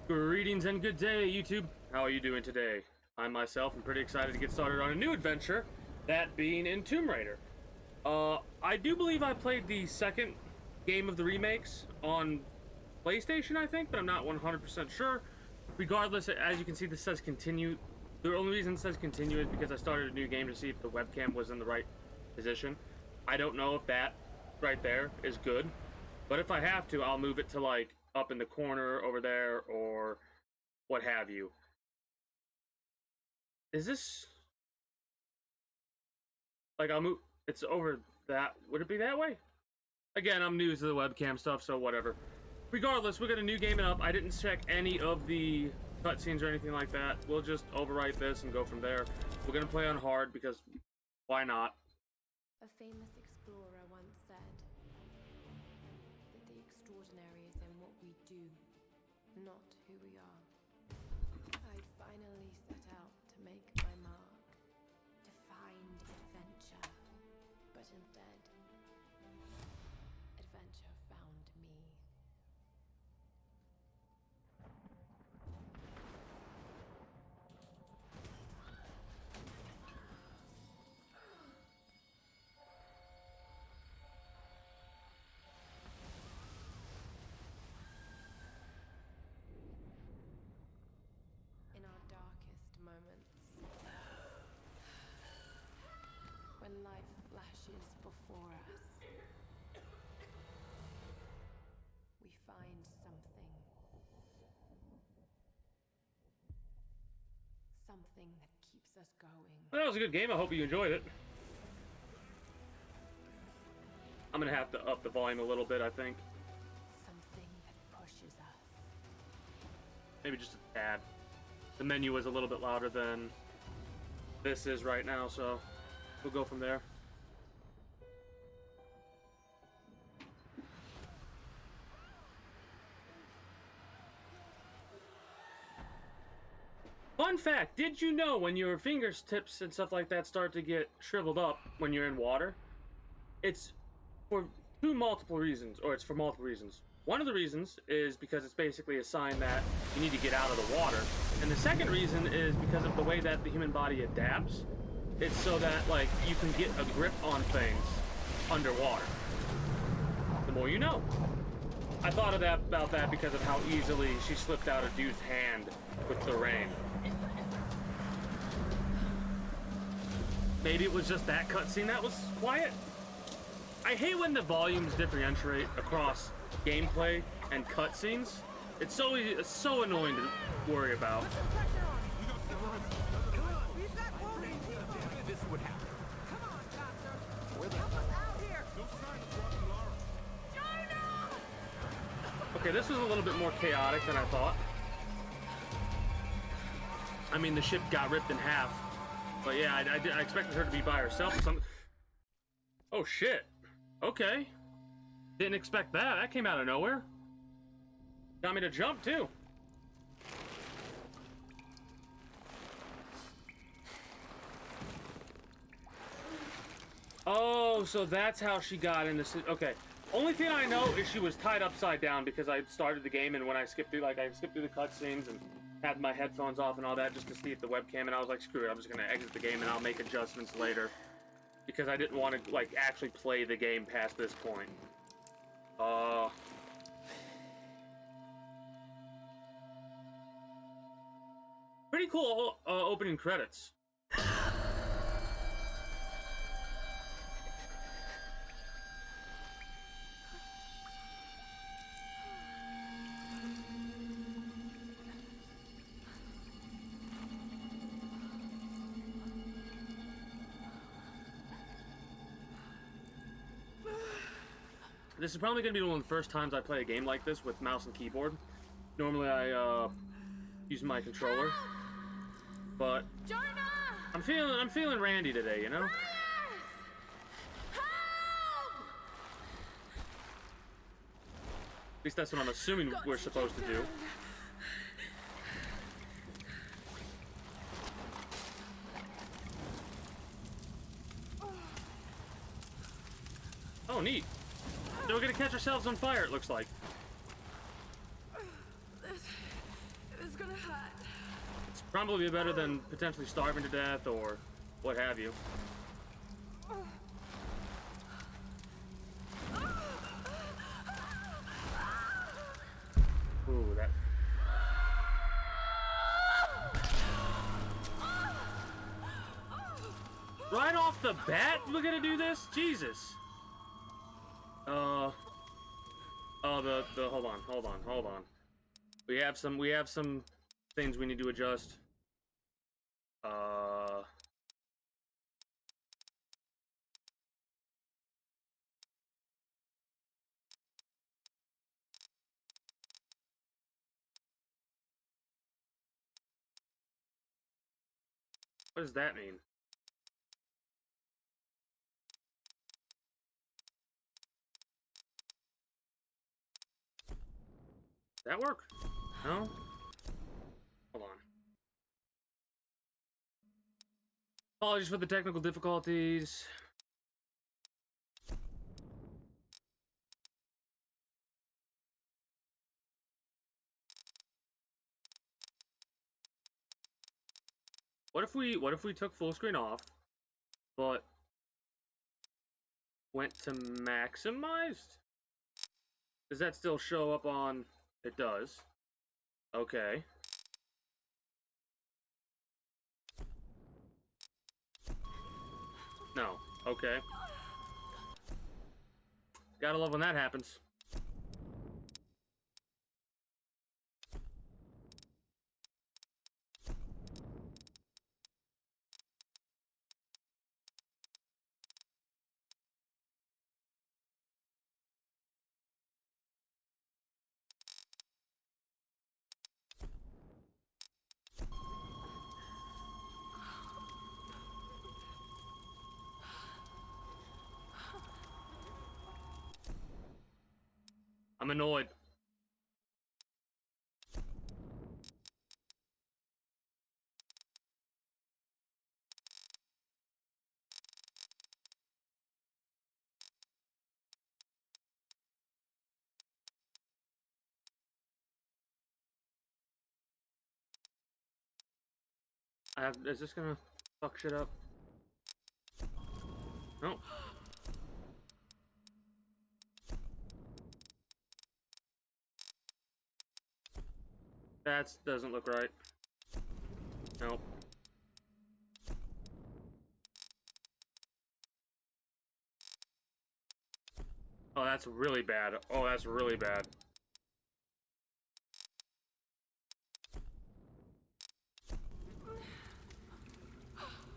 Greetings and good day, YouTube. How are you doing today? I myself am pretty excited to get started on a new adventure, that being in Tomb Raider. I do believe I played the second game of the remakes on PlayStation, I think, but I'm not 100% sure. Regardless, as you can see, this says continue. The only reason it says continue is because I started a new game to see if the webcam was in the right position. I don't know if that right there is good, but if I have to, I'll move it to like up in the corner over there or what have you. Is this like I'll move it's over that, would it be that way? Again, I'm new to the webcam stuff, so whatever. Regardless, we got a new game up. I didn't check any of the cutscenes or anything like that. We'll just overwrite this and go from there. We're gonna play on hard because why not? A famous explorer once said that the extraordinary is in what we do, not who we are. I'd finally set out to make my mark, to find adventure, but instead, adventure found me. In our darkest moments, when life flashes before us, we find something that keeps us going. That was a good game. I hope you enjoyed it. I'm gonna have to up the volume a little bit, I think. Something that pushes us. Maybe just a tad. The menu was a little bit louder than this is right now, so we'll go from there. Fun fact, did you know when your fingertips and stuff like that start to get shriveled up when you're in water, it's for multiple reasons. One of the reasons is because it's basically a sign that you need to get out of the water. And the second reason is because of the way that the human body adapts. It's so that, like, you can get a grip on things underwater. The more you know. I thought of that about that because of how easily she slipped out a dude's hand with the rain. Maybe it was just that cutscene that was quiet. I hate when the volumes differentiate across gameplay and cutscenes. It's so annoying to worry about. This would happen. Come on, Doctor. Where the Help us out here. No sign of Rotten Lara. Okay, this was a little bit more chaotic than I thought. I mean, the ship got ripped in half. But yeah, I expected her to be by herself or something. Oh shit. Okay. Didn't expect that. That came out of nowhere. Got me to jump too. Oh, so that's how she got in this. Okay. Only thing I know is she was tied upside down because I started the game, and when I skipped through, like, I skipped through the cutscenes and had my headphones off and all that just to see if the webcam, and I was like, screw it, I'm just gonna exit the game and I'll make adjustments later. Because I didn't want to, like, actually play the game past this point. Pretty cool opening credits. This is probably going to be one of the first times I play a game like this with mouse and keyboard. Normally I use my controller, but I'm feeling Randy today, you know? At least that's what I'm assuming we're supposed to do. Oh, neat. So we're gonna catch ourselves on fire, it looks like. It's probably better than potentially starving to death or what have you. Ooh, that. Right off the bat, we're gonna do this? Jesus. Oh, the hold on. We have some things we need to adjust. What does that mean? Does that work? No? Hold on. Apologies for the technical difficulties. What if we took full screen off, but went to maximized? Does that still show up on? It does. Okay. No. Okay. Gotta love when that happens. I'm annoyed. Is this gonna fuck shit up? No. That doesn't look right. Nope. Oh, that's really bad. Oh, that's really bad.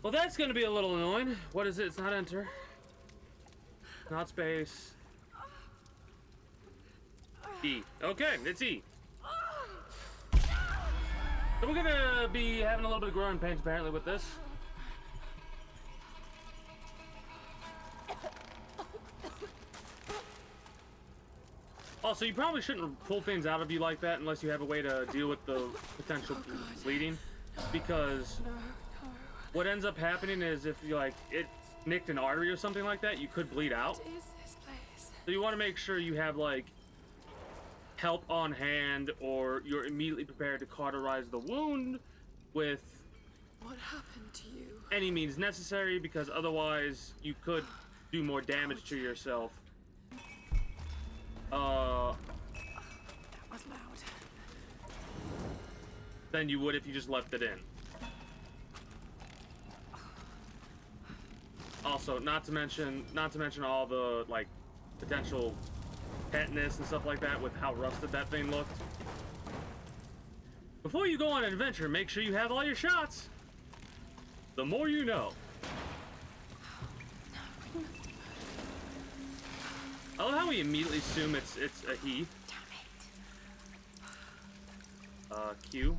Well, that's gonna be a little annoying. What is it? It's not enter. Not space. E. Okay, it's E. So we're gonna be having a little bit of growing pains apparently with this. Also, you probably shouldn't pull things out of you like that unless you have a way to deal with the potential bleeding, because what ends up happening is if you it nicked an artery or something like that, you could bleed out. What is this place? So you want to make sure you have help on hand, or you're immediately prepared to cauterize the wound with What happened to you? any means necessary, because otherwise you could do more damage to yourself. That was loud. Than you would if you just left it in. Also, not to mention all the potential tetanus and stuff like that with how rusted that thing looked. Before you go on an adventure, make sure you have all your shots. The more you know. I love how we immediately assume it's a he. Q.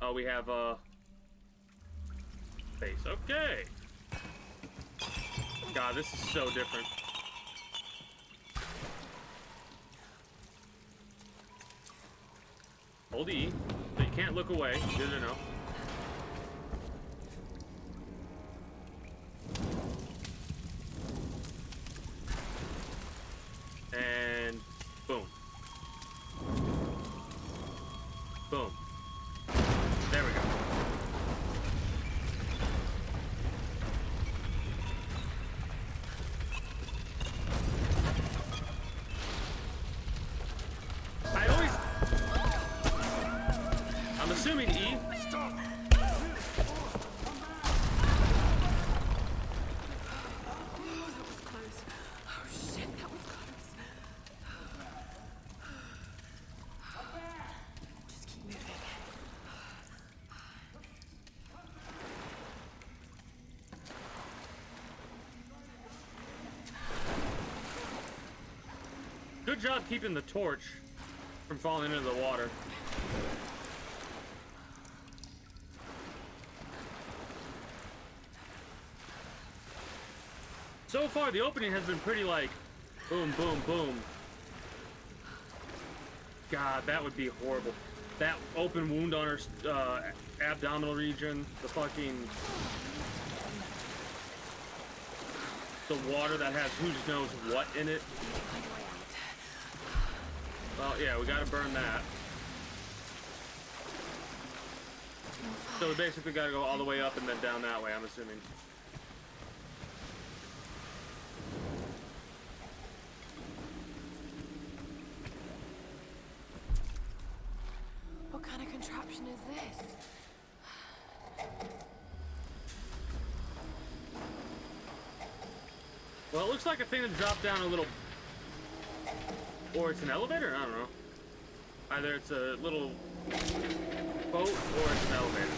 Oh, we have face. Okay. God, this is so different. Hold E, so you can't look away. Good to know. And boom. Boom. assuming E. Stop! Good job keeping the torch from falling into the water. So far, the opening has been pretty like boom, boom, boom. God, that would be horrible. That open wound on her abdominal region, the fucking... the water that has who knows what in it. Well, yeah, we gotta burn that. So we basically gotta go all the way up and then down that way, I'm assuming. What kind of contraption is this? Well, it looks like a thing that dropped down a little... Or it's an elevator? I don't know. Either it's a little boat or it's an elevator.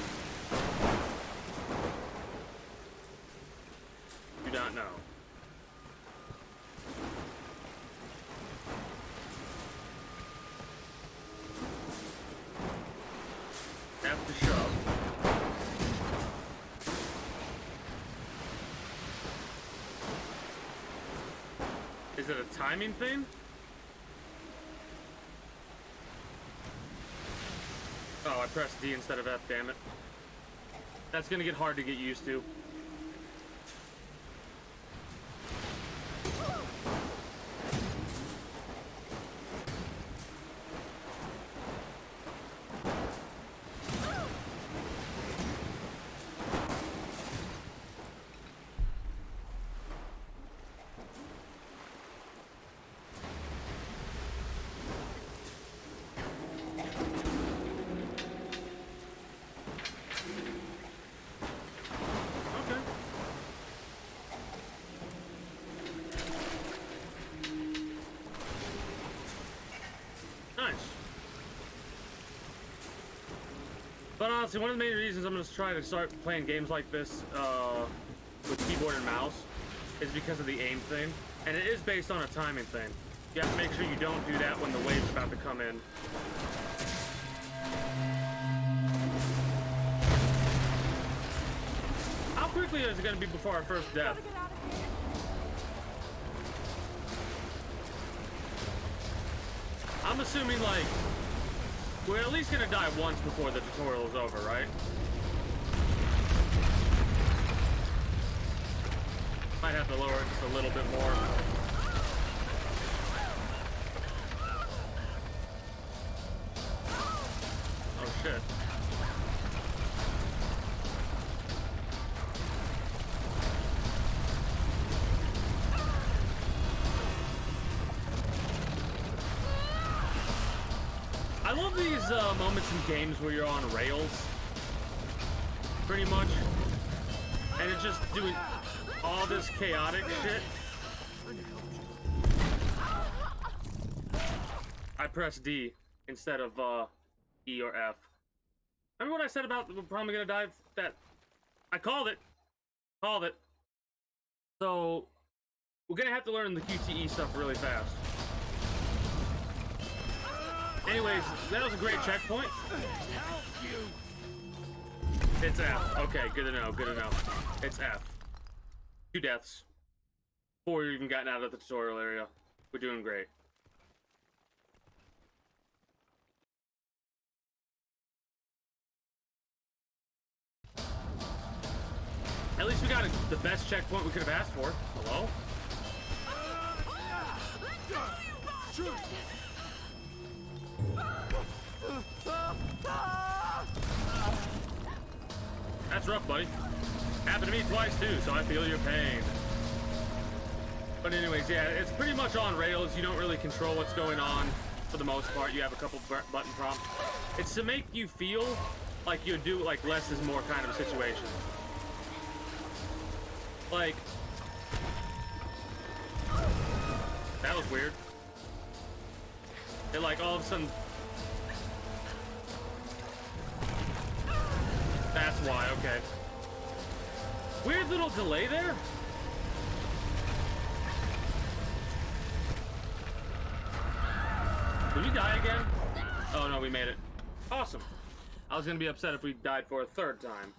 Do not know. Have to shove. Is it a timing thing? Oh, I pressed D instead of F, damn it. That's gonna get hard to get used to. But honestly, one of the main reasons I'm going to try to start playing games like this with keyboard and mouse is because of the aim thing. And it is based on a timing thing. You have to make sure you don't do that when the wave's about to come in. How quickly is it going to be before our first death? I'm assuming, like, we're at least gonna die once before the tutorial is over, right? Might have to lower it just a little bit more. Oh shit. I love these moments in games where you're on rails, pretty much, and it's just doing all this chaotic shit. I pressed D instead of E or F. Remember what I said about we're probably gonna die? That I called it. Called it. So we're gonna have to learn the QTE stuff really fast. Anyways, that was a great checkpoint. It's F. Okay, good to know, good to know. It's F. 2 deaths. 4 even gotten out of the tutorial area. We're doing great. At least we got the best checkpoint we could have asked for. Hello? That's rough, buddy. Happened to me twice too, so I feel your pain. But anyways, yeah, it's pretty much on rails. You don't really control what's going on. for the most part. You have a couple button prompts. It's to make you feel like you do like less is more kind of a situation. Like, that was weird. It like all of a sudden. That's why, okay. Weird little delay there. Did we die again? Oh no, we made it. Awesome. I was gonna be upset if we died for a third time.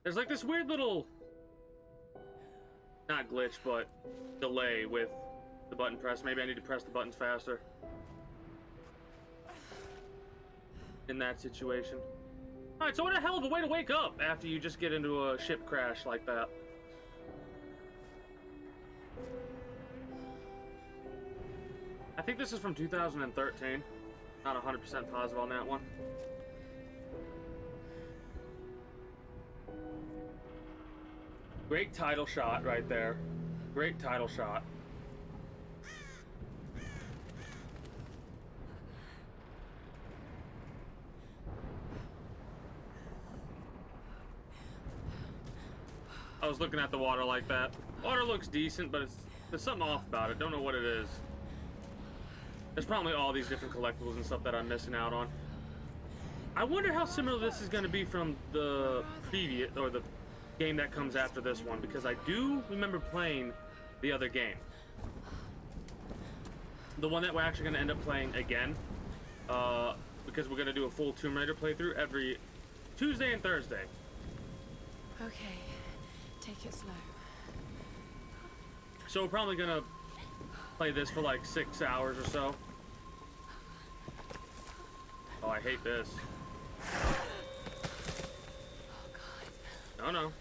There's like this weird little, not glitch, but delay with the button press. Maybe I need to press the buttons faster in that situation. All right, so what a hell of a way to wake up after you just get into a ship crash like that. I think this is from 2013. Not 100% positive on that one. Great title shot right there. Great title shot. I was looking at the water like that. Water looks decent, but there's something off about it. Don't know what it is. There's probably all these different collectibles and stuff that I'm missing out on. I wonder how similar this is going to be from the previous, or the game that comes after this one, because I do remember playing the other game. The one that we're actually going to end up playing again, because we're going to do a full Tomb Raider playthrough every Tuesday and Thursday. Okay, take it slow. So we're probably going to play this for like 6 hours or so. Oh, I hate this. Oh, no.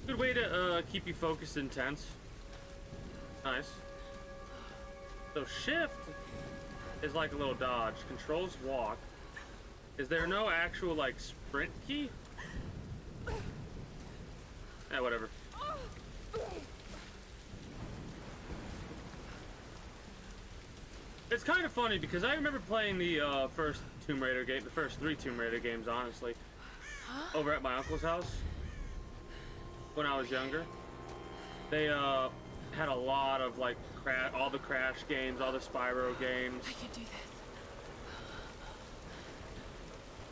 Good way to keep you focused and tense. Nice. So shift is like a little dodge. Controls walk. Is there no actual like sprint key? Eh, whatever. It's kind of funny because I remember playing the first Tomb Raider game, the first 3 Tomb Raider games, honestly, over at my uncle's house when I was younger. They had a lot of like all the Crash games, all the Spyro games. I can do this.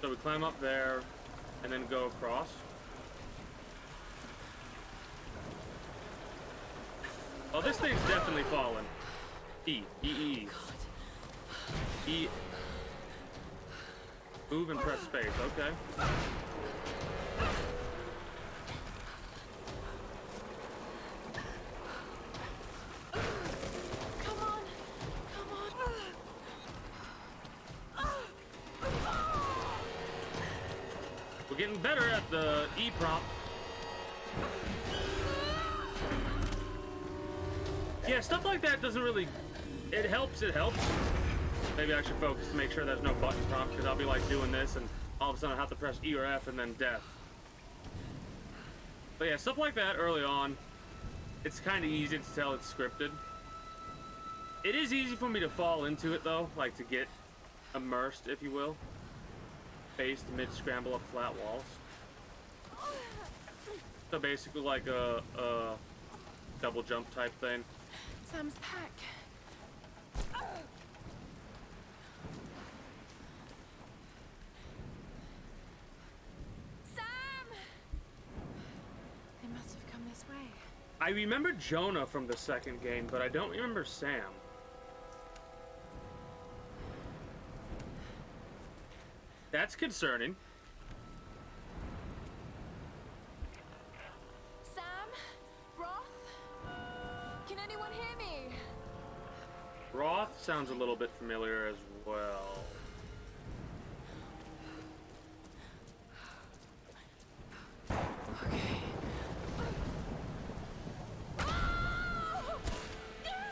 So we climb up there and then go across. Oh, this thing's definitely fallen. E. Move and press space, okay. Come on. We're getting better at the E prompt. Yeah, stuff like that doesn't really... It helps. Maybe I should focus to make sure there's no button prompt, because I'll be like doing this and all of a sudden I have to press E or F and then death. But yeah, stuff like that early on, it's kind of easy to tell it's scripted. It is easy for me to fall into it though, like to get immersed, if you will. Face to mid-scramble up flat walls. So basically like a double jump type thing. Sam's pack. Sam! They must have come this way. I remember Jonah from the second game, but I don't remember Sam. That's concerning. Sam? Roth? Can anyone hear me? Roth sounds a little bit familiar as well. Okay.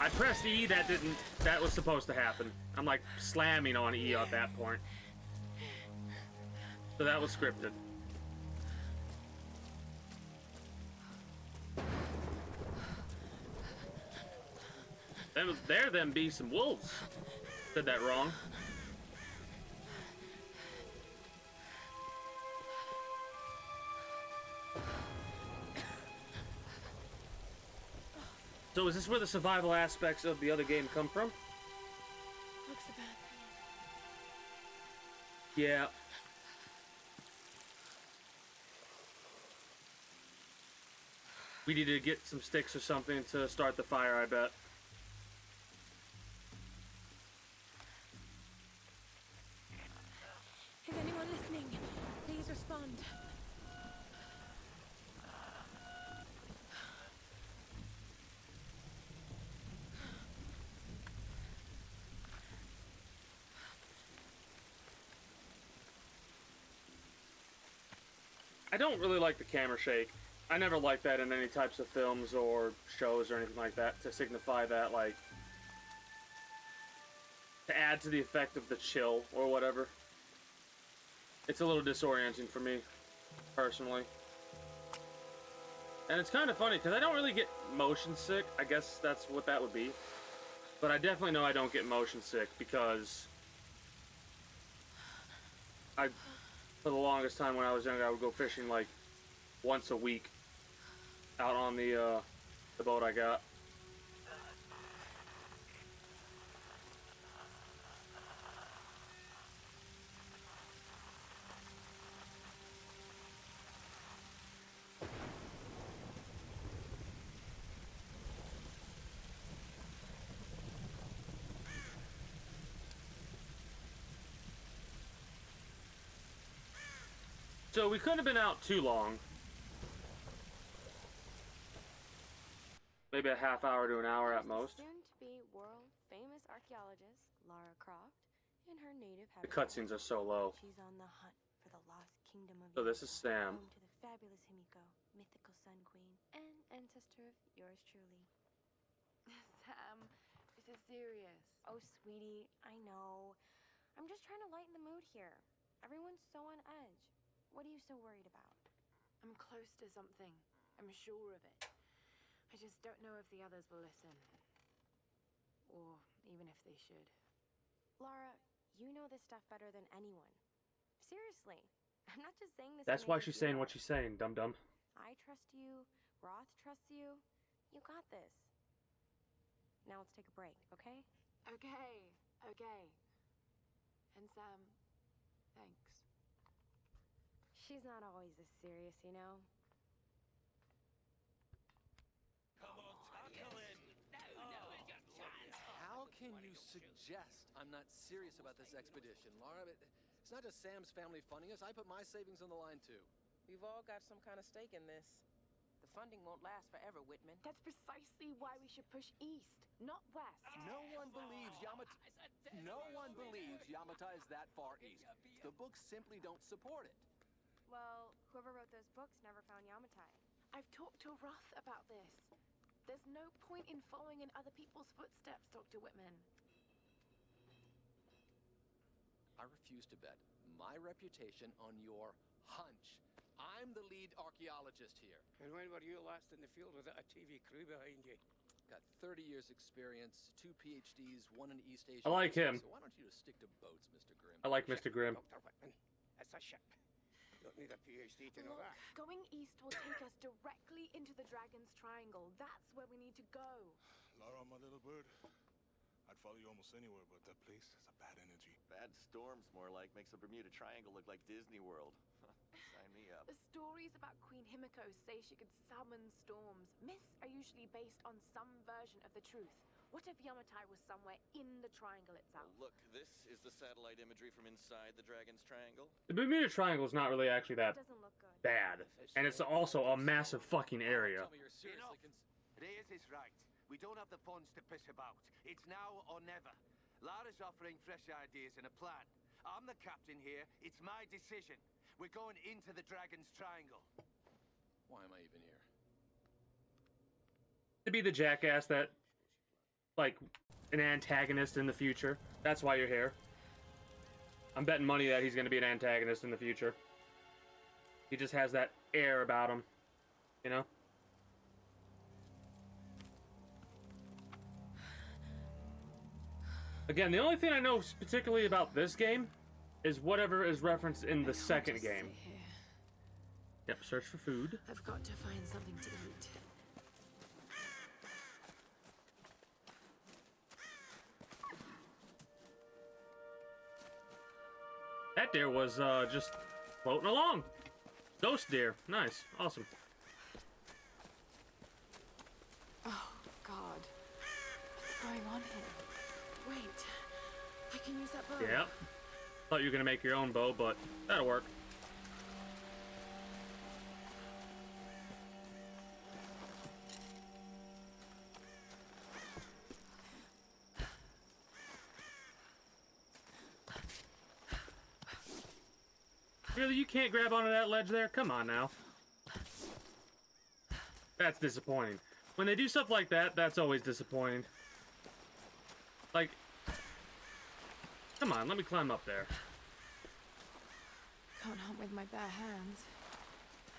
I pressed E, that was supposed to happen. I'm like slamming on E at that point. So that was scripted. There them be some wolves. Said that wrong. So is this where the survival aspects of the other game come from? Looks a bad thing. Yeah. We need to get some sticks or something to start the fire, I bet. Is anyone listening? Please respond. I don't really like the camera shake. I never like that in any types of films or shows or anything like that to signify that, like, to add to the effect of the chill or whatever. It's a little disorienting for me, personally. And it's kind of funny, because I don't really get motion sick. I guess that's what that would be. But I definitely know I don't get motion sick, because for the longest time when I was younger, I would go fishing, like, once a week out on the boat I got. So we couldn't have been out too long. Maybe a half hour to an hour at most. Soon-to-be world-famous archaeologist Lara Croft in her native The habitat. cutscenes are so low. She's on the hunt for the lost kingdom of So this is Sam. home to the fabulous Himiko, mythical Sun Queen, and ancestor of yours truly. Sam, this is serious. Oh, sweetie, I know. I'm just trying to lighten the mood here. Everyone's so on edge. What are you so worried about? I'm close to something. I'm sure of it. I just don't know if the others will listen. Or even if they should. Lara, you know this stuff better than anyone. Seriously. I'm not just saying this. That's why she's saying what she's saying, dum-dum. I trust you. Roth trusts you. You got this. Now let's take a break, okay? Okay. And Sam, thanks. She's not always this serious, you know? Come on, tackle him! How can you suggest I'm not serious about this expedition, Laura? It's not just Sam's family funding us. I put my savings on the line, too. We've all got some kind of stake in this. The funding won't last forever, Whitman. That's precisely why we should push east, not west. No one believes Yamata is that far east. The books simply don't support it. Well, whoever wrote those books never found Yamatai. I've talked to Roth about this. There's no point in following in other people's footsteps, Dr. Whitman. I refuse to bet my reputation on your hunch. I'm the lead archaeologist here. And when were you last in the field without a TV crew behind you? Got 30 years experience, 2 PhDs, 1 in East Asia. I like him. So why don't you just stick to boats, Mr. Grimm? I like Mr. Grimm. Dr. Whitman, it's a ship. You don't need a PhD to know Look, that. going east will take us directly into the Dragon's Triangle. That's where we need to go. Lara, my little bird. I'd follow you almost anywhere, but that place has a bad energy. Bad storms, more like. Makes the Bermuda Triangle look like Disney World. Sign me up. The stories about Queen Himiko say she could summon storms. Myths are usually based on some version of the truth. What if Yamatai was somewhere in the triangle itself? Look, this is the satellite imagery from inside the Dragon's Triangle. The Bermuda Triangle is not really actually that It doesn't look good. bad. And it's also a massive fucking area. Tell me you're seriously Reyes is right. We don't have the funds to piss about. It's now or never. Lara's offering fresh ideas and a plan. I'm the captain here. It's my decision. We're going into the Dragon's Triangle. Why am I even here? To be the jackass that like an antagonist in the future. That's why you're here. I'm betting money that he's going to be an antagonist in the future. He just has that air about him, you know? Again, the only thing I know particularly about this game is whatever is referenced in the second game. Yep, search for food. I've got to find something to eat. That deer was just floating along. Ghost deer. Nice. Awesome. Oh, God. What's going on here? Wait. I can use that bow. Yep. Thought you were going to make your own bow, but that'll work. Really, you can't grab onto that ledge there? Come on now. That's disappointing. When they do stuff like that, that's always disappointing. Like, come on, let me climb up there. Can't hunt with my bare hands.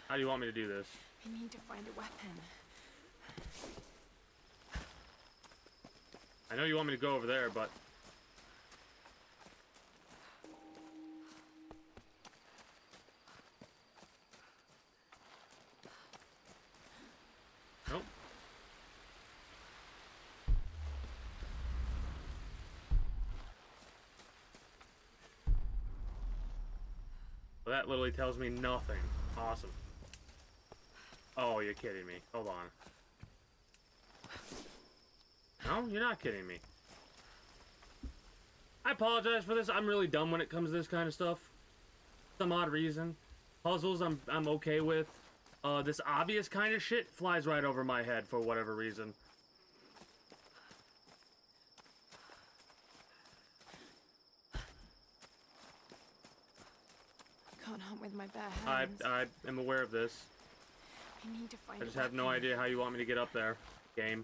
How do you want me to do this? I need to find a weapon. I know you want me to go over there, but... Nope. Well, that literally tells me nothing. Awesome. Oh, you're kidding me. Hold on. No, you're not kidding me. I apologize for this. I'm really dumb when it comes to this kind of stuff. Some odd reason. Puzzles I'm okay with. This obvious kind of shit flies right over my head for whatever reason. Can't hunt with my bare hands. I am aware of this. I need to find I just have no idea how you want me to get up there, game.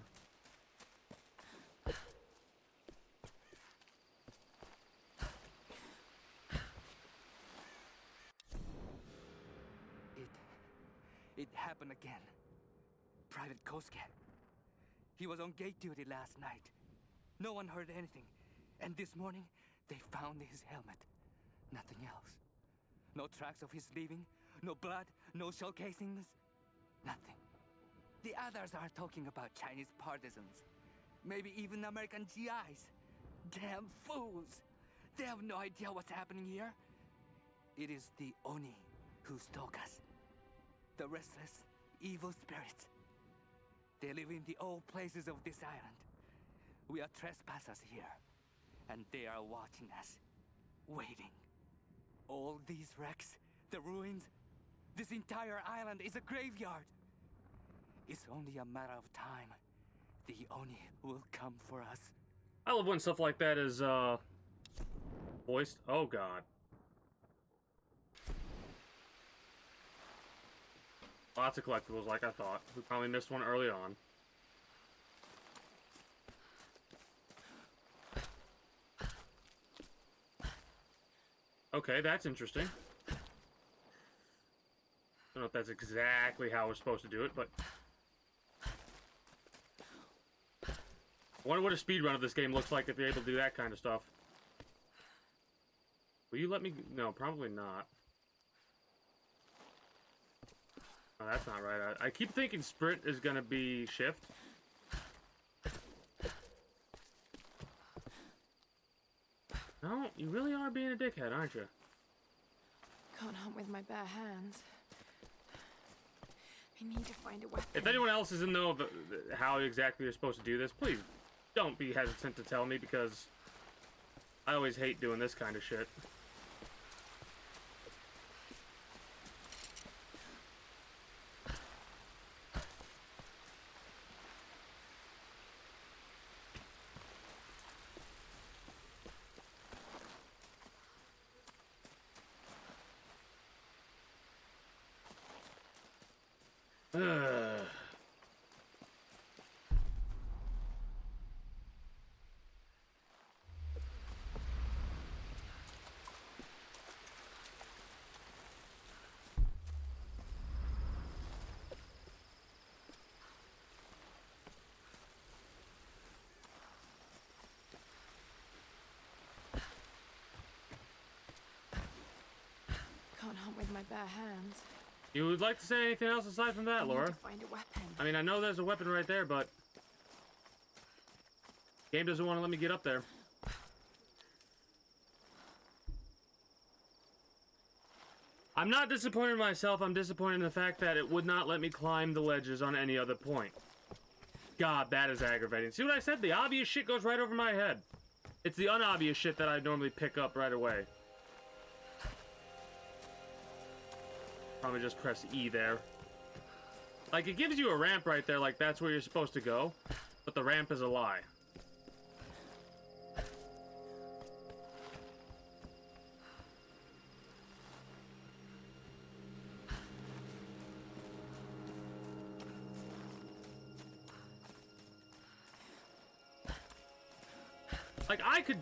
It happened again. Private Kosuke. He was on gate duty last night. No one heard anything. And this morning, they found his helmet. Nothing else. No tracks of his leaving. No blood. No shell casings. Nothing. The others are talking about Chinese partisans. Maybe even American GIs. Damn fools. They have no idea what's happening here. It is the Oni who stalk us. The restless, evil spirits. They live in the old places of this island. We are trespassers here, and they are watching us, waiting. All these wrecks, the ruins, this entire island is a graveyard. It's only a matter of time. The Oni will come for us. I love when stuff like that is, voiced. Oh, God. Lots of collectibles, like I thought. We probably missed one early on. Okay, that's interesting. Don't know if that's exactly how we're supposed to do it, but... I wonder what a speedrun of this game looks like if you're able to do that kind of stuff. Will you let me... No, probably not. Oh, that's not right. I keep thinking sprint is gonna be shift. No, you really are being a dickhead, aren't you? Can't hunt with my bare hands. I need to find a weapon. If anyone else is in know of how exactly you're supposed to do this, please don't be hesitant to tell me, because I always hate doing this kind of shit. my bare hands. You would like to say anything else aside from that, I need Laura? to find a weapon. I mean, I know there's a weapon right there, but game doesn't want to let me get up there. I'm not disappointed in myself. I'm disappointed in the fact that it would not let me climb the ledges on any other point. God, that is aggravating. See what I said? The obvious shit goes right over my head. It's the unobvious shit that I normally pick up right away. Probably just press E there. Like, it gives you a ramp right there, like that's where you're supposed to go. But the ramp is a lie. Like, I could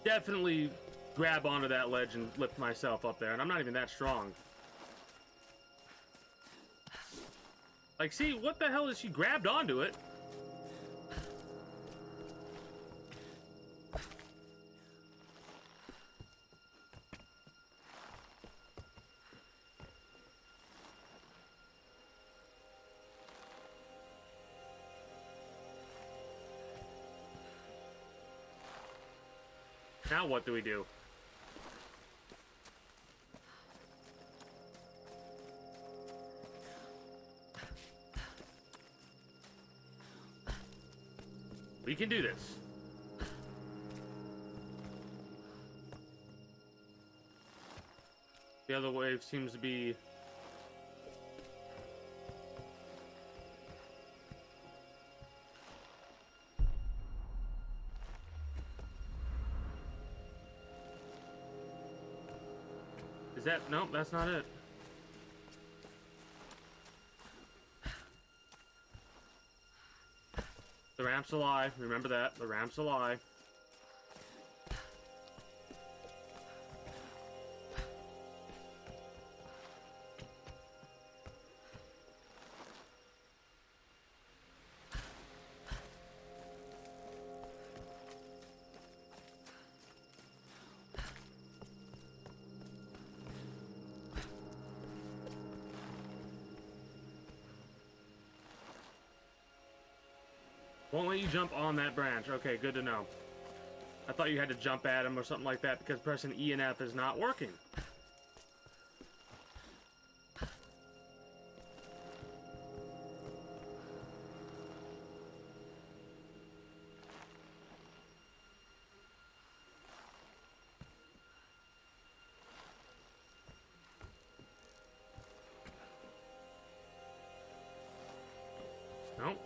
definitely grab onto that ledge and lift myself up there, and I'm not even that strong. Like, see, what the hell is she grabbed onto it? Now what do we do? We can do this. The other wave seems to be... Is that... Nope, that's not it. The ramp's a lie. Remember that. The ramp's a lie. Won't let you jump on that branch. Okay, good to know. I thought you had to jump at him or something like that because pressing E and F is not working. Nope.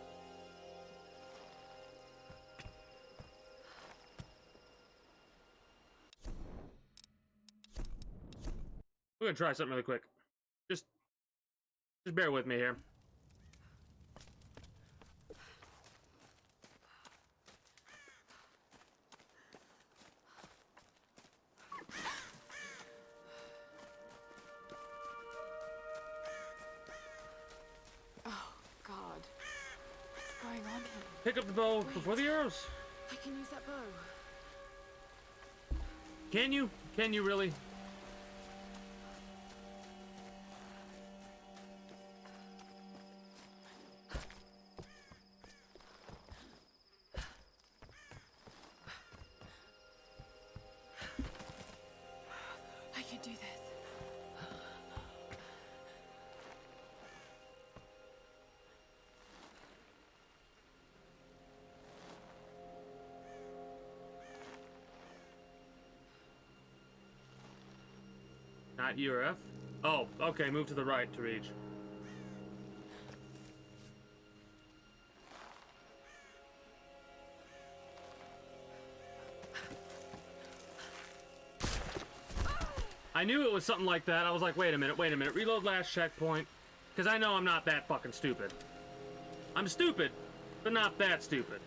We're gonna try something really quick. Just bear with me here. Oh, God. What's going on here? Pick up the bow before the arrows. I can use that bow. Can you? Can you really? I can do this. Not E or F? Oh, okay, move to the right to reach. I knew it was something like that. I was like, wait a minute, reload last checkpoint. Because I know I'm not that fucking stupid. I'm stupid, but not that stupid.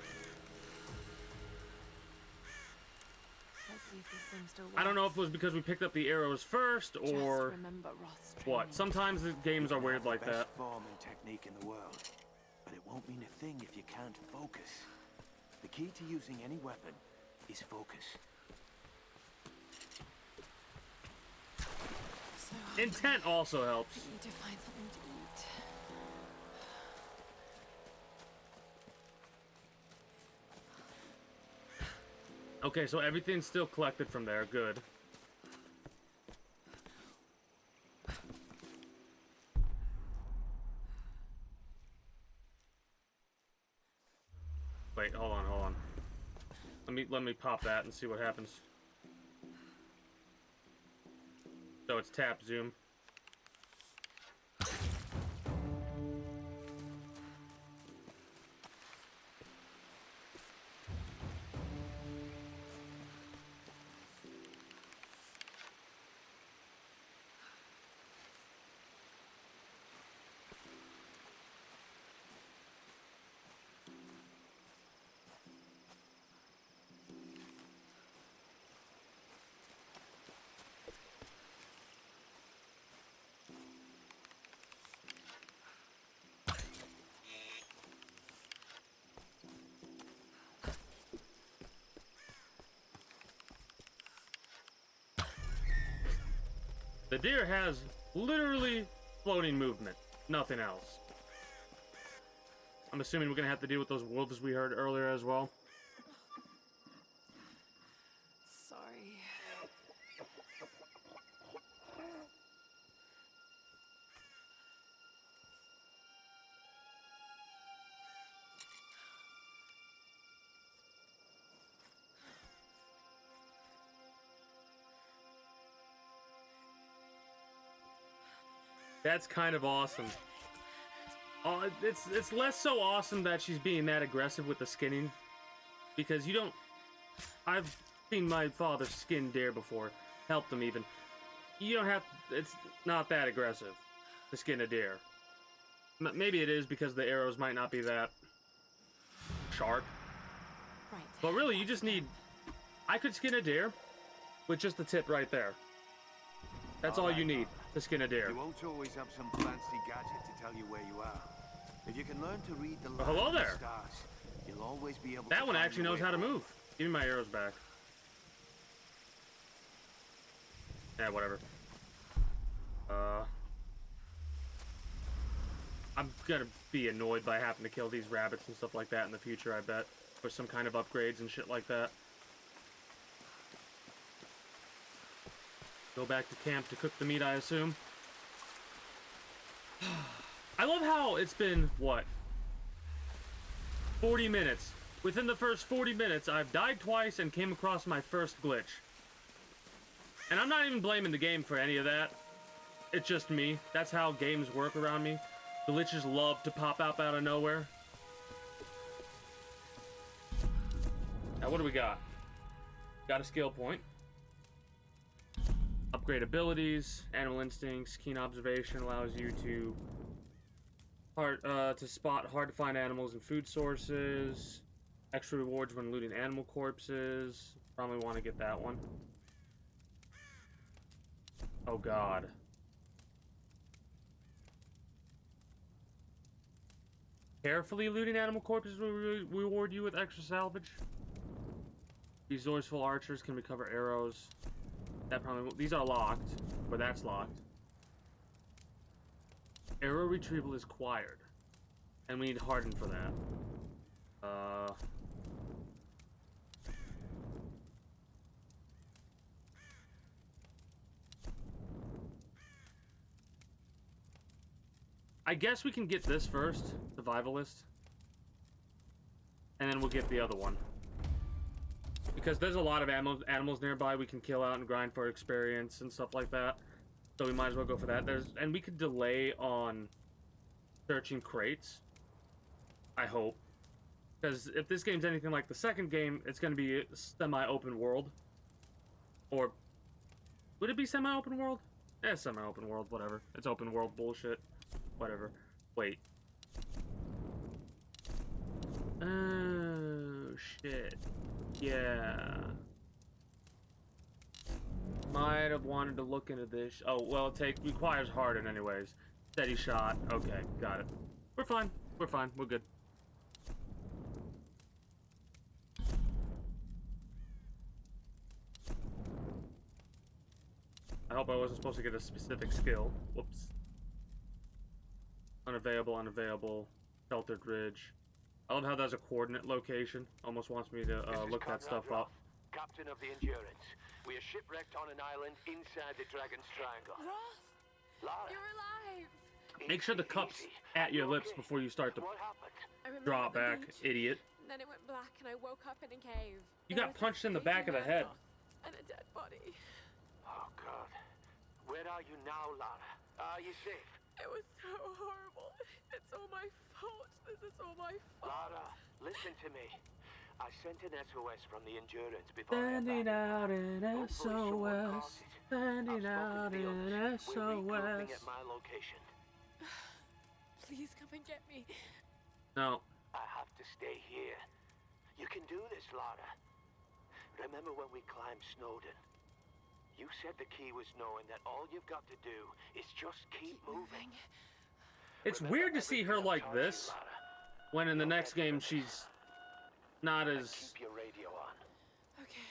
Let's see if this thing still works. I don't know if it was because we picked up the arrows first, or Just remember Roth's what. training. Sometimes the games are weird like that. Best form and technique in the world, but it won't mean a thing if you can't focus. The key to using any weapon is focus. So Intent also helps. I need to find something to eat. Okay, so everything's still collected from there. Good. Wait, hold on, hold on. Let me pop that and see what happens. So it's tap zoom. The deer has literally floating movement, nothing else. I'm assuming we're gonna have to deal with those wolves we heard earlier as well. Sorry. That's kind of awesome. It's less so awesome that she's being that aggressive with the skinning, because you don't. I've seen my father skin deer before, helped him even. You don't have. It's not that aggressive to skin a deer. Maybe it is because the arrows might not be that sharp. Right. But really, you just need. I could skin a deer with just the tip right there. That's all you need to skin a deer. You won't always have some fancy gadget to tell you where you are. If you can learn to read the Well, hello lines and there. stars, you'll always be able That to one find actually your knows way how to home. move. Give me my arrows back. Yeah, whatever. I'm gonna be annoyed by having to kill these rabbits and stuff like that in the future, I bet. For some kind of upgrades and shit like that. Go back to camp to cook the meat, I assume. I love how it's been, what? 40 minutes. Within the first 40 minutes, I've died twice and came across my first glitch. And I'm not even blaming the game for any of that. It's just me. That's how games work around me. Glitches love to pop up out of nowhere. Now, what do we got? Got a skill point. Upgrade abilities, animal instincts, keen observation allows you to spot hard to find animals and food sources. Extra rewards when looting animal corpses. Probably want to get that one. Oh god. Carefully looting animal corpses will reward you with extra salvage. Resourceful archers can recover arrows. That probably these are locked, or that's locked. Arrow retrieval is acquired, and we need hardened for that. I guess we can get this first, survivalist, and then we'll get the other one. Because there's a lot of animals nearby we can kill out and grind for experience and stuff like that. So we might as well go for that. And we could delay on searching crates. I hope. Because if this game's anything like the second game, it's going to be semi-open world. Or would it be semi-open world? Eh, semi-open world, whatever. It's open world bullshit. Whatever. Wait. Oh, shit. Yeah. Might have wanted to look into this. Oh, well, it requires harden anyways. Steady shot. Okay, got it. We're fine. We're fine. We're good. I hope I wasn't supposed to get a specific skill. Whoops. Unavailable, unavailable. Sheltered Ridge. I love how that's a coordinate location. Almost wants me to look that stuff up. Captain of the Endurance. We are shipwrecked on an island inside the Dragon's Triangle. Roth, Lara, you're alive. Make sure the cup's at your lips before you start to What happened? I remember drop the back, beach. idiot. Then it went black and I woke up in a cave. You There got was punched this in the back of the crazy head. man and a dead body. Oh, God. Where are you now, Lara? Are you safe? It was so horrible. It's all my fault. This is all my fault. Lara, listen to me. I sent an SOS from the Endurance before Sending out an Hopefully someone SOS. caught it. Sending I've out spoken to the an others. We're regrouping SOS. at my location. Please come and get me. No. I have to stay here. You can do this, Lara. Remember when we climbed Snowden? You said the key was knowing that all you've got to do is just keep moving. It's weird to see her like this, when in the next game she's not as... Keep your radio on. Okay.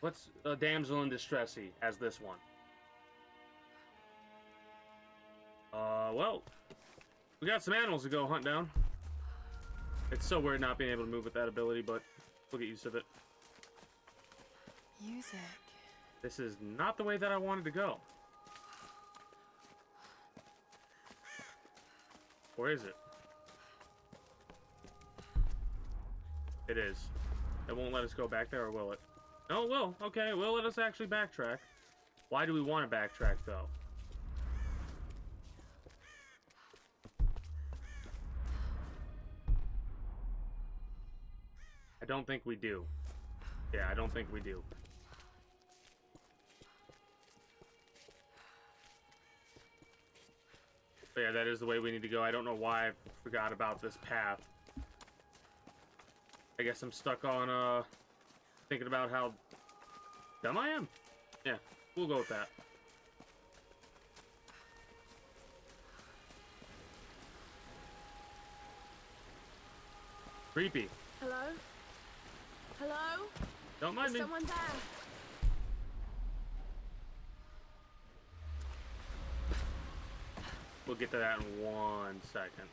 What's a damsel in distressy as this one? Well, we got some animals to go hunt down. It's so weird not being able to move with that ability, but we'll get used to it. Music. This is not the way that I wanted to go. Or is it? It is. It won't let us go back there, or will it? No, it will. Okay, it will let us actually backtrack. Why do we want to backtrack, though? I don't think we do. Yeah, I don't think we do. But yeah, that is the way we need to go. I don't know why I forgot about this path. I guess I'm stuck on, thinking about how dumb I am. Yeah, we'll go with that. Creepy. Hello? Hello? Don't mind Is me. someone there? We'll get to that in 1 second.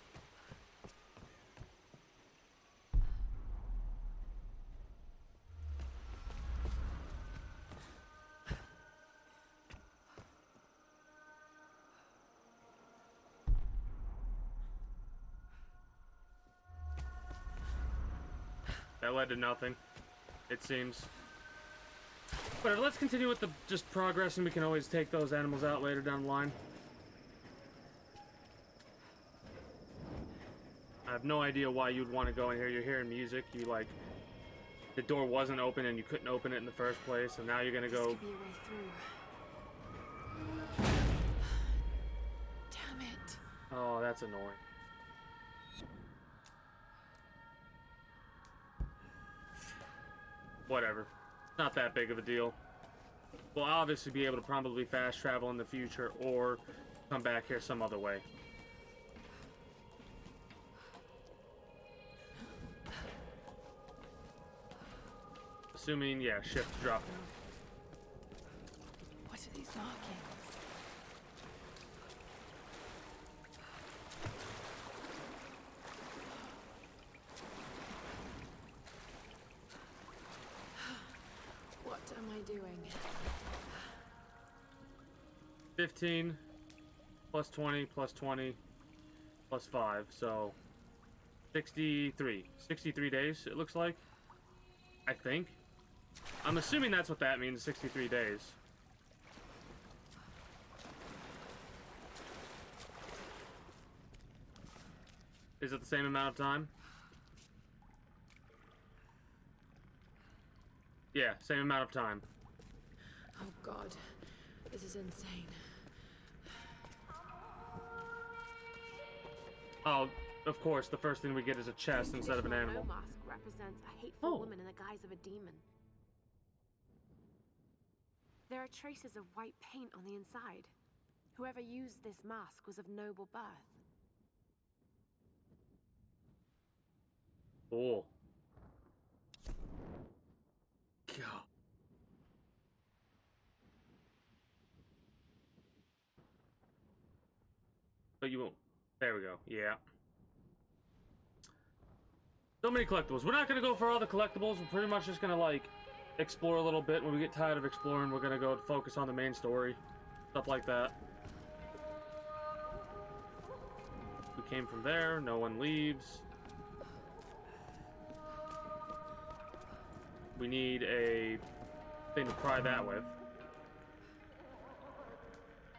That led to nothing, it seems. But let's continue with the just progress, and we can always take those animals out later down the line. I have no idea why you'd want to go in here. You're hearing music. You like the door wasn't open and you couldn't open it in the first place, and now you're gonna go. This could be a way through. Damn it. Oh, that's annoying. Whatever. Not that big of a deal. We'll obviously be able to probably fast travel in the future or come back here some other way. Assuming, yeah, shift drop down. What are these markings? What am I doing? 15 plus 20 plus 20 plus 5, so 63. 63 days, it looks like. I think. I'm assuming that's what that means, 63 days. Is it the same amount of time? Yeah, same amount of time. Oh God, this is insane. Oh, of course, the first thing we get is a chest instead of an animal. No mask represents a hateful Oh. woman in the guise of a demon. There are traces of white paint on the inside. Whoever used this mask was of noble birth. Cool. God. But you won't. There we go. Yeah. So many collectibles. We're not gonna go for all the collectibles. We're pretty much just gonna like explore a little bit. When we get tired of exploring, we're gonna go focus on the main story, stuff like that. We came from there. No one leaves. We need a thing to pry that with.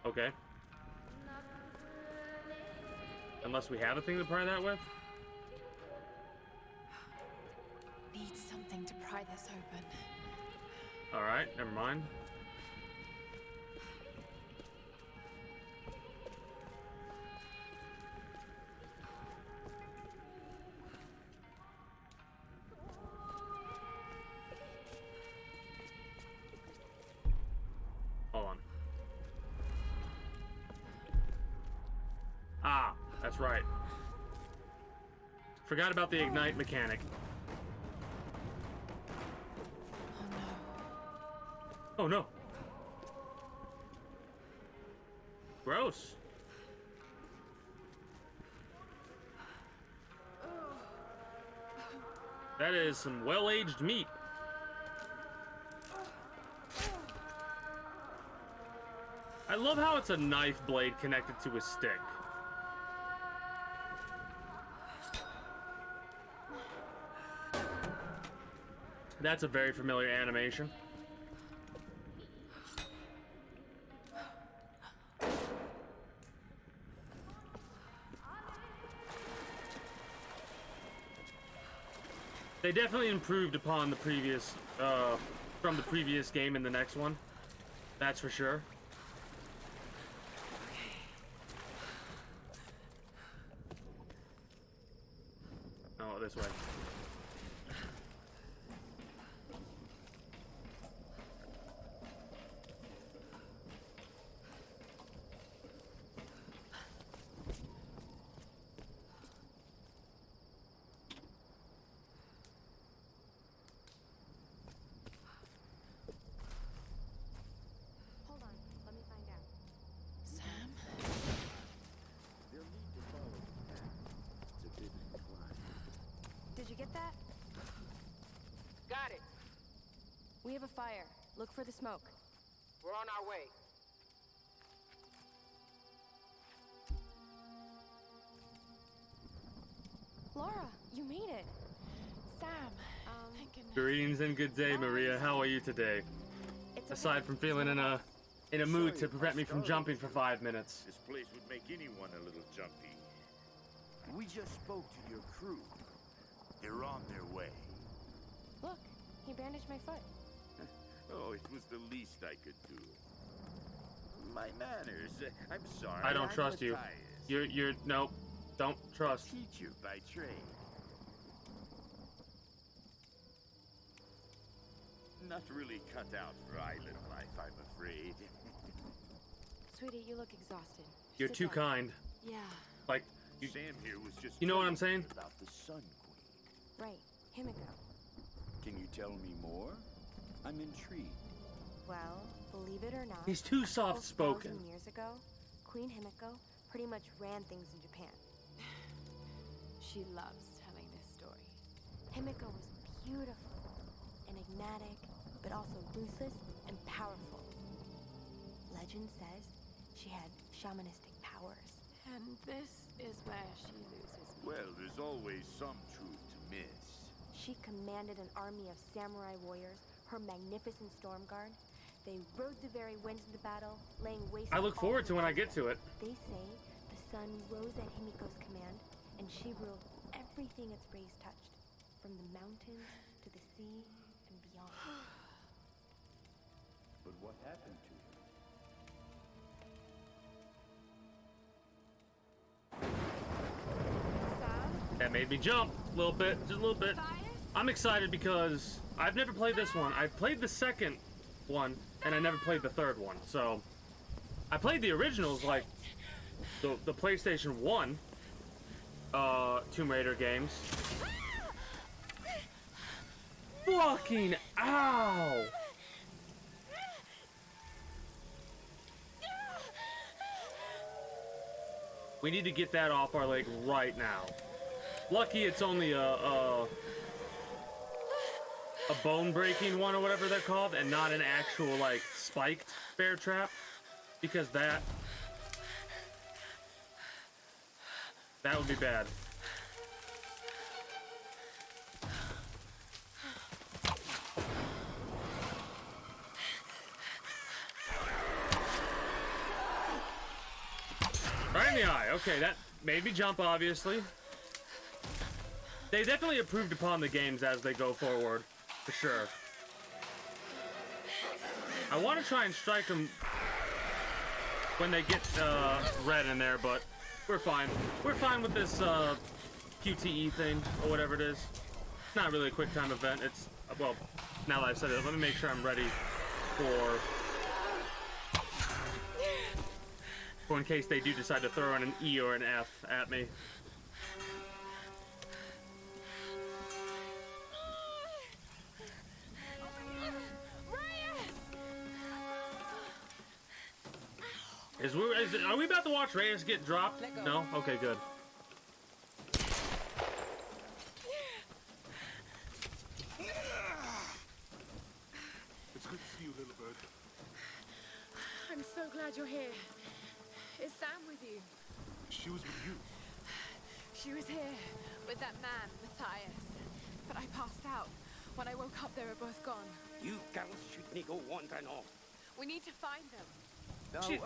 Okay. Unless we have a thing to pry that with. Need something to pry this open. Alright, never mind. Hold on. Ah, that's right. Forgot about the ignite mechanic. Oh no. Gross. That is some well-aged meat. I love how it's a knife blade connected to a stick. That's a very familiar animation. They definitely improved upon the previous, from the previous game in the next one. That's for sure. Oh, this way. Hold on, let me find out. Sam? They'll need to follow the path. It's a bit inclined. Did you get that? Got it. We have a fire. Look for the smoke. We're on our way. Laura, you made it. Sam, thank goodness. Greetings and good day, Maria. How are you today? It's Aside from feeling in a mood to prevent me from jumping for 5 minutes. This place would make anyone a little jumpy. We just spoke to your crew. They're on their way. Look, he bandaged my foot. Oh, it was the least I could do. My manners. I'm sorry. I don't trust you. Matthias, You're nope. Don't trust. teacher by trade. Not really cut out for island life, I'm afraid. Sweetie, you look exhausted. You're Sit too down. kind. Yeah, Like, Sam here was just. you know what I'm saying? About the Sun Queen. right. Himiko. Can you tell me more? I'm intrigued. Well, believe it or not, He's too a couple soft-spoken. thousand years ago, Queen Himiko pretty much ran things in Japan. She loves telling this story. Himiko was beautiful, enigmatic, but also ruthless and powerful. Legend says she had shamanistic powers. And this is where she loses me. Well, there's always some truth to myths. She commanded an army of samurai warriors, her magnificent storm guard. They rode the very winds into battle, laying waste. I look to forward to all when I get to it. They say the sun rose at Himiko's command, and she ruled everything its rays touched, from the mountains to the sea and beyond. But what happened to her? That made me jump a little bit, just a little bit. I'm excited because I've never played this one. I've played the second one, and I never played the third one. So, I played the originals, like the PlayStation 1 Tomb Raider games. Fucking ow! We need to get that off our leg right now. Lucky it's only a bone-breaking one or whatever they're called, and not an actual, like, spiked bear trap. Because that would be bad. Right in the eye. Okay, that made me jump, obviously. They definitely improved upon the games as they go forward, for sure. I want to try and strike them when they get red in there, but we're fine. We're fine with this QTE thing, or whatever it is. It's not really a quick time event. It's, well, now that I've said it, let me make sure I'm ready for in case they do decide to throw in an E or an F at me. Are we about to watch Reyes get dropped? No? Okay, good. It's good to see you, little bird. I'm so glad you're here. Is Sam with you? She was with you. She was here with that man, Matthias. But I passed out. When I woke up, they were both gone. You girls should me go want and all. We need to find them. Wait.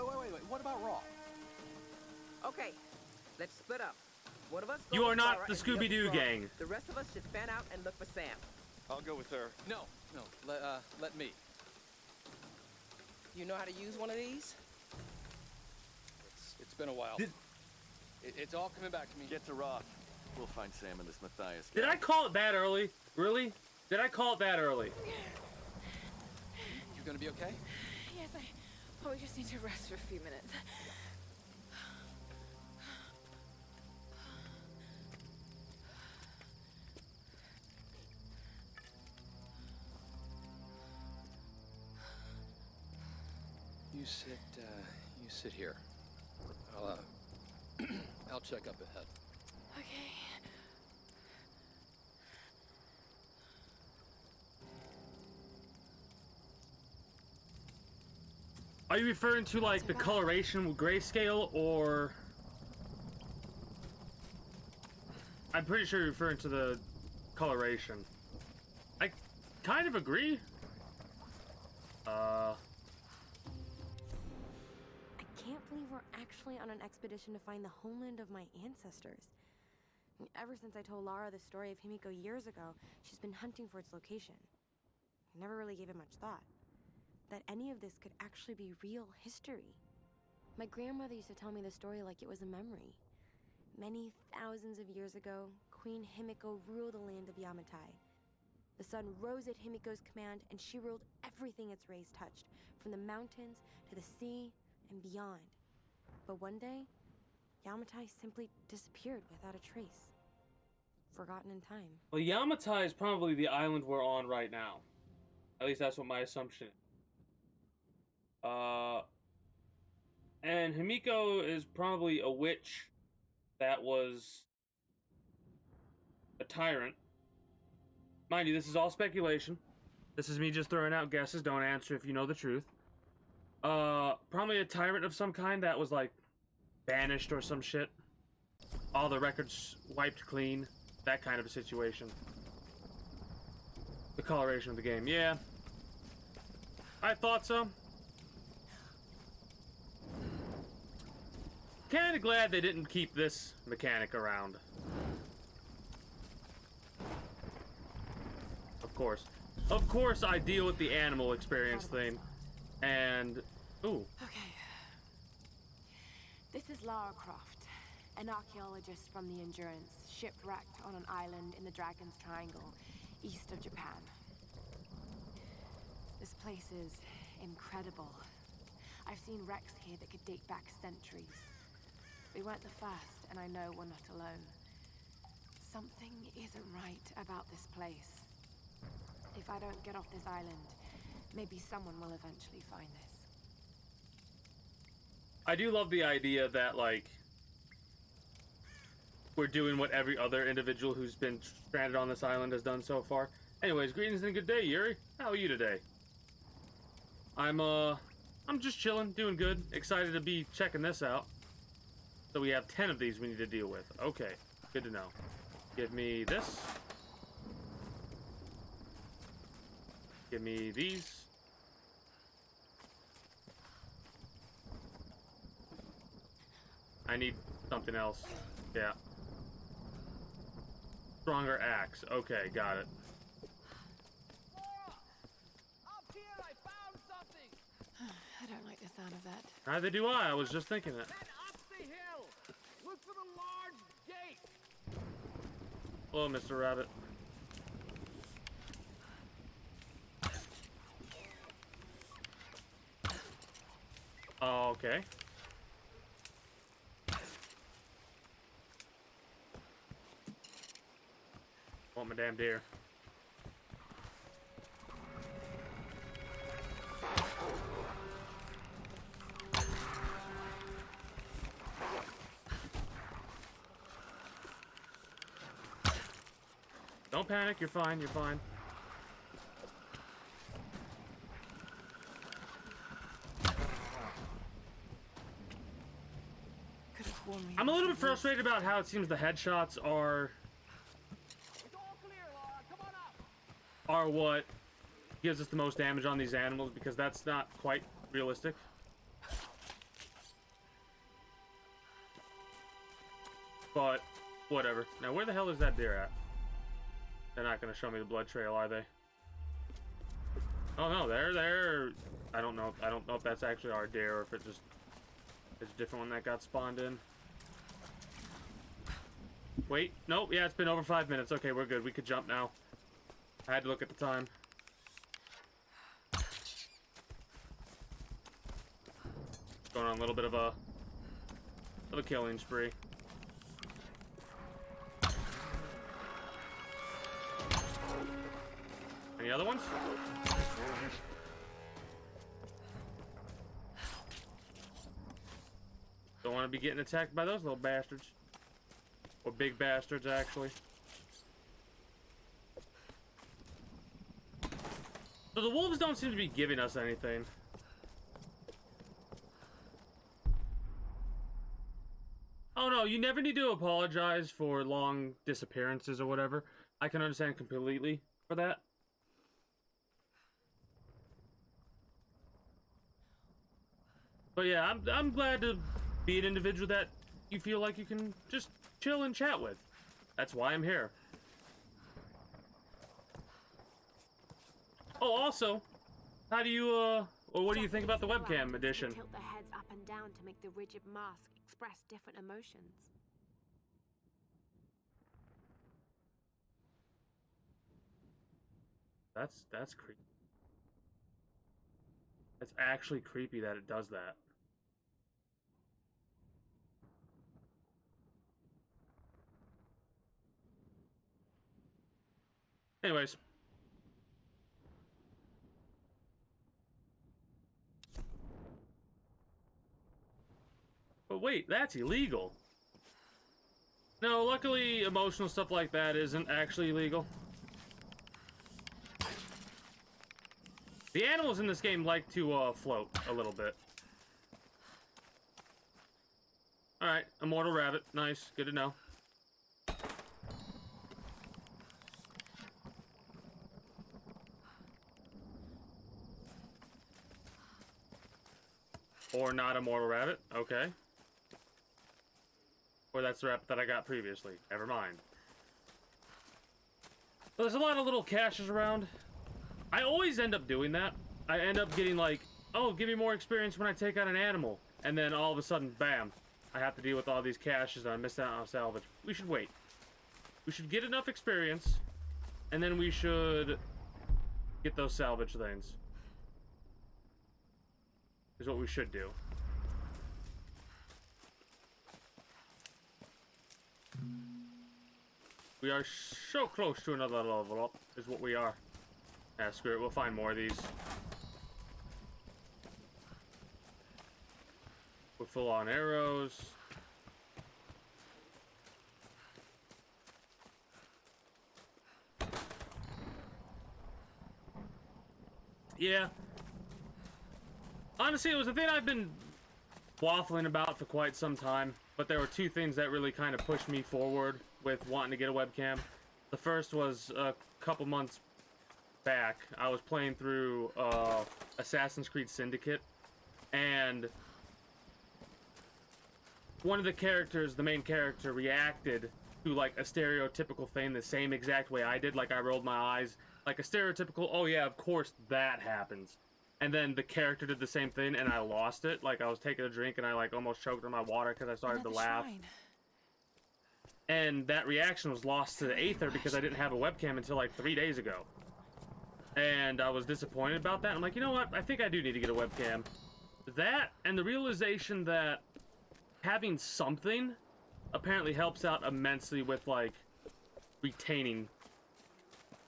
What about Raw? Okay, let's split up. One of us You go are with not Clara the and other Scooby-Doo with Raw. gang. The rest of us should fan out and look for Sam. I'll go with her. No. Let me. You know how to use one of these? It's been a while. It's all coming back to me. Get to Roth. We'll find Sam and this Matthias guy. Did I call it that early? Really? Did I call it that early? You gonna be okay? Yes, I probably just need to rest for a few minutes. You sit here. I'll check up ahead. Okay. Are you referring to, like, the coloration with grayscale, or... I'm pretty sure you're referring to the coloration. I kind of agree. I can't believe we're actually on an expedition to find the homeland of my ancestors. Ever since I told Lara the story of Himiko years ago, she's been hunting for its location. I never really gave it much thought. That any of this could actually be real history. My grandmother used to tell me the story like it was a memory. Many thousands of years ago, Queen Himiko ruled the land of Yamatai. The sun rose at Himiko's command, and she ruled everything its rays touched, from the mountains to the sea and beyond. But one day, Yamatai simply disappeared without a trace. Forgotten in time. Well, Yamatai is probably the island we're on right now. At least that's what my assumption is. And Himiko is probably a witch that was a tyrant. Mind you, this is all speculation. This is me just throwing out guesses. Don't answer if you know the truth. Probably a tyrant of some kind that was, like, banished or some shit. All the records wiped clean. That kind of a situation. The coloration of the game. Yeah. I thought so. Kinda glad they didn't keep this mechanic around. Of course I deal with the animal experience thing. And... ooh. Okay. This is Lara Croft, an archaeologist from the Endurance, shipwrecked on an island in the Dragon's Triangle, east of Japan. This place is incredible. I've seen wrecks here that could date back centuries. We weren't the first, and I know we're not alone. Something isn't right about this place. If I don't get off this island, maybe someone will eventually find this. I do love the idea that, like, we're doing what every other individual who's been stranded on this island has done so far. Anyways, greetings and good day, Yuri. How are you today? I'm just chilling, doing good. Excited to be checking this out. So we have 10 of these we need to deal with. Okay, good to know. Give me this. Give me these. I need something else. Yeah. Stronger axe. Okay, got it. Up here, I found something. I don't like the sound of that. Neither do I. I was just thinking it. Then up the hill. Look for the large gate. Hello, Mr. Rabbit. Oh, okay. Want my damn deer. Don't panic, you're fine, you're fine. I'm a little bit frustrated about how it seems the headshots are what gives us the most damage on these animals, because that's not quite realistic. But whatever. Now where the hell is that deer at? They're not gonna show me the blood trail, are they? Oh no, they're I don't know if that's actually our deer or if it's a different one that got spawned in. Wait, nope, yeah, it's been over 5 minutes. Okay, we're good. We could jump now. I had to look at the time. Going on a little bit of a killing spree. Any other ones? Don't want to be getting attacked by those little bastards. Or big bastards, actually. So the wolves don't seem to be giving us anything. Oh no, you never need to apologize for long disappearances or whatever. I can understand completely for that. But yeah, I'm glad to be an individual that you feel like you can just chill and chat with. That's why I'm here. Oh, also, how do you, or what do you think about the webcam edition? Tilt their heads up and down to make the rigid mask express different emotions. That's creepy. That's actually creepy that it does that. Anyways. But wait, that's illegal. No, luckily emotional stuff like that isn't actually illegal. The animals in this game like to float a little bit. Alright, immortal rabbit. Nice, good to know. Or not immortal rabbit, okay. Or that's the rabbit that I got previously. Never mind. But there's a lot of little caches around. I always end up doing that. I end up getting like, oh, give me more experience when I take out an animal. And then all of a sudden, bam, I have to deal with all these caches and I missed out on salvage. We should wait. We should get enough experience, and then we should get those salvage things. Is what we should do. We are so close to another level up, is what we are. Ah, screw it, we'll find more of these. We're full on arrows. Yeah. Honestly, it was a thing I've been waffling about for quite some time, but there were two things that really kind of pushed me forward with wanting to get a webcam. The first was a couple months back. I was playing through Assassin's Creed Syndicate, and one of the characters, the main character, reacted to like a stereotypical thing the same exact way I did. Like I rolled my eyes, like a stereotypical, oh yeah, of course that happens. And then the character did the same thing, and I lost it. Like I was taking a drink, and I like almost choked on my water because I started to laugh. And that reaction was lost to the aether because I didn't have a webcam until like 3 days ago. And I was disappointed about that. I'm like, you know what? I think I do need to get a webcam. That and the realization that having something apparently helps out immensely with like retaining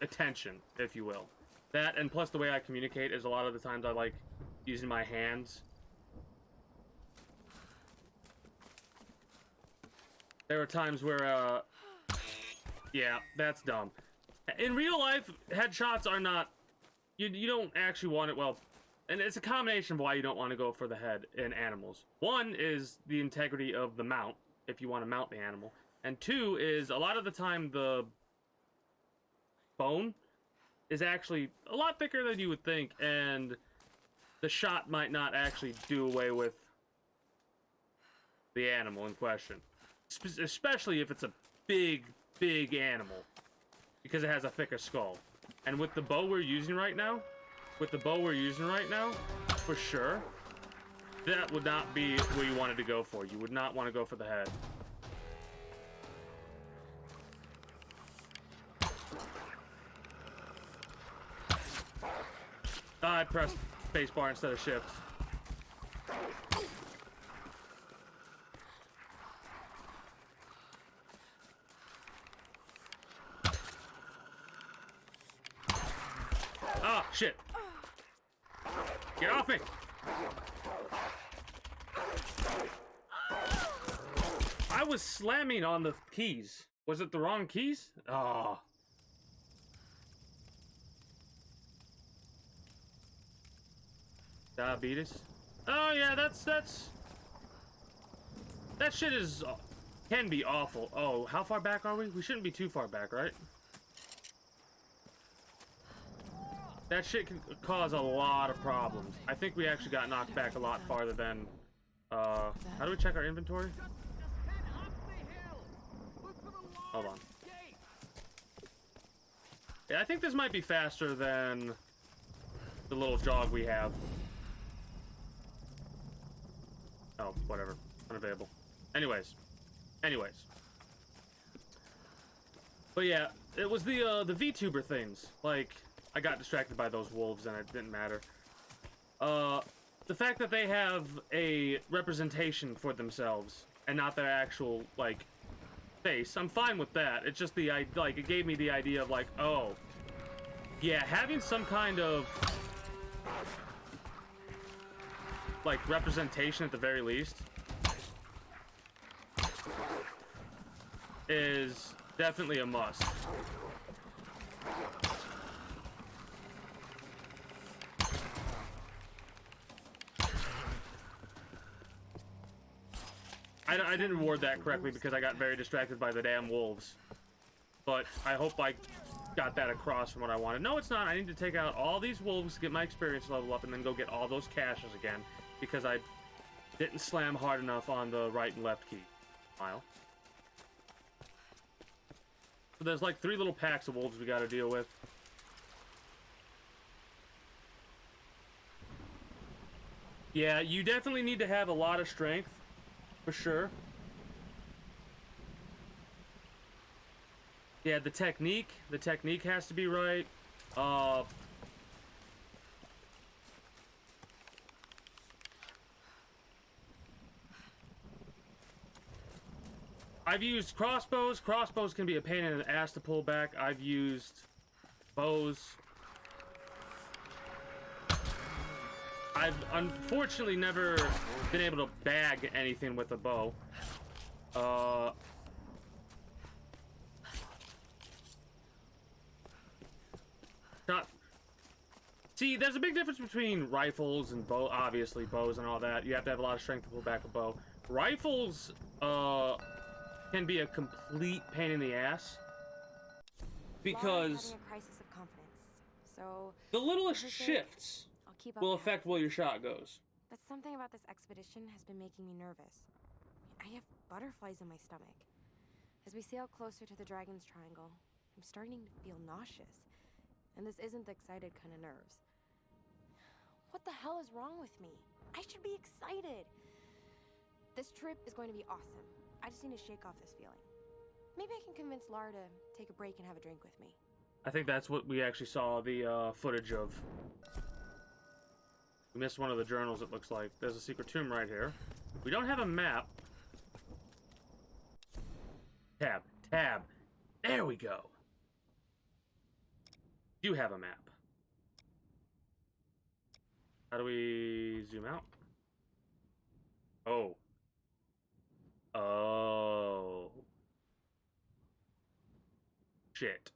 attention, if you will. That and plus the way I communicate is a lot of the times I like using my hands. There were times where yeah, that's dumb. In real life, headshots are not, you don't actually want it, well, and it's a combination of why you don't want to go for the head in animals. One is the integrity of the mount, if you want to mount the animal. And two is, a lot of the time, the bone is actually a lot thicker than you would think, and the shot might not actually do away with the animal in question. Especially if it's a big, big animal, because it has a thicker skull. And with the bow we're using right now, for sure, that would not be where you wanted to go for. You would not want to go for the head. I pressed spacebar instead of shift. Oh, shit. Get off me! I was slamming on the keys. Was it the wrong keys? Oh. Diabetes? Oh yeah, that shit is can be awful. Oh, how far back are we? We shouldn't be too far back, right? That shit can cause a lot of problems. I think we actually got knocked back a lot farther than... how do we check our inventory? Hold on. Yeah, I think this might be faster than the little jog we have. Oh, whatever. Unavailable. Anyways. But yeah, it was the VTuber things. Like... I got distracted by those wolves and it didn't matter. The fact that they have a representation for themselves and not their actual, like, face, I'm fine with that. It's just the, like, it gave me the idea of, like, oh, yeah, having some kind of, like, representation at the very least is definitely a must. I didn't reward that correctly because I got very distracted by the damn wolves. But I hope I got that across from what I wanted. No, it's not. I need to take out all these wolves, get my experience level up, and then go get all those caches again. Because I didn't slam hard enough on the right and left key. Mile. So there's like 3 little packs of wolves we gotta deal with. Yeah, you definitely need to have a lot of strength. For sure. Yeah, the technique has to be right. I've used crossbows. Crossbows can be a pain in the ass to pull back. I've used bows. I've unfortunately never been able to bag anything with a bow. See, there's a big difference between rifles and obviously bows and all that. You have to have a lot of strength to pull back a bow. Rifles, can be a complete pain in the ass. Because having a crisis of confidence. So the littlest shifts will affect where your shot goes. But something about this expedition has been making me nervous. I have butterflies in my stomach. As we sail closer to the Dragon's Triangle, I'm starting to feel nauseous. And this isn't the excited kind of nerves. What the hell is wrong with me? I should be excited. This trip is going to be awesome. I just need to shake off this feeling. Maybe I can convince Lara to take a break and have a drink with me. I think that's what we actually saw the footage of. We missed one of the journals, it looks like. There's a secret tomb right here. We don't have a map. Tab. Tab. There we go. You have a map. How do we zoom out? Oh. Oh. Shit.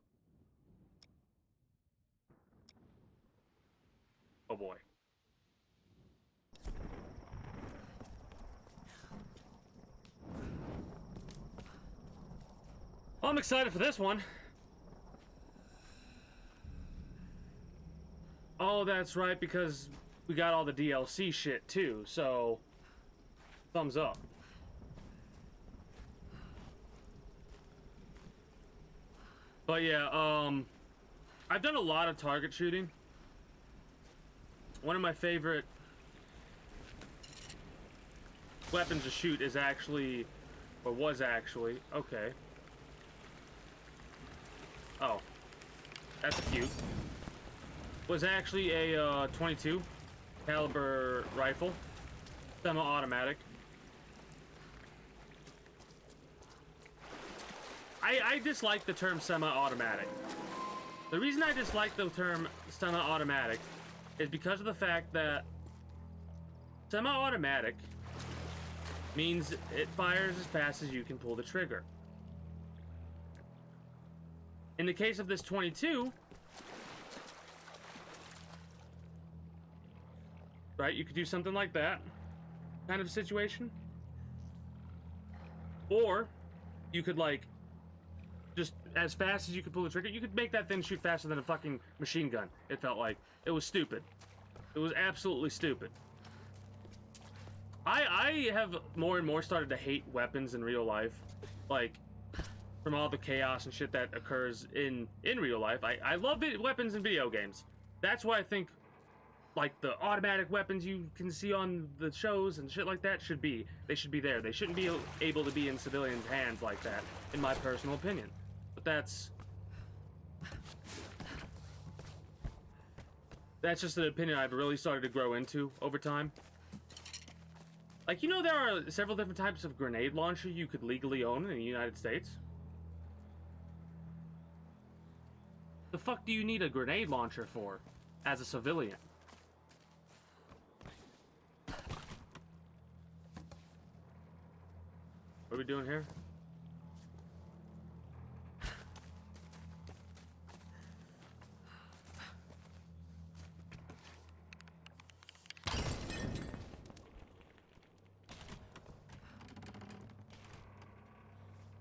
Oh boy. Well, I'm excited for this one. Oh, that's right, because we got all the DLC shit too, so thumbs up. But yeah, I've done a lot of target shooting. One of my favorite weapons to shoot is actually, or was actually, okay. Oh, that's cute. Was actually a 22 caliber rifle, semi-automatic. I dislike the term semi-automatic. The reason I dislike the term semi-automatic is because of the fact that semi-automatic means it fires as fast as you can pull the trigger. In the case of this 22, right, you could do something like that kind of situation. Or you could, like, just as fast as you could pull the trigger, you could make that thing shoot faster than a fucking machine gun. It felt like. It was stupid. It was absolutely stupid. I have more and more started to hate weapons in real life. Like, from all the chaos and shit that occurs in real life. I love weapons in video games. That's why I think, like, the automatic weapons you can see on the shows and shit like that should be. They should be there. They shouldn't be able to be in civilians' hands like that, in my personal opinion. But that's just an opinion I've really started to grow into over time. Like, you know, there are several different types of grenade launcher you could legally own in the United States. The fuck do you need a grenade launcher for as a civilian? What are we doing here?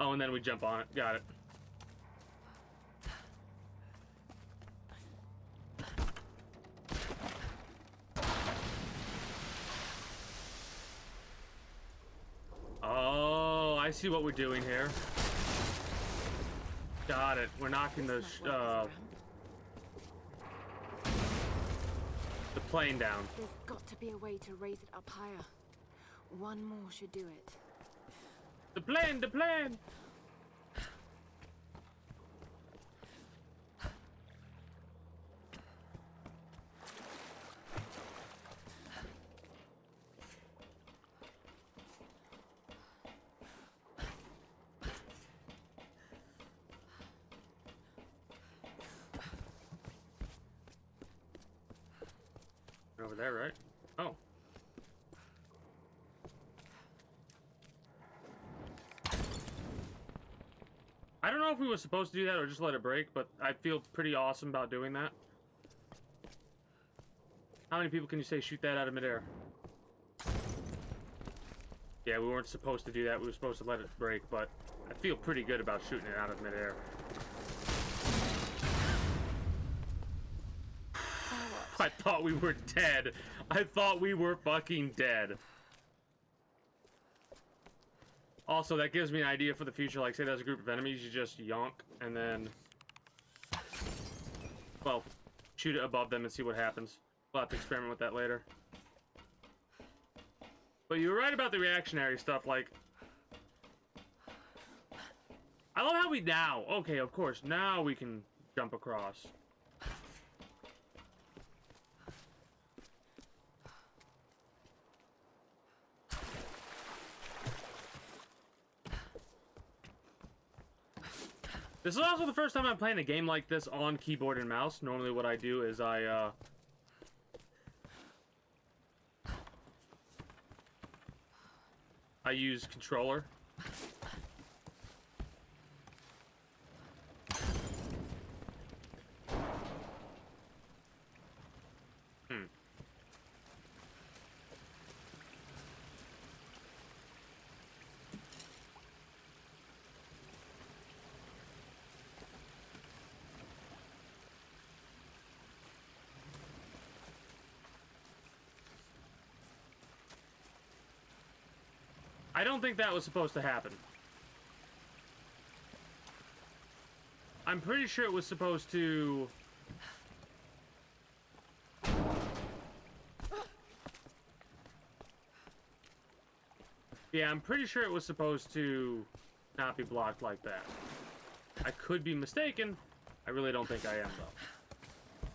Oh, and then we jump on it. Got it. Oh, I see what we're doing here. Got it. We're knocking the plane down. There's got to be a way to raise it up higher. One more should do it. The plane! The plane! Over there, right? Oh. I don't know if we were supposed to do that or just let it break, but I feel pretty awesome about doing that. How many people can you say shoot that out of midair? Yeah, we weren't supposed to do that. We were supposed to let it break, but I feel pretty good about shooting it out of midair. I thought we were dead. I thought we were fucking dead. Also, that gives me an idea for the future. Like, say there's a group of enemies, you just yonk, and then... well, shoot it above them and see what happens. We'll have to experiment with that later. But you were right about the reactionary stuff, like... I love how we now... okay, of course, now we can jump across. This is also the first time I'm playing a game like this on keyboard and mouse. Normally what I do is I use controller. I don't think that was supposed to happen. I'm pretty sure it was supposed to... yeah, I'm pretty sure it was supposed to not be blocked like that. I could be mistaken. I really don't think I am, though.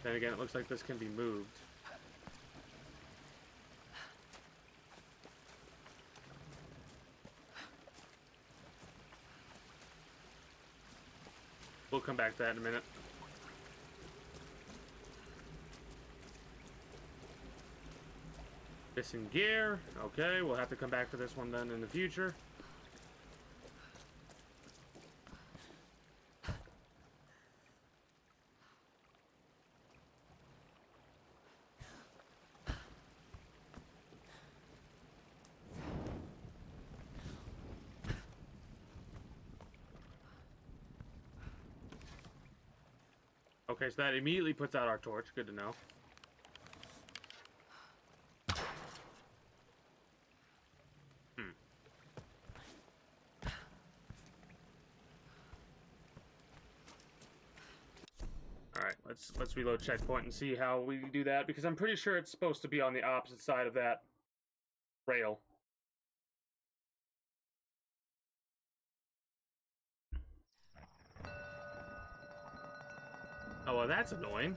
Then again, it looks like this can be moved. We'll come back to that in a minute. Missing gear. Okay, we'll have to come back to this one then in the future. Okay, so that immediately puts out our torch. Good to know. Alright, let's reload checkpoint and see how we do that, because I'm pretty sure it's supposed to be on the opposite side of that rail. Oh, well, that's annoying.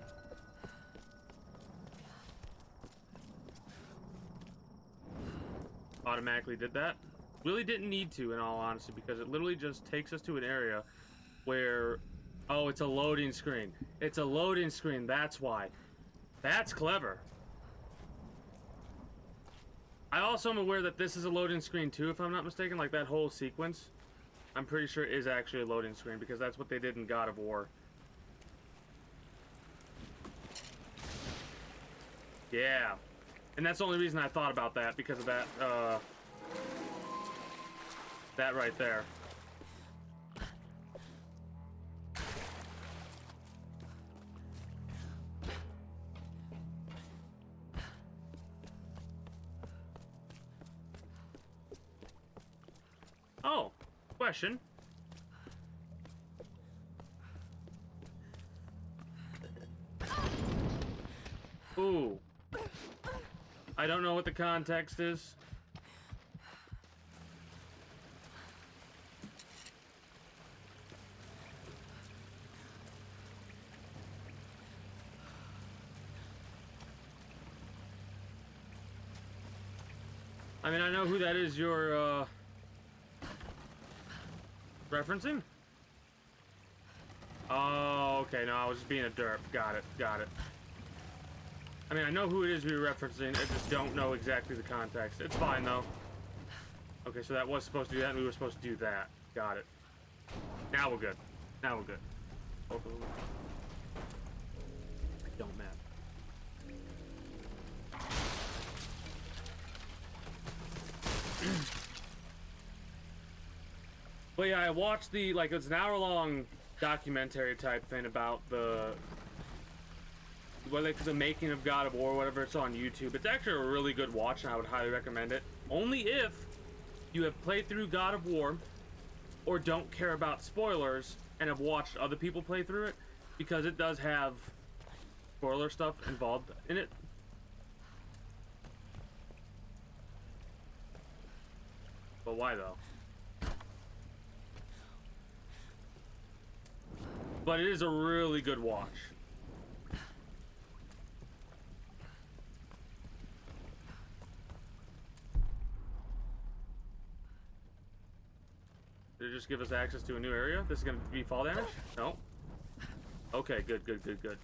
Automatically did that. Really didn't need to, in all honesty, because it literally just takes us to an area where... oh, it's a loading screen. It's a loading screen, that's why. That's clever. I also am aware that this is a loading screen too, if I'm not mistaken. Like, that whole sequence, I'm pretty sure is actually a loading screen, because that's what they did in God of War. Yeah. And that's the only reason I thought about that, because of that, that right there. Oh, question. Ooh. I don't know what the context is. I mean, I know who that is you're, referencing? Oh, okay, no, I was just being a derp. Got it, got it. I mean, I know who it is we were referencing, I just don't know exactly the context. It's fine, though. Okay, so that was supposed to do that, and we were supposed to do that. Got it. Now we're good. Now we're good. I don't But yeah, I watched the, like, it's an hour-long documentary type thing about the making of God of War, whatever. It's on YouTube. It's actually a really good watch, and I would highly recommend it. Only if you have played through God of War, or don't care about spoilers, and have watched other people play through it, because it does have spoiler stuff involved in it. But why though? But it is a really good watch. Did it just give us access to a new area? This is gonna be fall damage? No. Okay, good, good, good, good.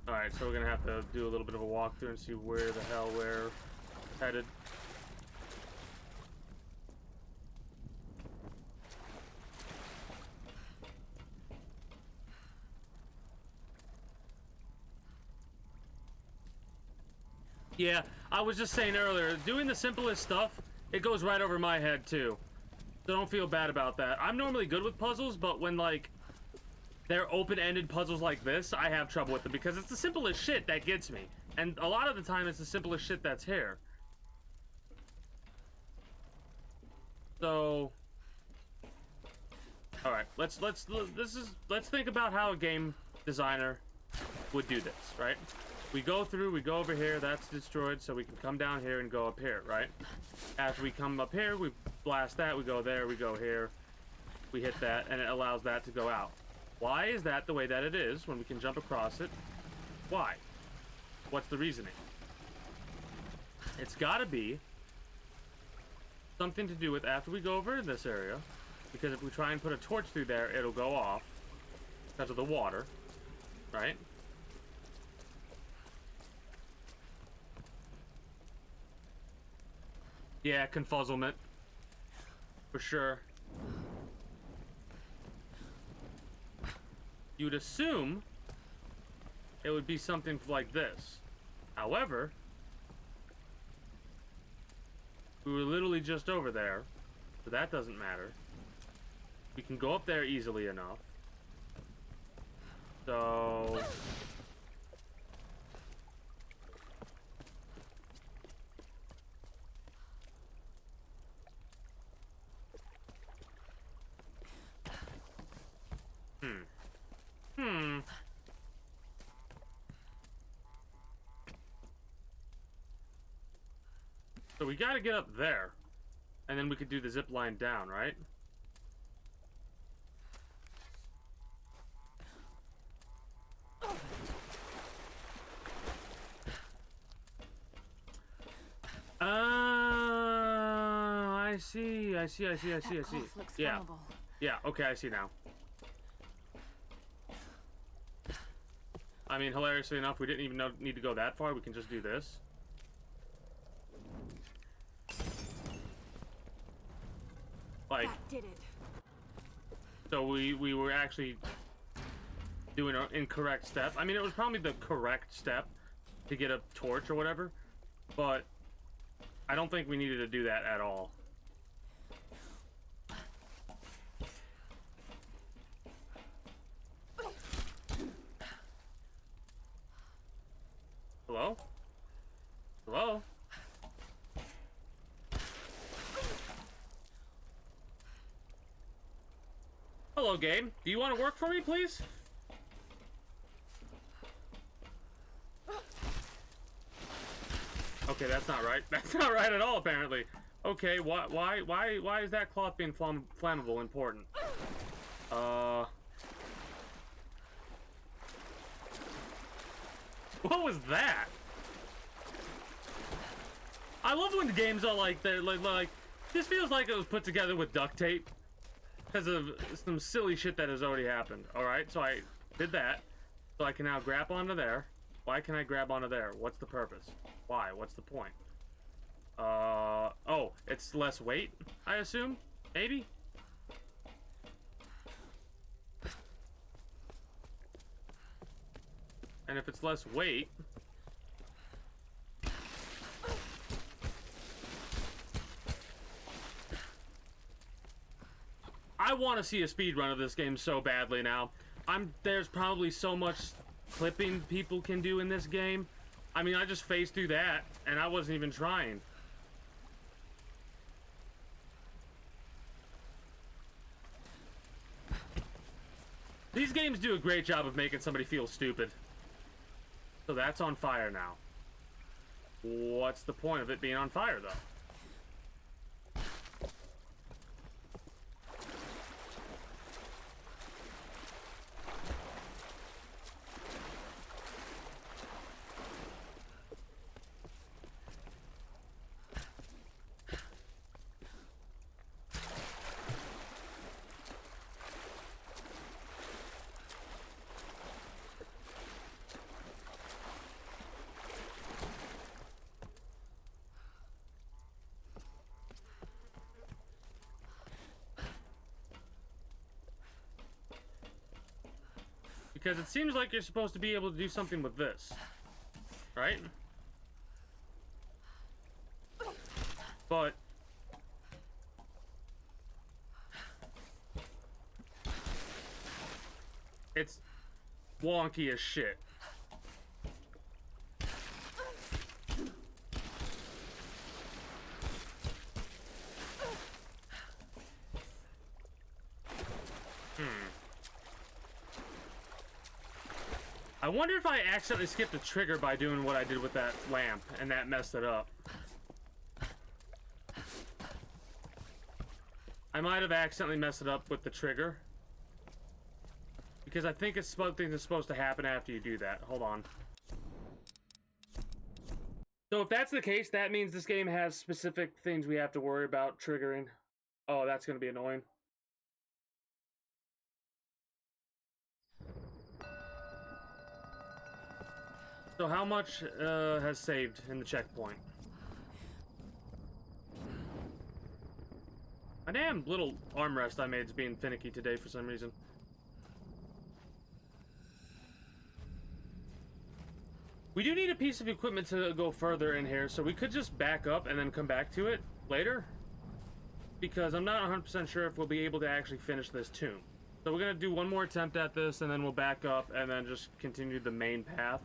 Alright, so we're gonna have to do a little bit of a walkthrough and see where the hell we're headed. Yeah, I was just saying earlier, doing the simplest stuff, it goes right over my head too. So don't feel bad about that. I'm normally good with puzzles, but when, like, they're open-ended puzzles like this, I have trouble with them because it's the simplest shit that gets me. And a lot of the time, it's the simplest shit that's here. So, all right, let's think about how a game designer would do this, right? We go through, we go over here, that's destroyed, so we can come down here and go up here, right? After we come up here, we blast that, we go there, we go here, we hit that, and it allows that to go out. Why is that the way that it is when we can jump across it? Why? What's the reasoning? It's gotta be something to do with after we go over in this area, because if we try and put a torch through there, it'll go off because of the water, right? Yeah, confuzzlement. For sure. You'd assume it would be something like this. However, we were literally just over there, so that doesn't matter. We can go up there easily enough. So... So we gotta get up there, and then we could do the zip line down, right? I see. Yeah. Yeah, okay, I see now. I mean, hilariously enough, we didn't even need to go that far. We can just do this. Like, that did it. So we were actually doing an incorrect step. I mean, it was probably the correct step to get a torch or whatever, but I don't think we needed to do that at all. Hello? Hello? Hello, game. Do you want to work for me, please? Okay, that's not right. That's not right at all, apparently. Okay, why is that cloth being flammable important? What was that? I love when the games are like they're like this feels like it was put together with duct tape because of some silly shit that has already happened. All right, so I did that, so I can now grab onto there. Why can I grab onto there? What's the purpose? Why? What's the point? Oh, it's less weight, I assume? Maybe? And if it's less weight... I want to see a speedrun of this game so badly now. There's probably so much clipping people can do in this game. I mean, I just phased through that, and I wasn't even trying. These games do a great job of making somebody feel stupid. So that's on fire now. What's the point of it being on fire, though? Because it seems like you're supposed to be able to do something with this. Right? But... it's wonky as shit. I wonder if I accidentally skipped a trigger by doing what I did with that lamp, and that messed it up. I might have accidentally messed it up with the trigger. Because I think it's something that's supposed to happen after you do that. Hold on. So if that's the case, that means this game has specific things we have to worry about triggering. Oh, that's going to be annoying. So how much has saved in the checkpoint? My damn little armrest I made is being finicky today for some reason. We do need a piece of equipment to go further in here, so we could just back up and then come back to it later. Because I'm not 100% sure if we'll be able to actually finish this tomb. So we're going to do one more attempt at this, and then we'll back up and then just continue the main path.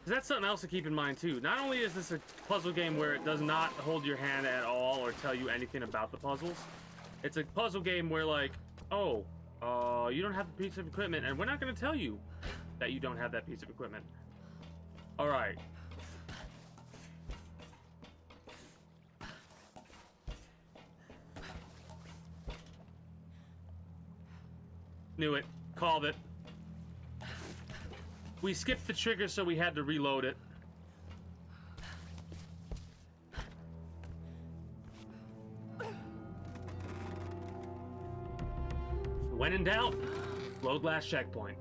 That's something else to keep in mind too. Not only is this a puzzle game where it does not hold your hand at all or tell you anything about the puzzles, it's a puzzle game where like, oh, you don't have a piece of equipment, and we're not going to tell you that you don't have that piece of equipment. All right. Knew it. Called it. We skipped the trigger, so we had to reload it. When in doubt, load last checkpoint.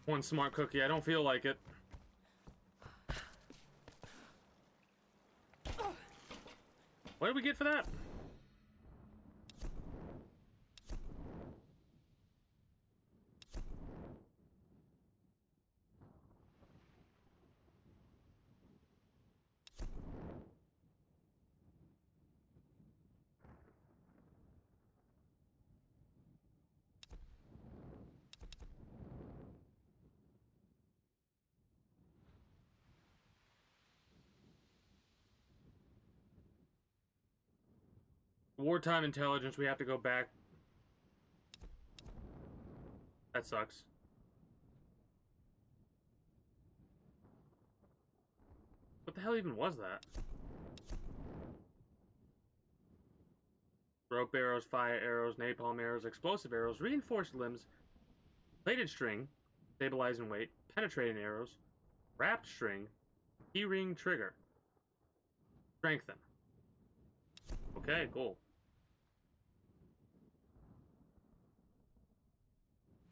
One smart cookie, I don't feel like it. What did we get for that? Wartime intelligence, we have to go back. That sucks. What the hell even was that? Rope arrows, fire arrows, napalm arrows, explosive arrows, reinforced limbs, plated string, stabilizing weight, penetrating arrows, wrapped string, keyring trigger. Strengthen. Okay, cool.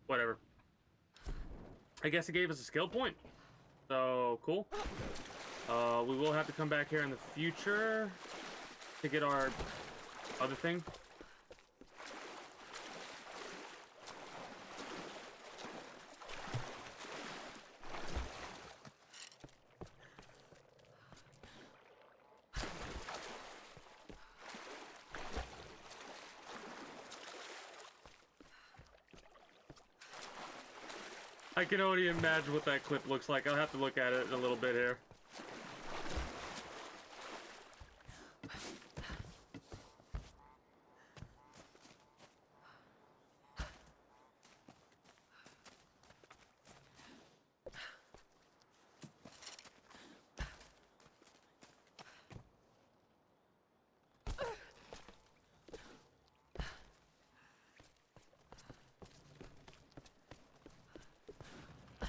whatever. I guess it gave us a skill point. So, cool. We will have to come back here in the future to get our other thing. I can only imagine what that clip looks like. I'll have to look at it in a little bit here.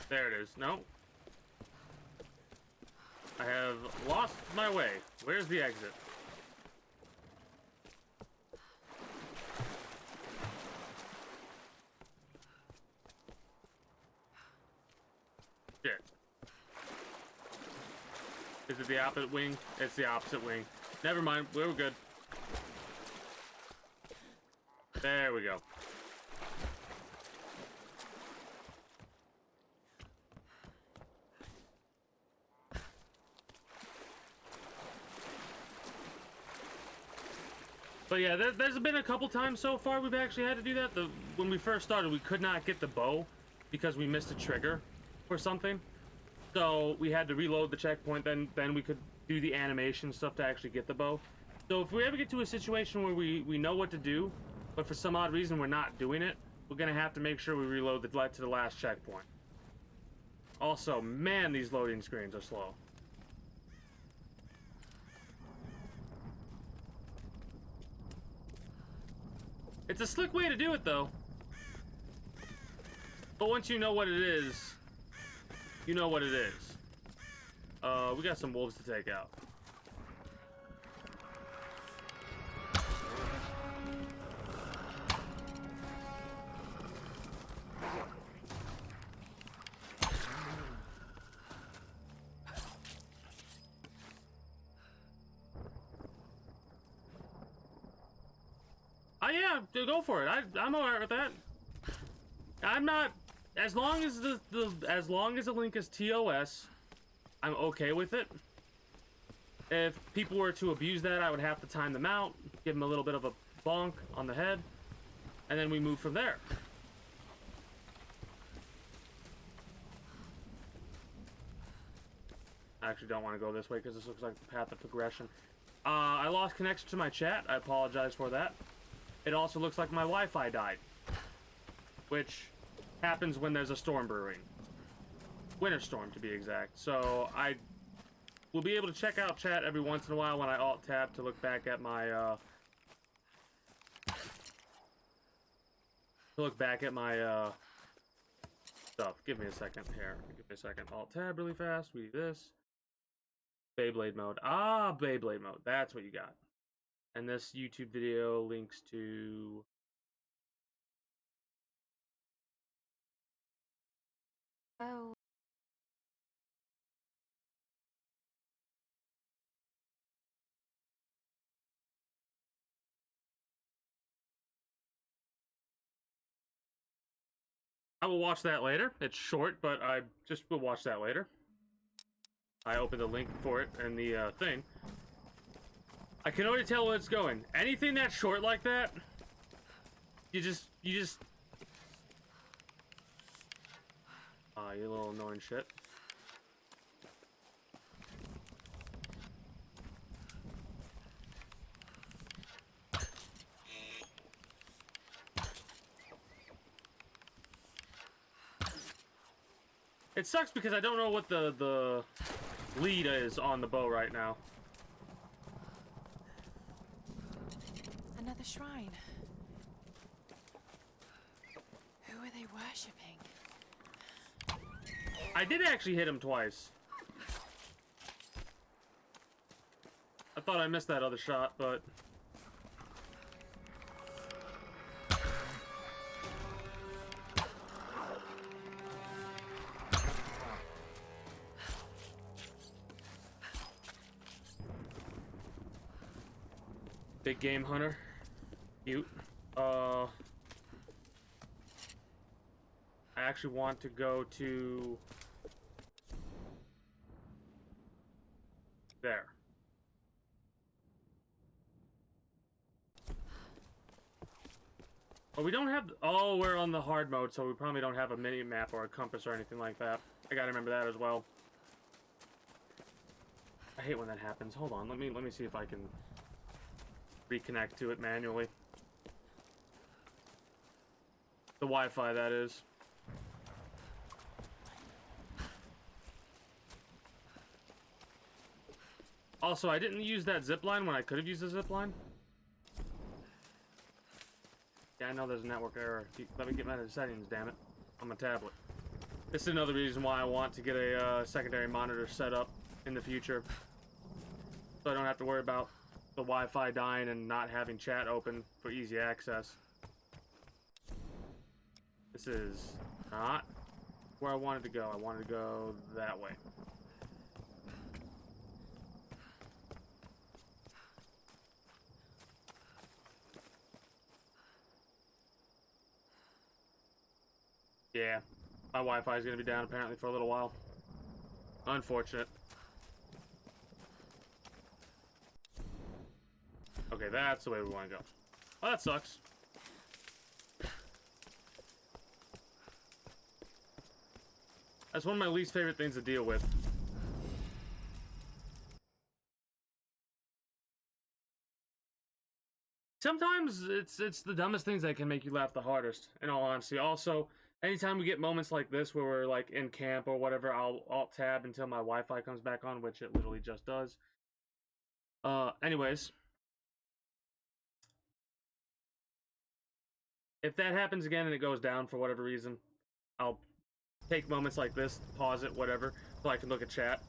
There it is. No. I have lost my way. Where's the exit? Shit. Is it the opposite wing? It's the opposite wing. Never mind. We're good. There we go. But yeah, there's been a couple times so far we've actually had to do that. When we first started, we could not get the bow because we missed a trigger or something. So we had to reload the checkpoint, then we could do the animation stuff to actually get the bow. So if we ever get to a situation where we know what to do, but for some odd reason we're not doing it, we're going to have to make sure we reload to the last checkpoint. Also, man, these loading screens are slow. It's a slick way to do it, though. But once you know what it is, you know what it is. We got some wolves to take out. Yeah, go for it. I'm alright with that. I'm not, as long as the link is TOS, I'm okay with it. If people were to abuse that, I would have to time them out, give them a little bit of a bonk on the head, and then we move from there. I actually don't want to go this way because this looks like the path of progression. I lost connection to my chat. I apologize for that. It also looks like my Wi-Fi died, which happens when there's a storm brewing. Winter storm, to be exact. So I will be able to check out chat every once in a while when I Alt-Tab to look back at my stuff. Give me a second here. Give me a second. Alt-Tab really fast. We do this. Beyblade mode. Ah, Beyblade mode. That's what you got. And this YouTube video links to... Oh. I will watch that later. It's short, but I just will watch that later. I opened the link for it and the thing. I can already tell where it's going. Anything that's short like that, you just... you little annoying shit. It sucks because I don't know what the lead is on the bow right now. Another shrine. Who are they worshipping? I did actually hit him twice. I thought I missed that other shot, but... Big game hunter. Cute. I actually want to go to there. Oh, we don't have. Oh, we're on the hard mode, so we probably don't have a mini map or a compass or anything like that. I gotta remember that as well. I hate when that happens. Hold on, let me see if I can reconnect to it manually. The Wi-Fi, that is. Also, I didn't use that zip line when I could have used the zip line. Yeah, I know there's a network error. Let me get my settings, damn it, on my tablet. This is another reason why I want to get a secondary monitor set up in the future, so I don't have to worry about the Wi-Fi dying and not having chat open for easy access. This is not where I wanted to go. I wanted to go that way. Yeah, my Wi-Fi is going to be down apparently for a little while. Unfortunate. Okay, that's the way we want to go. Oh, that sucks. That's one of my least favorite things to deal with. Sometimes it's the dumbest things that can make you laugh the hardest, in all honesty. Also, anytime we get moments like this where we're like in camp or whatever, I'll alt-tab until my Wi-Fi comes back on, which it literally just does. Anyways. If that happens again and it goes down for whatever reason, I'll take moments like this, pause it, whatever, so I can look at chat.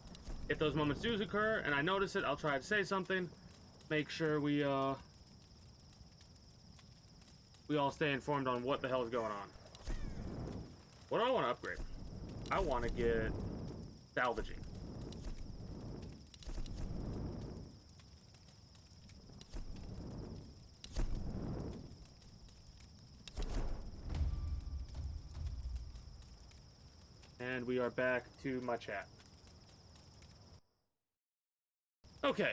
If those moments do occur and I notice it, I'll try to say something. Make sure we all stay informed on what the hell is going on. What do I want to upgrade? I want to get salvaging. And we are back to my chat. Okay.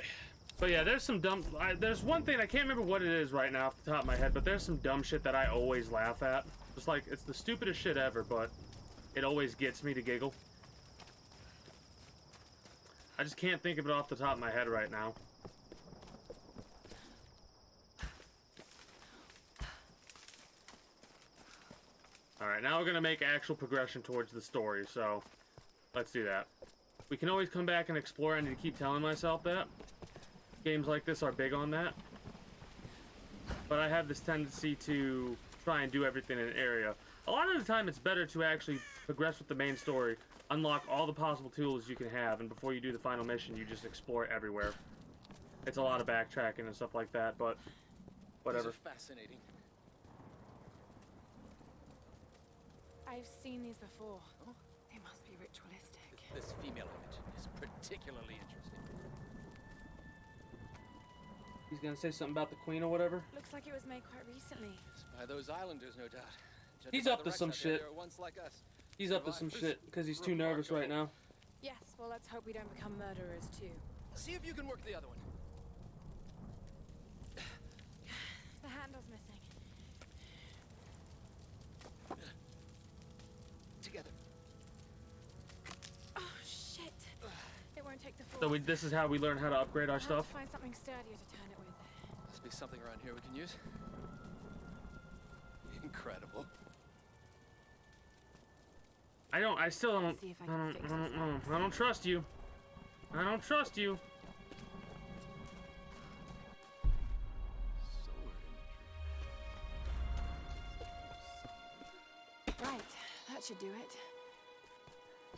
But yeah, there's some dumb... there's one thing, I can't remember what it is right now off the top of my head, but there's some dumb shit that I always laugh at. Just like, it's the stupidest shit ever, but it always gets me to giggle. I just can't think of it off the top of my head right now. Alright, now we're going to make actual progression towards the story, so let's do that. We can always come back and explore. I need to keep telling myself that. Games like this are big on that. But I have this tendency to try and do everything in an area. A lot of the time it's better to actually progress with the main story, unlock all the possible tools you can have, and before you do the final mission, you just explore everywhere. It's a lot of backtracking and stuff like that, but whatever. These are fascinating. I've seen these before. Oh, they must be ritualistic. This female image is particularly interesting. He's gonna say something about the queen or whatever? Looks like it was made quite recently. By those islanders, no doubt. He's up to some shit. He's up to some shit because he's too nervous right now. Yes, well, let's hope we don't become murderers too. See if you can work the other one. The handle's missing. Together. Oh shit! It won't take the full. So this is how we learn how to upgrade our stuff. Find something sturdier to turn it with. Must be something around here we can use. Incredible. I still don't. I don't trust you. I don't trust you. Right, that should do it.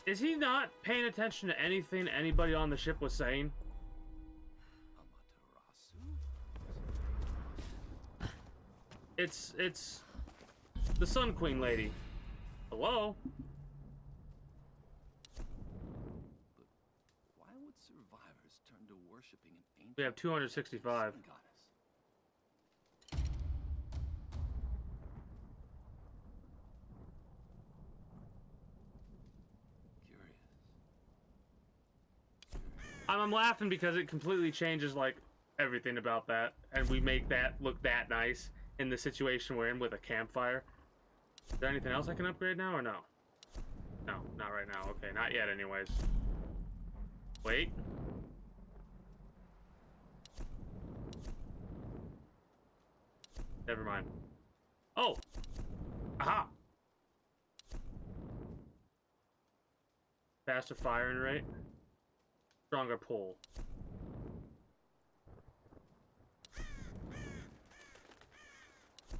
Is he not paying attention to anything anybody on the ship was saying? It's the Sun Queen lady. Hello? Why would survivors turn to worshiping an ancient We have 265. goddess? I'm laughing because it completely changes like everything about that, and we make that look that nice in the situation we're in with a campfire. Is there anything else I can upgrade now or no? No, not right now. Okay, not yet anyways. Wait. Never mind. Oh! Aha! Faster firing rate. Stronger pull.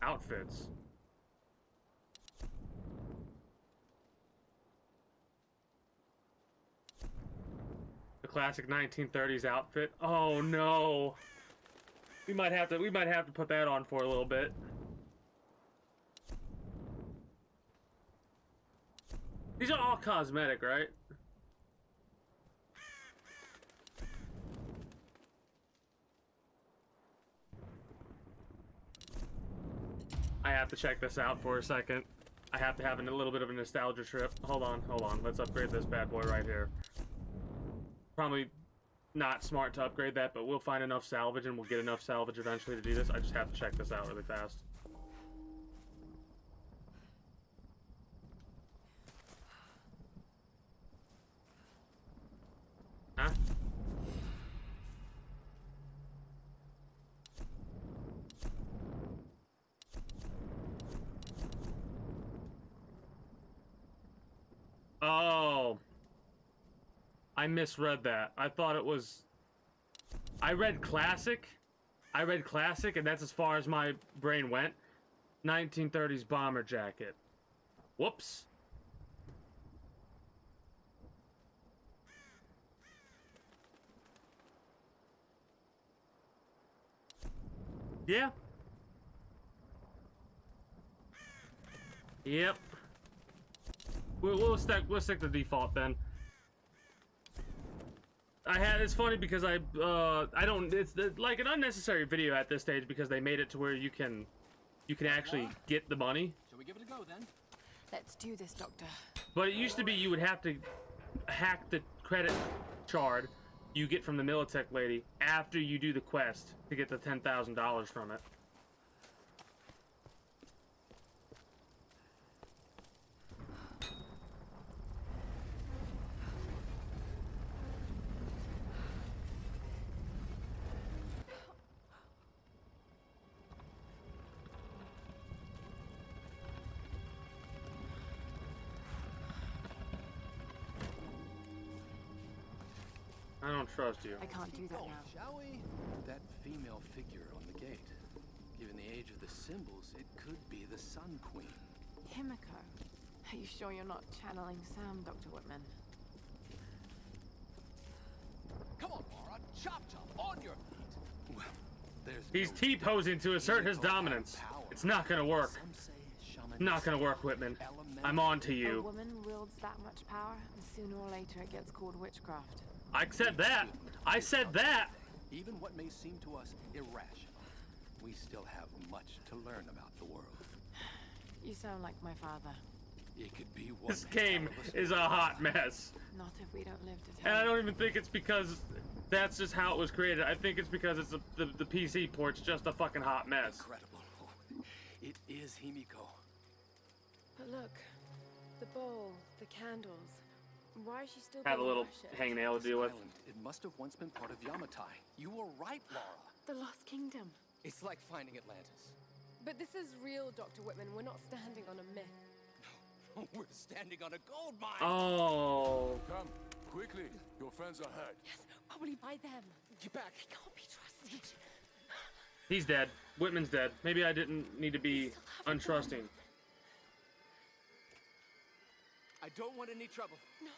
Outfits. The classic 1930s outfit. Oh no. We might have to put that on for a little bit. These are all cosmetic, right? I have to check this out for a second. I have to have a little bit of a nostalgia trip. Hold on. Let's upgrade this bad boy right here. Probably not smart to upgrade that, but we'll find enough salvage and we'll get enough salvage eventually to do this. I just have to check this out really fast. Huh? Oh. I misread that. I thought it was... I read classic, and that's as far as my brain went. 1930s bomber jacket. Whoops. Yeah. Yep. We'll stick to default then. It's funny because I don't, it's like an unnecessary video at this stage because they made it to where you can actually get the money. Shall we give it a go then? Let's do this, Doctor. But it used to be you would have to hack the credit shard you get from the Militech lady after you do the quest to get the $10,000 from it. I don't trust you. I can't do that now. Shall we? That female figure on the gate. Given the age of the symbols, it could be the Sun Queen. Himiko. Are you sure you're not channeling Sam, Dr. Whitman? Come on, Laura. Chop, on your feet. Well, He's T-posing to assert his dominance. It's not gonna work. Not gonna work, Whitman. I'm on to A you. woman wields that much power, and sooner or later it gets called witchcraft. I said that. I said that. Even what may seem to us irrational, we still have much to learn about the world. You sound like my father. It could be one. This game is a hot mess. Not if we don't live to tell. And I don't even think it's because that's just how it was created. I think it's because it's the PC port's just a fucking hot mess. Incredible. It is Himiko. But look, the bowl, the candles. Why is she still Have a being little worshipped? hangnail to deal with. It must have once been part of Yamatai. You were right, Laura. The Lost Kingdom. It's like finding Atlantis. But this is real, Dr. Whitman. We're not standing on a myth. We're standing on a gold mine. Oh. Come, quickly. Your friends are hurt. Yes, probably by them. Get back. They can't be trusted. He's dead. Whitman's dead. Maybe I didn't need to be untrusting. I don't want any trouble. No.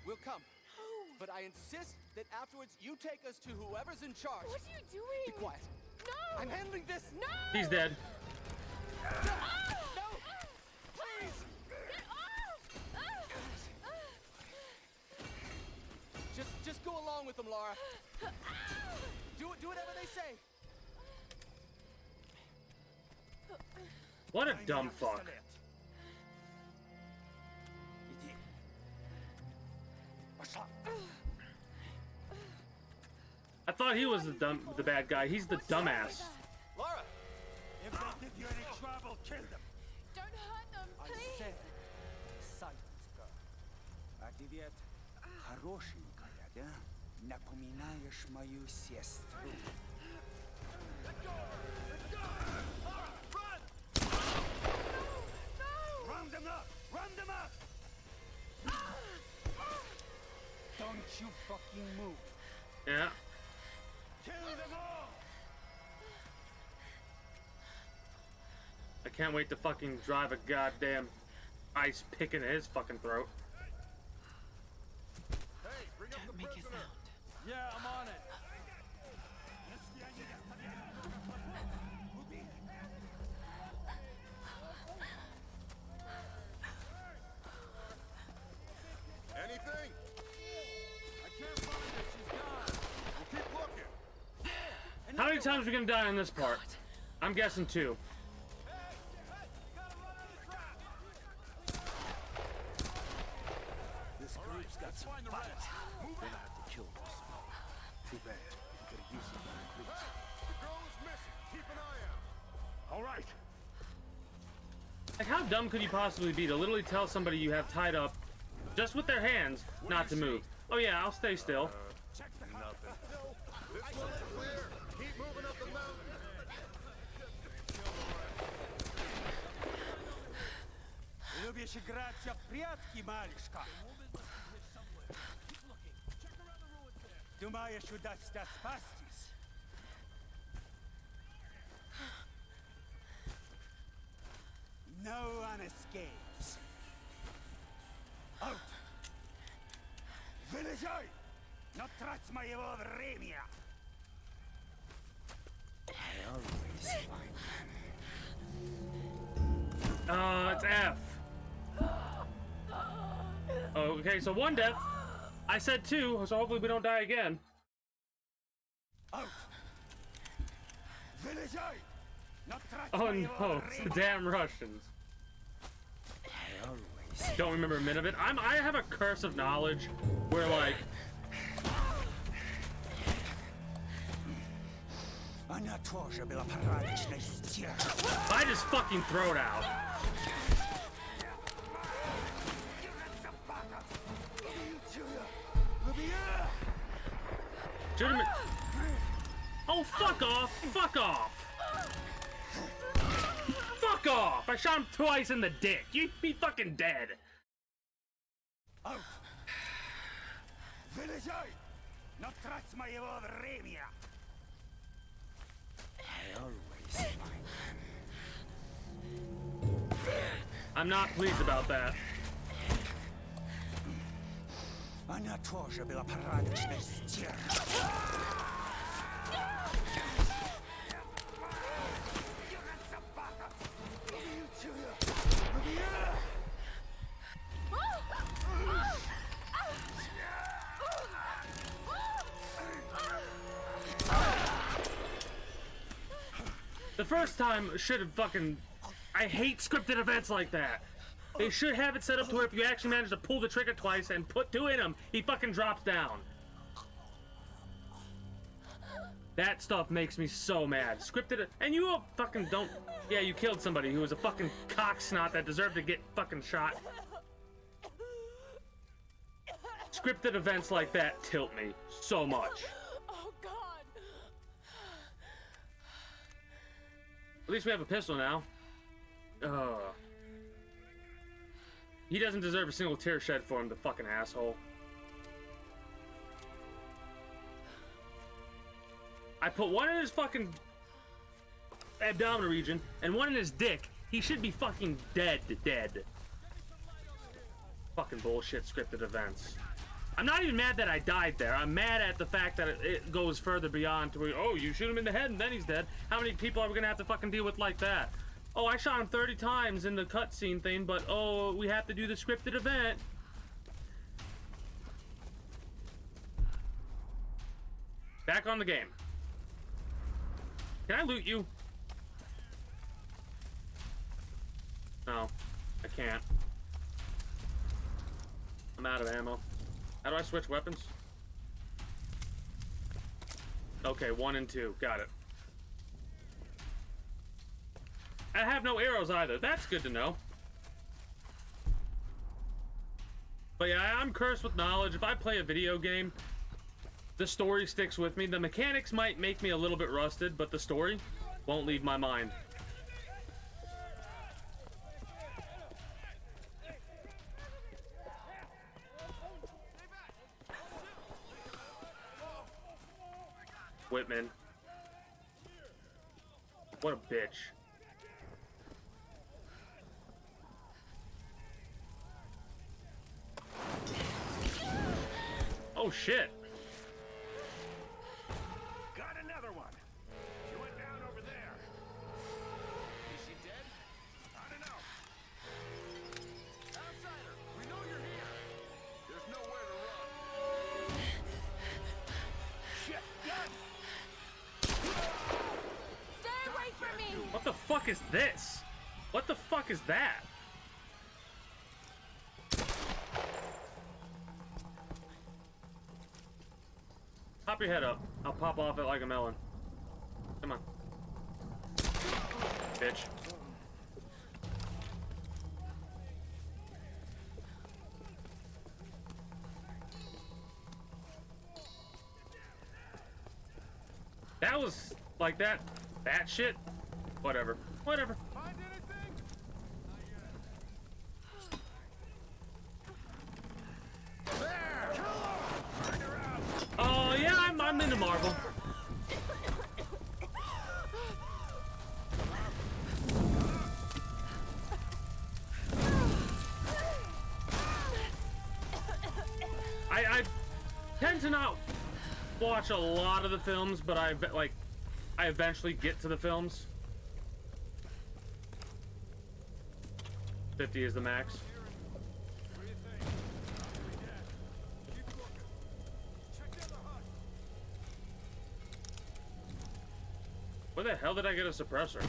We'll come. No. But I insist that afterwards you take us to whoever's in charge. What are you doing? Be quiet. No. I'm handling this. No. He's dead. No! Please! Get off! Just go along with them, Laura. Do whatever they say. What a dumb fuck. I thought he was the bad guy. He's the dumbass. Laura! If they give you any trouble, kill them. Don't hurt them, I please. said, silence, girl. А ты ведь хорошенькая, да? Напоминаешь мою сестру. Round them up! Round them up! Don't you fucking move. Yeah. Kill them all! I can't wait to fucking drive a goddamn ice pick into his fucking throat. Hey, bring up the Make a prisoner. sound. Yeah, I'm on it. Anything? I can't find her. She's gone. We'll keep looking. How many times are we gonna die in this part? I'm guessing 2. This group's got some fight. We're gonna have to kill them. Too bad. We could have used some recruits. The girl is missing. Keep an eye out. All right. Like, how dumb could you possibly be to literally tell somebody you have tied up just with their hands not to move? Oh yeah, I'll stay still. Nothing. This one's clear. Keep moving up the mountain. Любишь играться в прятки, малышка? Думаешь, удастся спастись? No one escapes. Out! Вылезай! Но трать моего времени! It's F. Okay, so 1 death. I said 2, so hopefully we don't die again. Out! Вылезай! Но трать Oh моего no, it's the времени! damn Russians. Don't remember a minute of it. I have a curse of knowledge where, like, Она тоже была порядочной стервой. I just fucking throw it out. Shoot him. Oh, fuck off! Fuck off! Fuck off! I shot him twice in the dick. You'd be fucking dead. Out! Вылезай! Но трать моего времени! I'm not pleased about that. Она тоже была порядочной стервой. The first time should have fucking... I hate scripted events like that. They should have it set up to where if you actually manage to pull the trigger twice and put 2 in him, he fucking drops down. That stuff makes me so mad. Scripted... And you fucking don't... Yeah, you killed somebody who was a fucking cocksnot that deserved to get fucking shot. Scripted events like that tilt me so much. Oh, God. At least we have a pistol now. He doesn't deserve a single tear shed for him, the fucking asshole. I put 1 in his fucking abdominal region and 1 in his dick. He should be fucking dead. Fucking bullshit scripted events. I'm not even mad that I died there. I'm mad at the fact that it goes further beyond to where, oh, you shoot him in the head and then he's dead. How many people are we gonna have to fucking deal with like that? Oh, I shot him 30 times in the cutscene thing, but oh, we have to do the scripted event. Back on the game. Can I loot you? No, I can't. I'm out of ammo. How do I switch weapons? Okay, 1 and 2. Got it. I have no arrows either. That's good to know. But yeah, I'm cursed with knowledge. If I play a video game, the story sticks with me. The mechanics might make me a little bit rusted, but the story won't leave my mind. Whitman. What a bitch. Oh shit. Got another one. She went down over there. Is she dead? I don't know. Outsider, we know you're here. There's nowhere to run. Shit, gun! Stay away from me! What the fuck is this? What the fuck is that? Pop your head up. I'll pop off it like a melon. Come on. Bitch. That was like that shit. Whatever. Whatever. Find anything? There! Kill her! Burn her out! Oh yeah, I'm into Marvel. I tend to not watch a lot of the films, but I eventually get to the films. 50 is the max. Where the hell did I get a suppressor?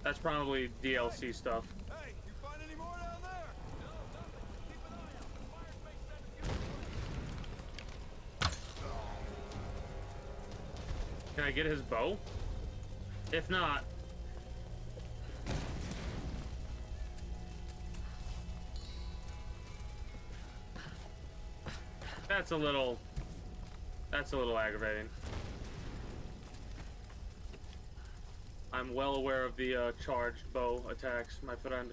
That's probably DLC stuff. Hey, you find any more down there? No, nothing. Keep an eye out. The fires may send a Can I get his bow? If not... That's a little aggravating. I'm well aware of the charged bow attacks, my friend.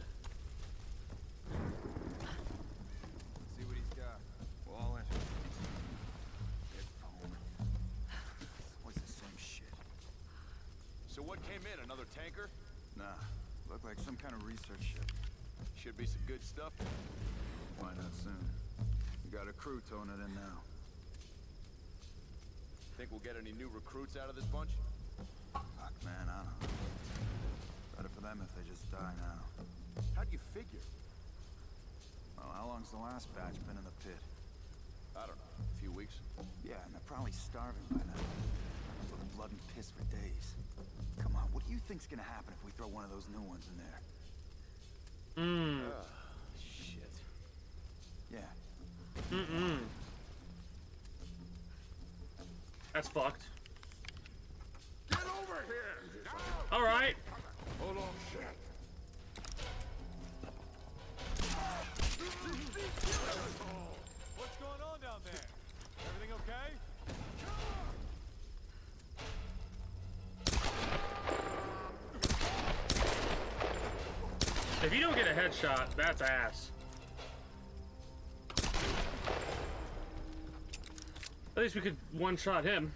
See what he's got. Wall in. Always the same shit. So what came in? Another tanker? Nah, looked like some kind of research ship. Should be some good stuff. Find out soon. We got a crew towing it in now. Think we'll get any new recruits out of this bunch? Fuck, man, I don't know. Better for them if they just die now. How do you figure? Well, how long's the last batch been in the pit? I don't know. A few weeks? Yeah, and they're probably starving by now. Nothing but blood and piss for days. Come on, what do you think's gonna happen if we throw one of those new ones in there? Shit. Yeah. That's fucked. Get over here! All right. Hold on, shit. What's going on down there? Everything okay? If you don't get a headshot, that's ass. At least we could one-shot him.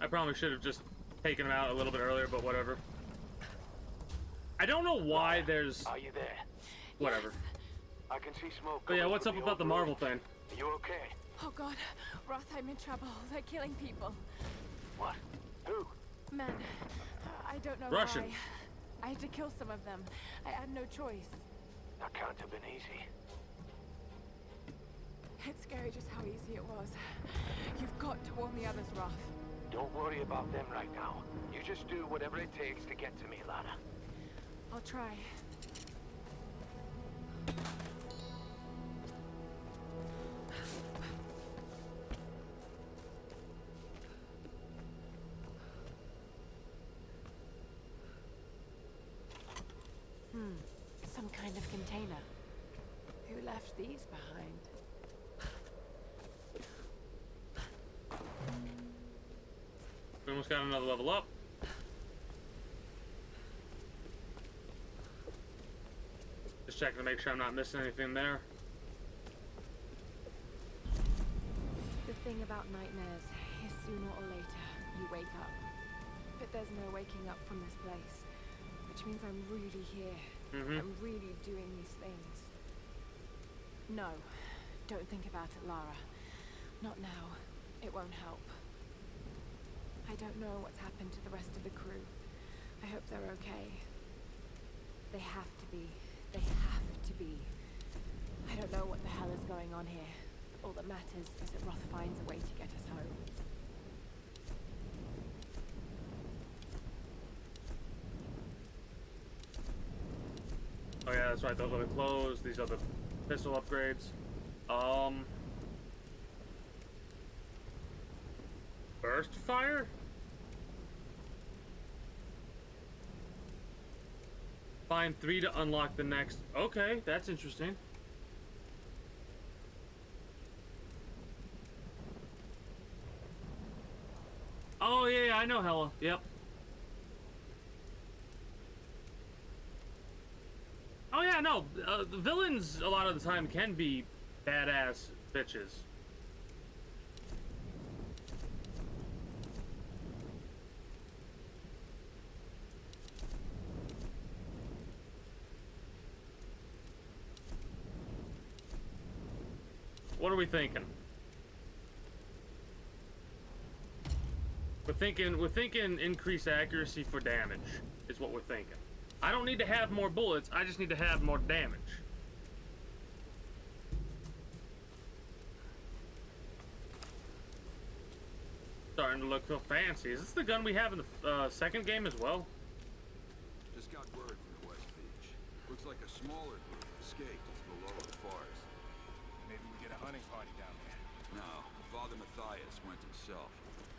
I probably should have just taken him out a little bit earlier, but whatever. I don't know why there's... Are you there? Whatever. I can see smoke. But yeah, what's up about the Marvel thing? Are you okay? Oh god, Roth, I'm in trouble. They're killing people. What? Who? Men. I don't know Russian. why. I had to kill some of them. I had no choice. That can't have been easy. It's scary just how easy it was. You've got to warn the others, Roth. Don't worry about them right now. You just do whatever it takes to get to me, Lana. I'll try. Some kind of container. Who left these behind? We almost got another level up. Just checking to make sure I'm not missing anything there. The thing about nightmares is sooner or later you wake up. But there's no waking up from this place. Which means I'm really here. I'm really doing these things. No, don't think about it, Lara. Not now. It won't help. I don't know what's happened to the rest of the crew. I hope they're okay. They have to be. They have to be. I don't know what the hell is going on here. All that matters is that Roth finds a way to get us home. Oh yeah, that's right, those are the clothes, these are the pistol upgrades. Burst fire? Find 3 to unlock the next. Okay, that's interesting. Oh yeah, I know Hella. Yep. Oh yeah, no. The villains a lot of the time can be badass bitches. What are we thinking? We're thinking increased accuracy for damage is what we're thinking. I don't need to have more bullets, I just need to have more damage. Starting to look so fancy. Is this the gun we have in the second game as well? Just got word from the West Beach. Looks like a smaller group escaped below the forest. Maybe we get a hunting party down there. No, Father Matthias went himself.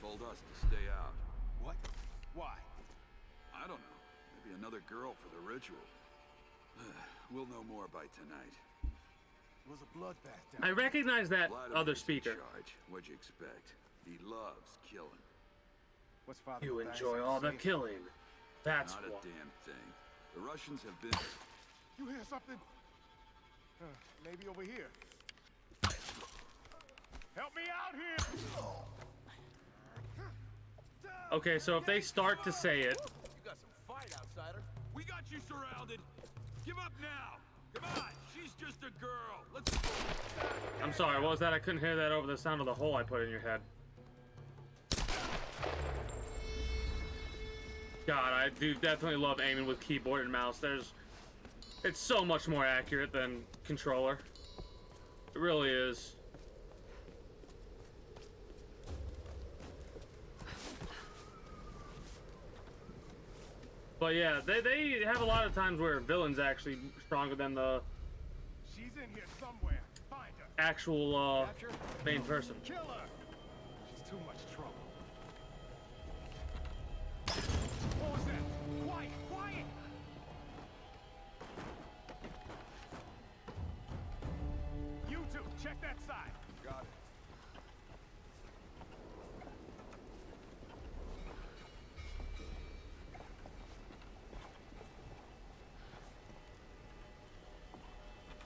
Told us to stay out. What? Why? I don't know. Maybe another girl for the ritual. We'll know more by tonight. It was a bloodbath down I recognize that other Vladimir's in speaker. charge. What'd you expect? He loves killing. What's Father You Matthias enjoy all the say? killing. That's Not a what. damn thing. The Russians have been... You hear something? Maybe over here. Help me out here! Okay, so if they start to say it, You got some fight, outsider. We got you surrounded! Give up now! Come on! She's just a girl! Let's go! I'm sorry, what was that? I couldn't hear that over the sound of the hole I put in your head. God, I do definitely love aiming with keyboard and mouse. It's so much more accurate than controller. It really is. But yeah, they have a lot of times where villains actually stronger than the She's in here somewhere. Find her. actual main person. Kill her. She's too much trouble. What was that? Quiet, quiet. You two, check that side. Got it.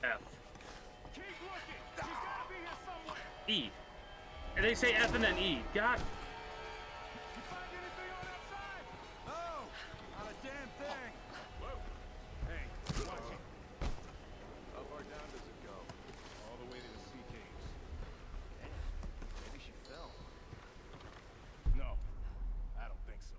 F. Keep looking. She's gotta be here somewhere. E. And they say F and then E. God. You find anything on that side? No! Not a damn thing! Whoa. Hey, watch it. How far down does it go? All the way to the sea caves. Maybe she fell. No, I don't think so.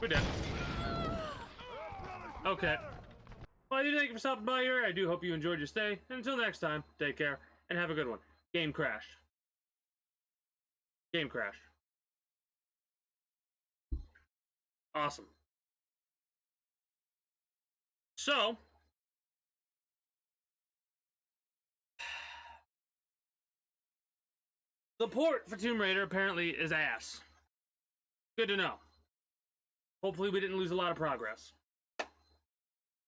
We're dead. Okay. Well, I do thank you for stopping by here. I do hope you enjoyed your stay. And until next time, take care and have a good one. Game crash. Game crash. Awesome. So, the port for Tomb Raider apparently is ass. Good to know. Hopefully we didn't lose a lot of progress.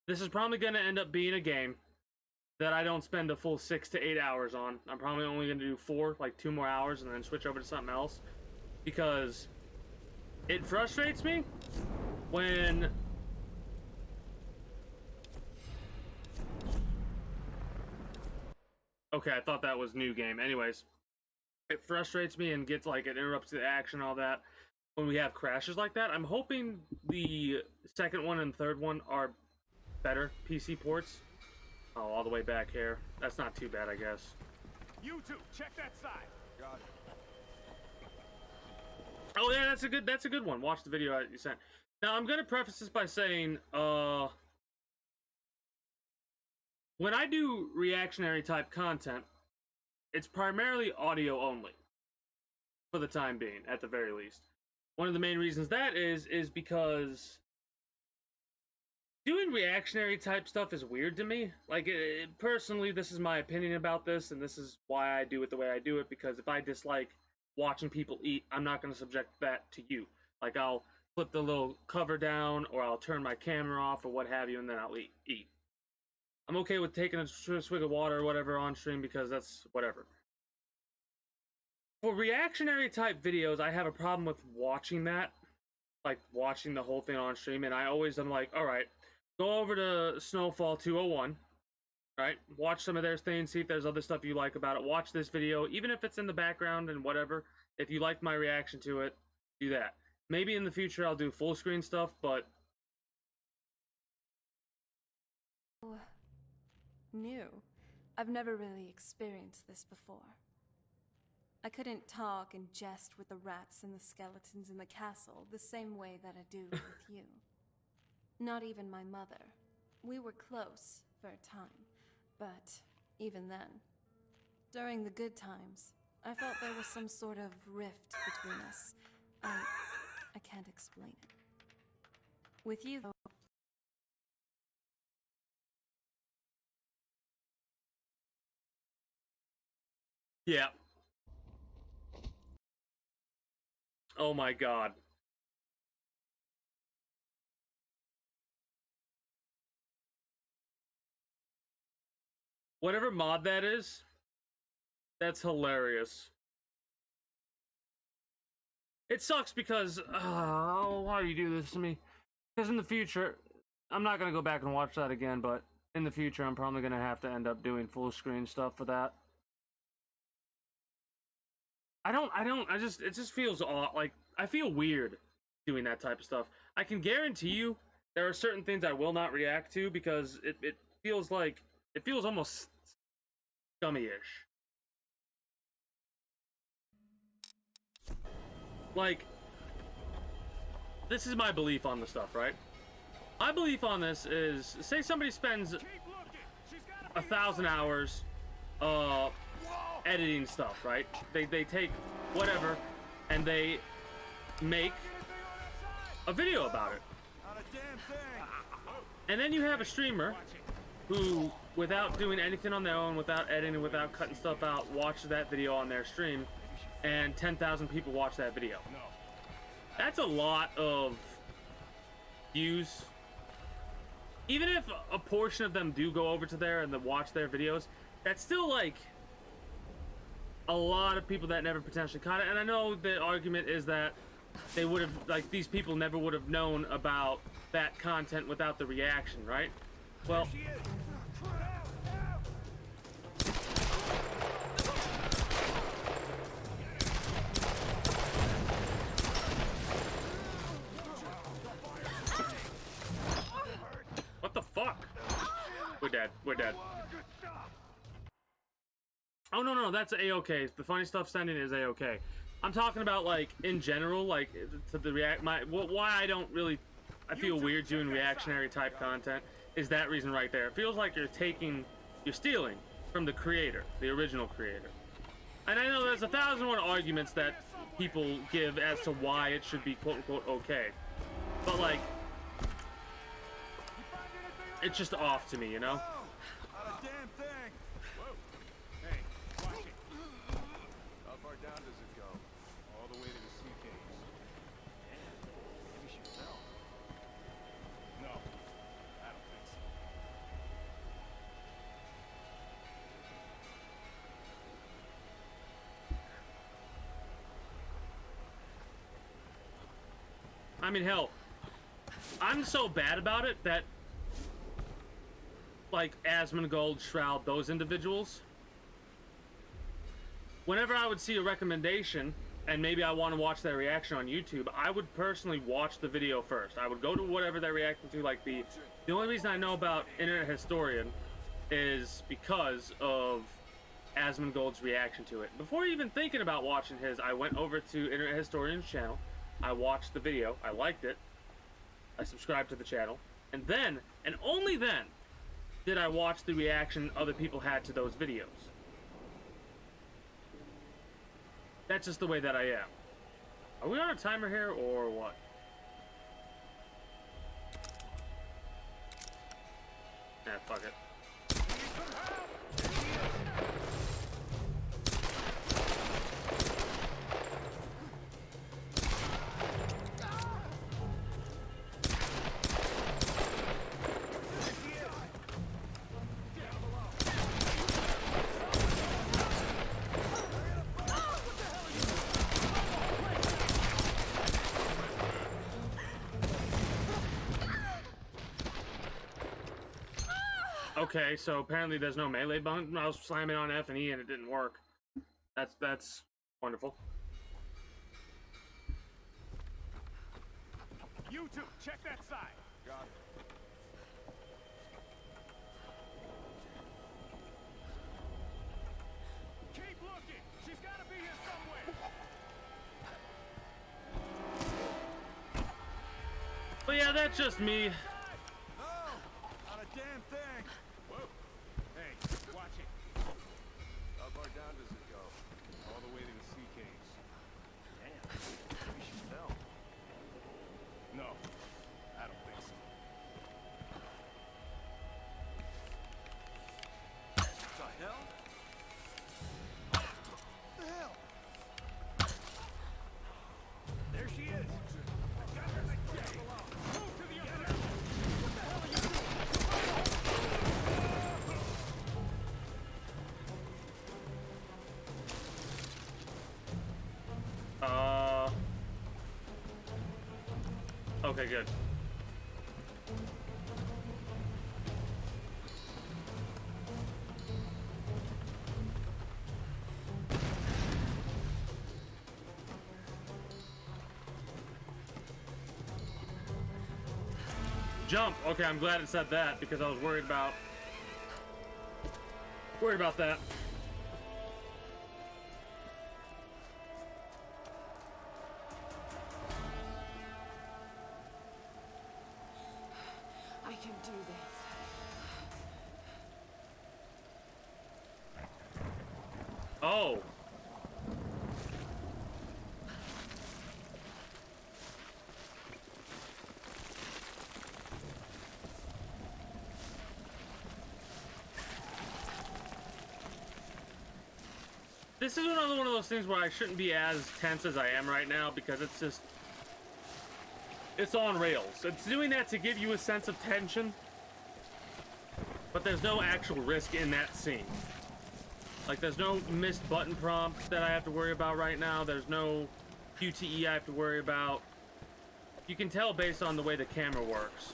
This is probably going to end up being a game that I don't spend a full 6 to 8 hours on. I'm probably only going to do 4, like 2 more hours, and then switch over to something else. Because it frustrates me when... Okay, I thought that was new game. Anyways, it frustrates me and gets like, it interrupts the action and all that when we have crashes like that. I'm hoping the second one and third one are better PC ports. Oh, all the way back here. That's not too bad, I guess. You two, check that side. Got it. Oh yeah, that's a good one. Watch the video you sent. Now I'm gonna preface this by saying, when I do reactionary type content, it's primarily audio only. For the time being, at the very least. One of the main reasons that is because doing reactionary type stuff is weird to me. Like, personally, this is my opinion about this, and this is why I do it the way I do it, because if I dislike watching people eat, I'm not going to subject that to you. Like, I'll flip the little cover down, or I'll turn my camera off, or what have you, and then I'll eat. I'm okay with taking a swig of water or whatever on stream, because that's whatever. For reactionary type videos, I have a problem with watching that. Like, watching the whole thing on stream, and I always am like, alright, go over to Snowfall 201, right? Watch some of their things, see if there's other stuff you like about it. Watch this video, even if it's in the background and whatever. If you like my reaction to it, do that. Maybe in the future I'll do full screen stuff, but... New. I've never really experienced this before. I couldn't talk and jest with the rats and the skeletons in the castle the same way that I do with you. Not even my mother. We were close for a time, but even then, during the good times, I felt there was some sort of rift between us. I can't explain it. With you, though, yeah. Oh my god. Whatever mod that is, that's hilarious. It sucks because, why do you do this to me? Because in the future, I'm not going to go back and watch that again, but in the future, I'm probably going to have to end up doing full screen stuff for that. It just feels odd. Like, I feel weird doing that type of stuff. I can guarantee you there are certain things I will not react to because it feels like, it feels almost scummy-ish. Like, this is my belief on the stuff, right? My belief on this is, say somebody spends 1,000 hours, editing stuff, right? They take whatever and they make a video about it. And then you have a streamer who, without doing anything on their own, without editing, without cutting stuff out, watches that video on their stream, and 10,000 people watch that video. That's a lot of views. Even if a portion of them do go over to there and watch their videos, that's still like a lot of people that never potentially caught it. And I know the argument is that they would have, like, these people never would have known about that content without the reaction, right? Well, what the fuck? We're dead. We're dead. Oh, no, that's A-okay. The funny stuff sending is A-okay. I'm talking about like in general, like to the why I don't really, I feel weird doing reactionary type content is that reason right there. It feels like you're stealing from the creator, the original creator. And I know there's 1,001 arguments that people give as to why it should be quote unquote okay, but like, it's just off to me, you know? Not a damn thing. Whoa. Hey, watch it. How far down does it go? All the way to the sea caves. Maybe she fell. No, I don't think so. I mean, hell, I'm so bad about it that, like, Asmongold, Shroud, those individuals, whenever I would see a recommendation, and maybe I want to watch their reaction on YouTube, I would personally watch the video first. I would go to whatever they're reacting to, like, the only reason I know about Internet Historian is because of Asmongold's reaction to it. Before even thinking about watching his, I went over to Internet Historian's channel, I watched the video, I liked it, I subscribed to the channel, and then, and only then, did I watch the reaction other people had to those videos. That's just the way that I am. Are we on a timer here, or what? Nah, fuck it. Okay, so apparently there's no melee button. I was slamming on F and E and it didn't work. That's wonderful. You two, check that side. Got it. Keep looking. She's got to be here somewhere. But yeah, that's just me. No, not a damn thing. Whoa. Hey, watch it. How far down does it go? All the way to the sea caves. Damn, maybe she fell. No, I don't think so. What the hell? What the hell? There she is. Got her like that. Move to the other end. What the hell are you doing? Okay, good. Jump. Okay, I'm glad it said that because I was worried about that. I can do this. Oh. This is another one of those things where I shouldn't be as tense as I am right now because it's just, it's on rails. It's doing that to give you a sense of tension, but there's no actual risk in that scene. Like, there's no missed button prompt that I have to worry about right now. There's no QTE I have to worry about. You can tell based on the way the camera works.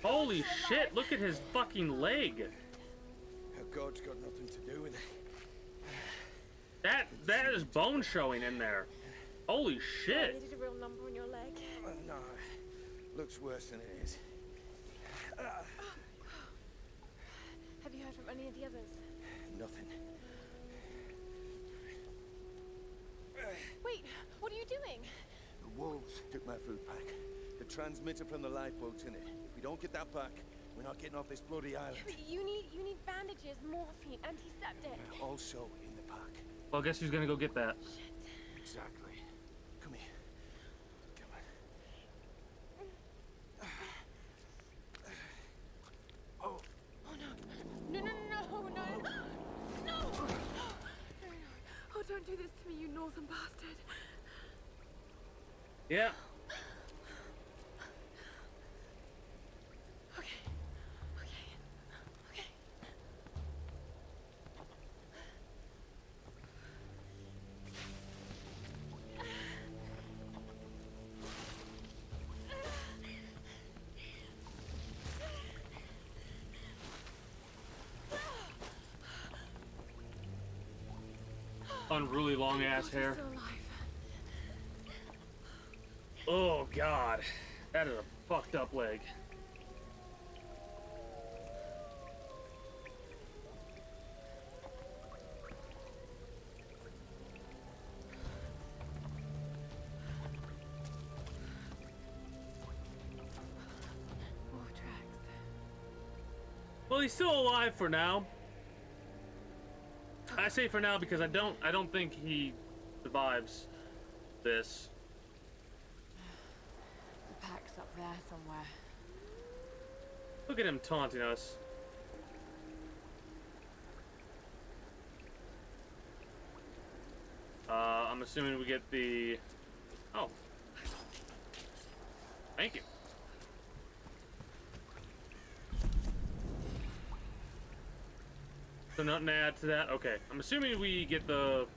Holy shit, look at his fucking leg. God's got nothing to do with it. That is bone showing in there. Holy shit. You did a real number on your leg. No, looks worse than it is. Have you heard from any of the others? Nothing. Wait, what are you doing? The wolves took my food pack. The transmitter from the lifeboat's in it. If we don't get that back, we're not getting off this bloody island. You need bandages, morphine, antiseptic. Also in the pack. Well, guess who's gonna go get that? Exactly. Come here. Come on. Oh. Oh no. No. Oh, don't do this to me, you northern bastard. Yeah. Unruly long ass hair. Oh god, that is a fucked up leg. Wolf tracks. Well, he's still alive for now. I say for now because I don't think he survives this. The pack's up there somewhere. Look at him taunting us. I'm assuming we get the... Oh. Thank you. So nothing to add to that? Okay. I'm assuming we get the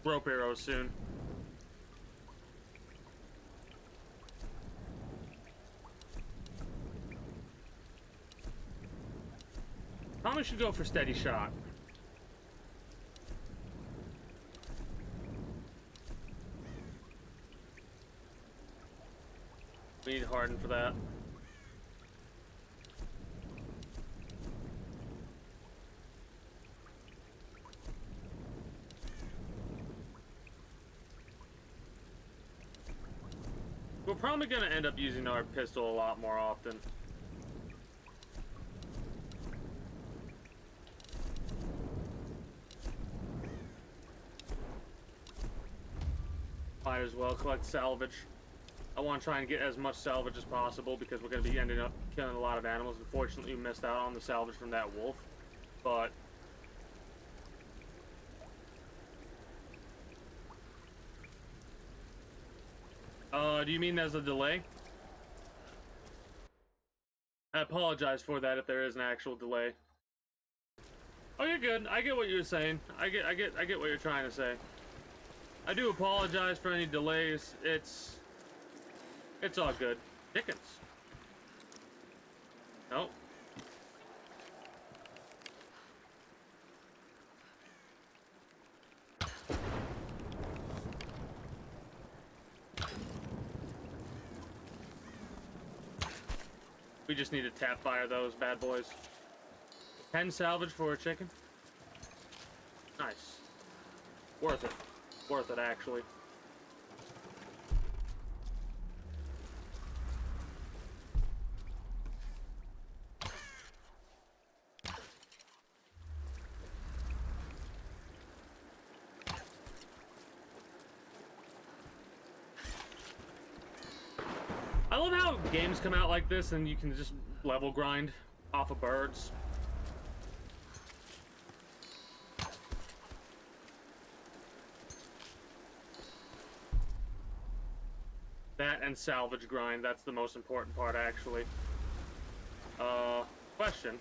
rope arrows soon. Probably should go for steady shot. We need Harden for that. We're probably going to end up using our pistol a lot more often. Might as well collect salvage. I want to try and get as much salvage as possible because we're going to be ending up killing a lot of animals. Unfortunately, we missed out on the salvage from that wolf. But... do you mean there's a delay? I apologize for that if there is an actual delay. Oh, you're good. I get what you're saying. I get what you're trying to say. I do apologize for any delays. It's all good. Chickens. Nope. We just need to tap fire those bad boys. 10 salvage for a chicken. Nice. Worth it. Worth it, actually. I love how games come out like this and you can just level grind off of birds. That and salvage grind, that's the most important part, actually. Question.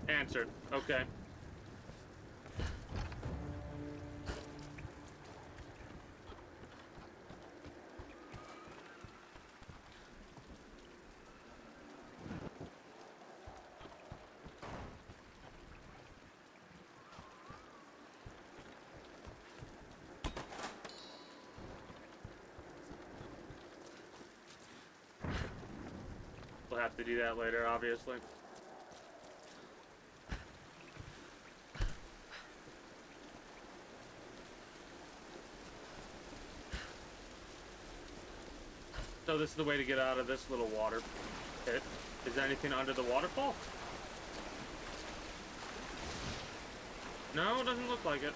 Answered. Okay. We'll have to do that later, obviously. So this is the way to get out of this little water pit. Is there anything under the waterfall? No, it doesn't look like it.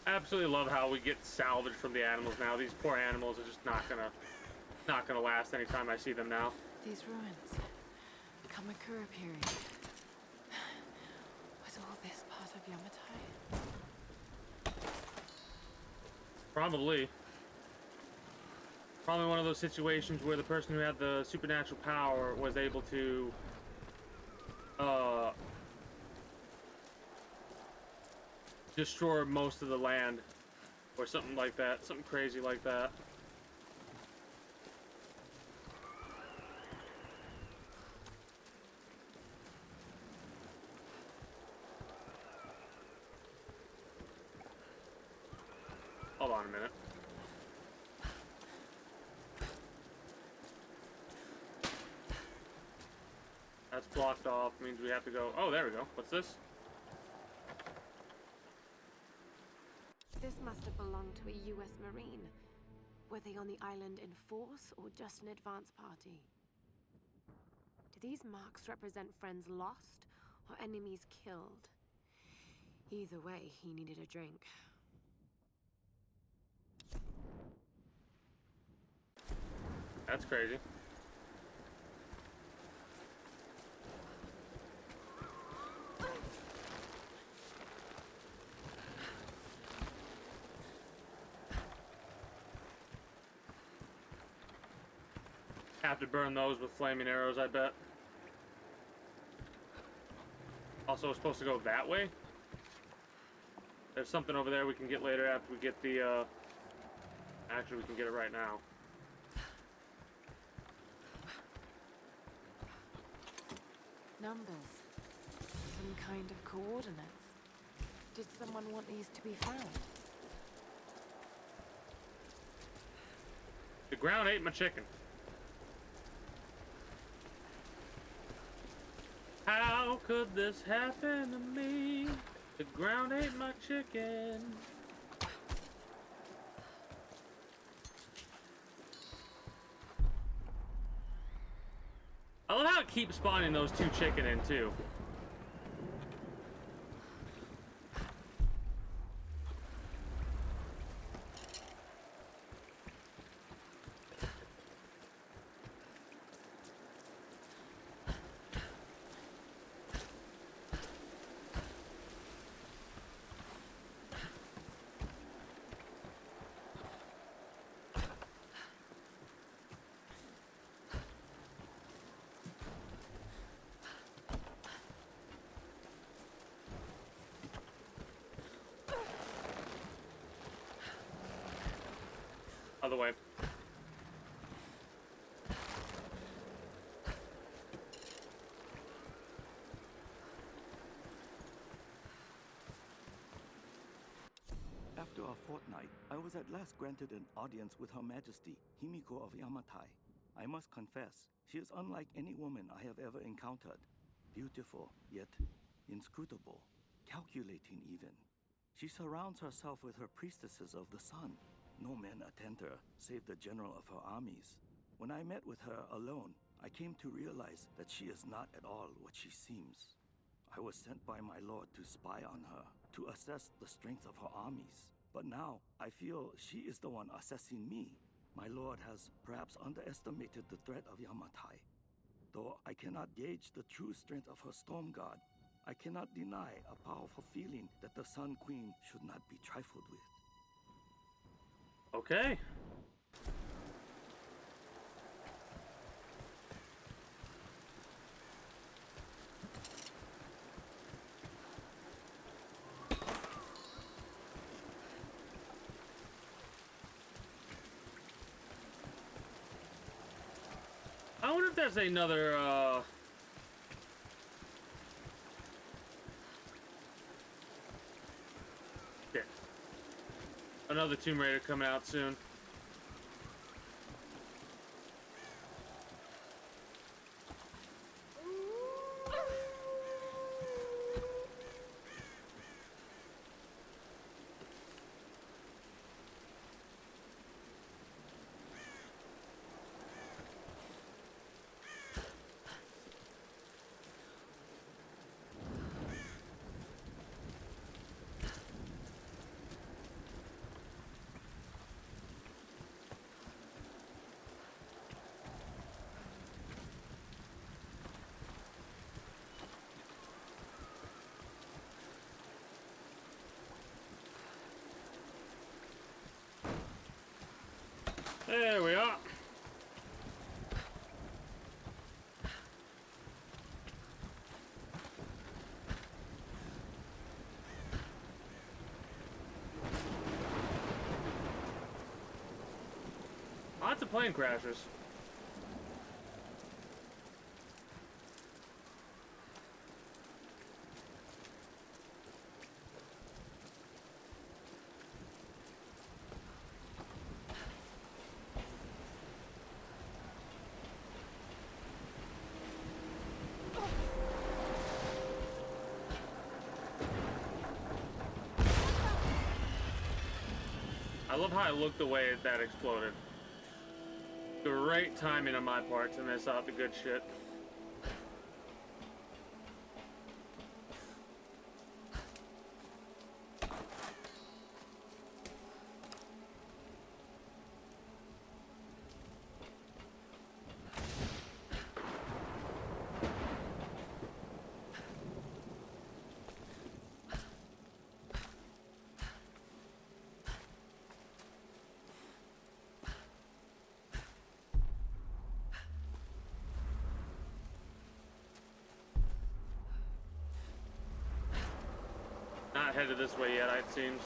I absolutely love how we get salvage from the animals now. These poor animals are just not gonna last anytime I see them now. These ruins. Kamakura period. Was all this part of Yamatai? Probably. Probably one of those situations where the person who had the supernatural power was able to destroy most of the land or something like that, something crazy like that. Hold on a minute. That's blocked off, means we have to go. Oh, there we go. What's this? This must have belonged to a US Marine. Were they on the island in force or just an advance party? Do these marks represent friends lost or enemies killed? Either way, he needed a drink. That's crazy. Have to burn those with flaming arrows, I bet. Also, it's supposed to go that way. There's something over there we can get later after we get the, actually, we can get it right now. Numbers. Some kind of coordinates. Did someone want these to be found? The ground ate my chicken. How could this happen to me? The ground ate my chicken. I love how it keeps spawning those two chicken in too. Other way. After a fortnight, I was at last granted an audience with Her Majesty, Himiko of Yamatai. I must confess, she is unlike any woman I have ever encountered. Beautiful, yet inscrutable, calculating even. She surrounds herself with her priestesses of the sun. No men attend her, save the general of her armies. When I met with her alone, I came to realize that she is not at all what she seems. I was sent by my lord to spy on her, to assess the strength of her armies. But now, I feel she is the one assessing me. My lord has perhaps underestimated the threat of Yamatai. Though I cannot gauge the true strength of her storm god, I cannot deny a powerful feeling that the Sun Queen should not be trifled with. Okay. there's another, shit. Another Tomb Raider coming out soon. There we are. Lots of plane crashers. I love how I looked the way that exploded. Great timing on my part to miss out the good shit. Not headed this way yet, it seems.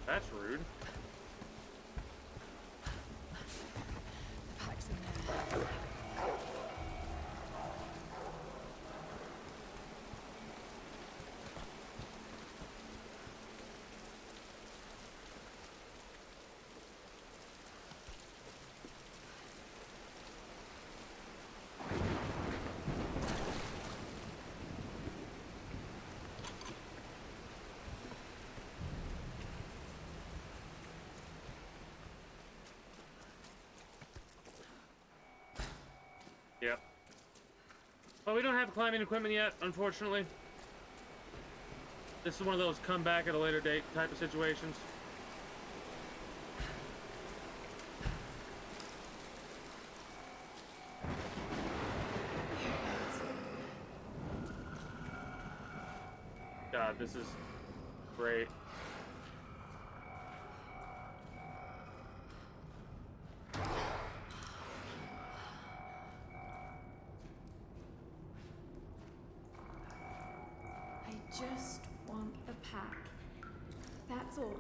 That's rude. Yep. Well, we don't have climbing equipment yet, unfortunately. This is one of those come back at a later date type of situations. God, this is great. Just want the pack. That's all.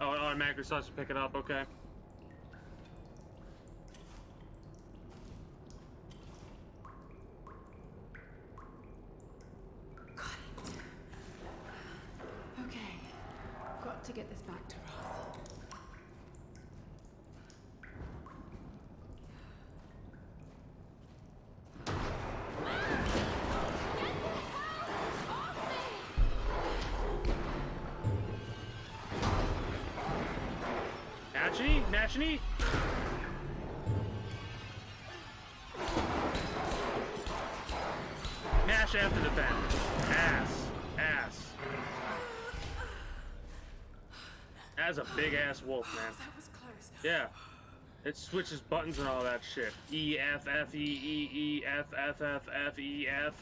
Oh, it automatically starts to pick it up, okay. Got it. Okay. Got to get this back to Roth. Nashini? Nash after the bend. Ass. That's a big ass wolf, man. That was close. Yeah. It switches buttons and all that shit. E, F, F, E, E, E, F, F, F, F, E, F.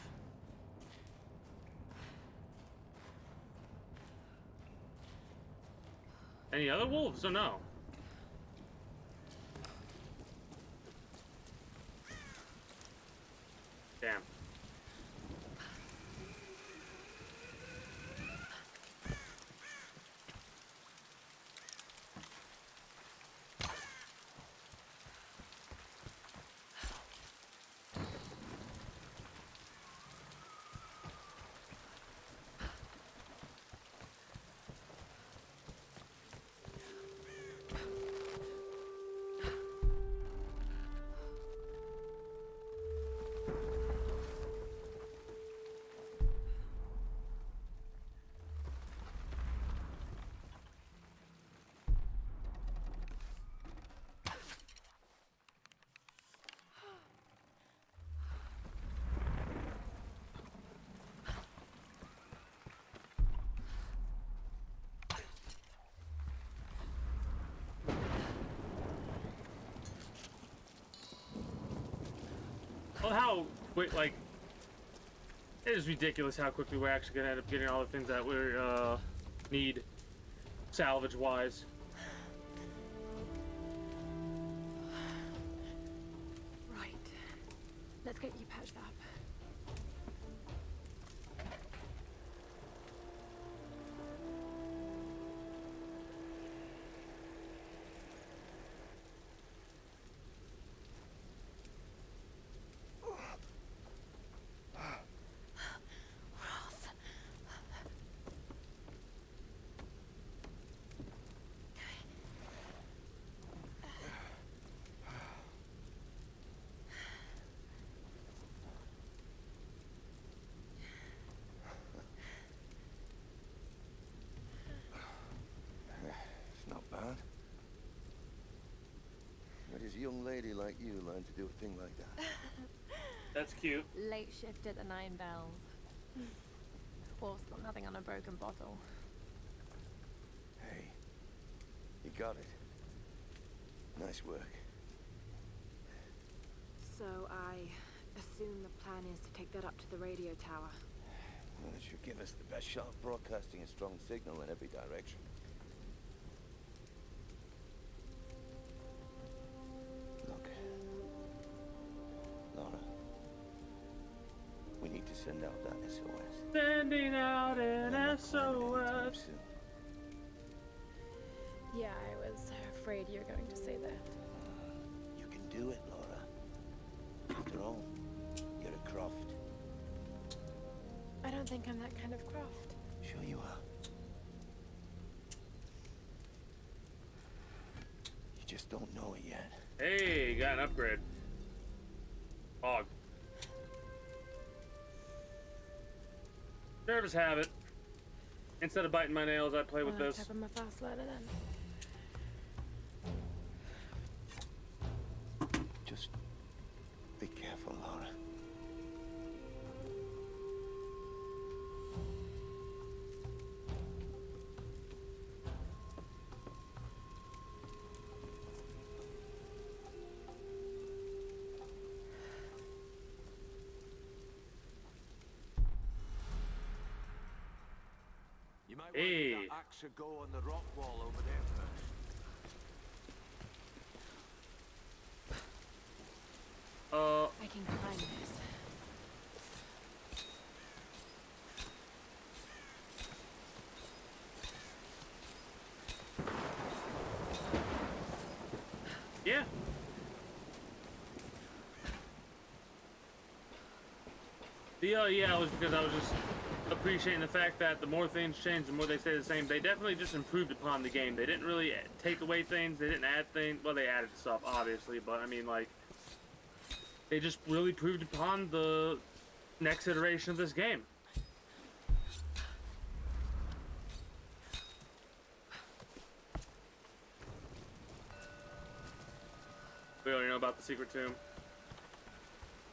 Any other wolves or no? Damn. Well, how quick, like, it is ridiculous how quickly we're actually gonna end up getting all the things that we need salvage-wise. Right. Let's get you patched up. It's not bad. Where does a young lady like you learn to do a thing like that? That's cute. Late shift at the 9 Bells. Wolf's got nothing on a broken bottle. Hey, you got it. Nice work. So I assume the plan is to take that up to the radio tower. Well, it should give us the best shot of broadcasting a strong signal in every direction. Look, Laura, we need to send out that SOS. Sending out an SOS. Soon. Yeah, I was afraid you were going to say that. You can do it, Laura. After all, you're a Croft. I don't think I'm that kind of Croft. Sure you are. You just don't know it yet. Hey, got an upgrade. Hog. Nervous habit. Instead of biting my nails, I play with this. Tap on my fast learner then. Just be careful, Laura. You might Hey. want that axe a go on the rock wall over there first. I can climb this. Yeah. Yeah, it was because I was just appreciating the fact that the more things change, the more they stay the same. They definitely just improved upon the game. They didn't really take away things. They didn't add things. Well, they added stuff, obviously, but I mean, like, they just really improved upon the next iteration of this game. We already know about the secret tomb.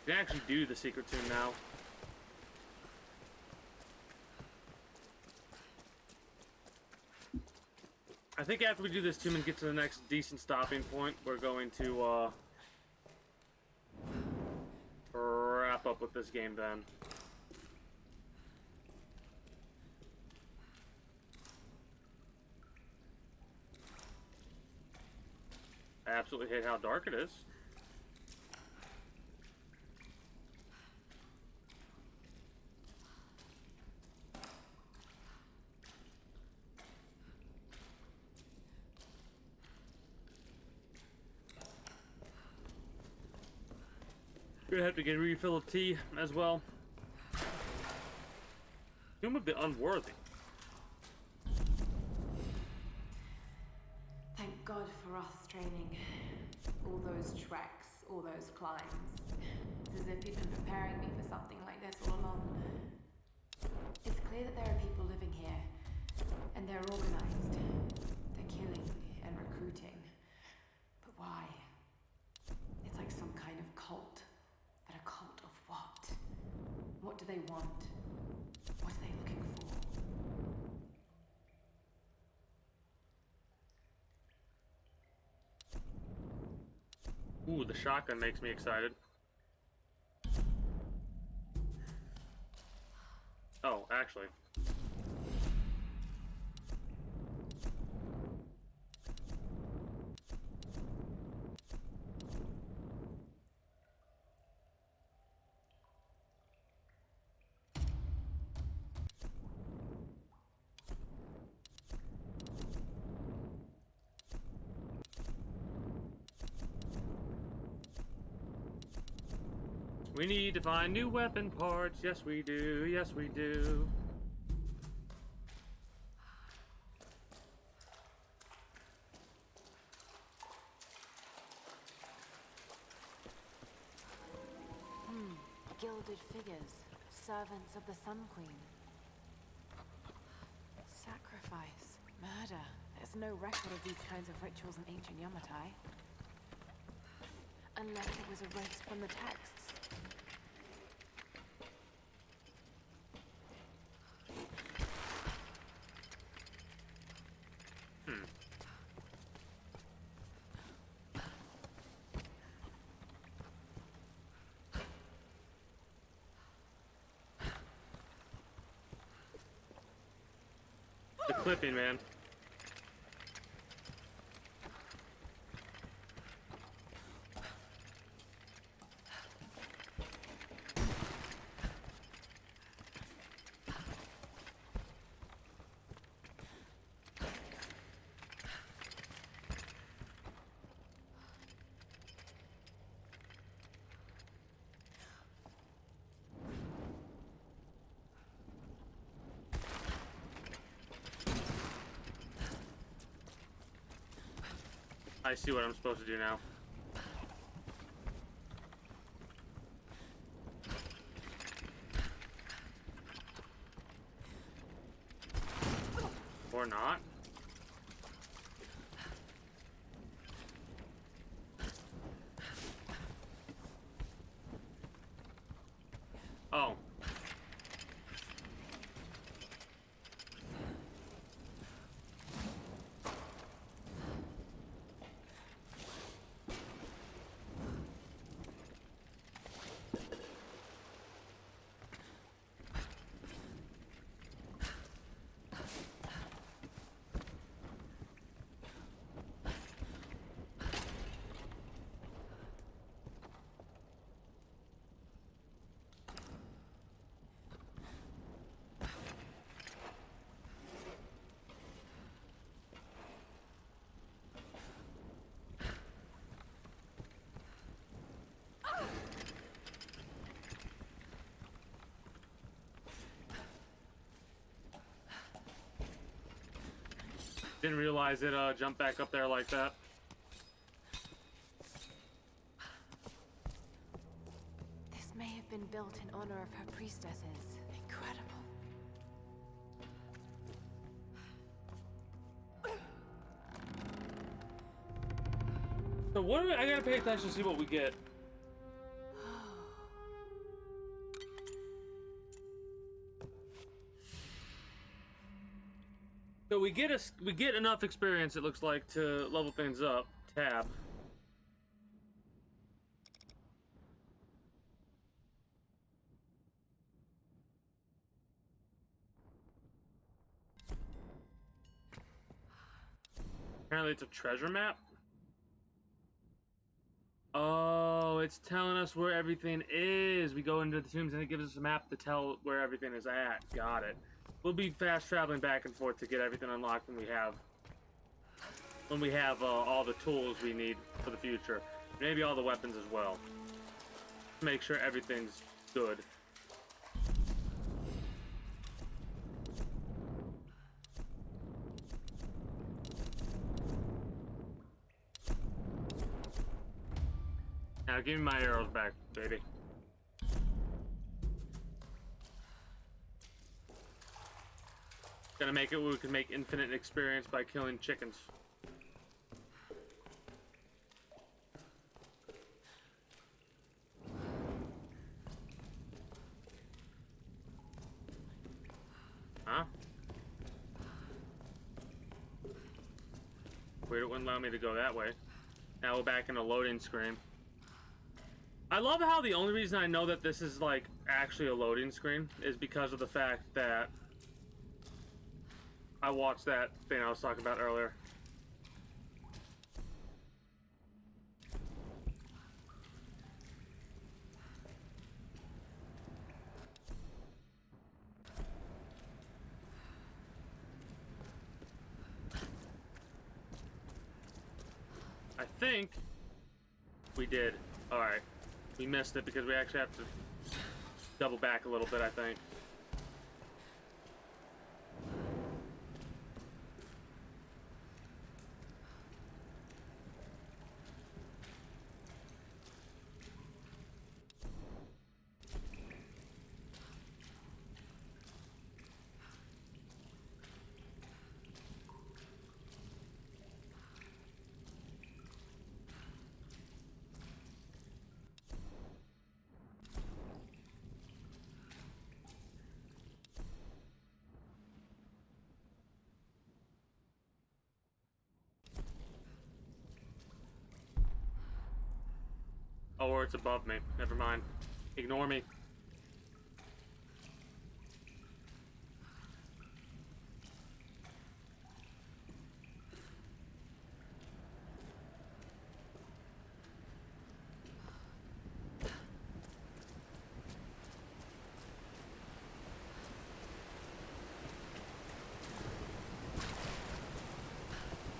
You can actually do the secret tomb now. I think after we do this tomb and get to the next decent stopping point, we're going to wrap up with this game then. I absolutely hate how dark it is. Gonna have to get a refill of tea as well. I'm a bit unworthy. Thank God for us training. All those treks, all those climbs. It's as if you've been preparing me for something like this all along. It's clear that there are people living here, and they're organized. They're killing and recruiting. But why? It's like some kind of cult. But a cult of what? What do they want? What are they looking for? Ooh, the shotgun makes me excited. Oh, actually. We need to find new weapon parts. Yes, we do. Yes, we do. Gilded figures, servants of the Sun Queen. Sacrifice, murder. There's no record of these kinds of rituals in ancient Yamatai. Unless it was erased from the texts. The clipping, man. I see what I'm supposed to do now. Or not. Oh. Didn't realize it jumped back up there like that. This may have been built in honor of her priestesses. Incredible. So what do I gotta pay attention to see what we get. So we get enough experience, it looks like, to level things up. Tab. Apparently it's a treasure map. Oh, it's telling us where everything is. We go into the tombs and it gives us a map to tell where everything is at. Got it. We'll be fast traveling back and forth to get everything unlocked when we have all the tools we need for the future. Maybe all the weapons as well. Make sure everything's good. Now give me my arrows back, baby. Gonna make it where we can make infinite experience by killing chickens. Huh? Weird, it wouldn't allow me to go that way. Now we're back in a loading screen. I love how the only reason I know that this is like actually a loading screen is because of the fact that I watched that thing I was talking about earlier. I think we did. Alright. We missed it because we actually have to double back a little bit, I think. Oh, or it's above me. Never mind. Ignore me.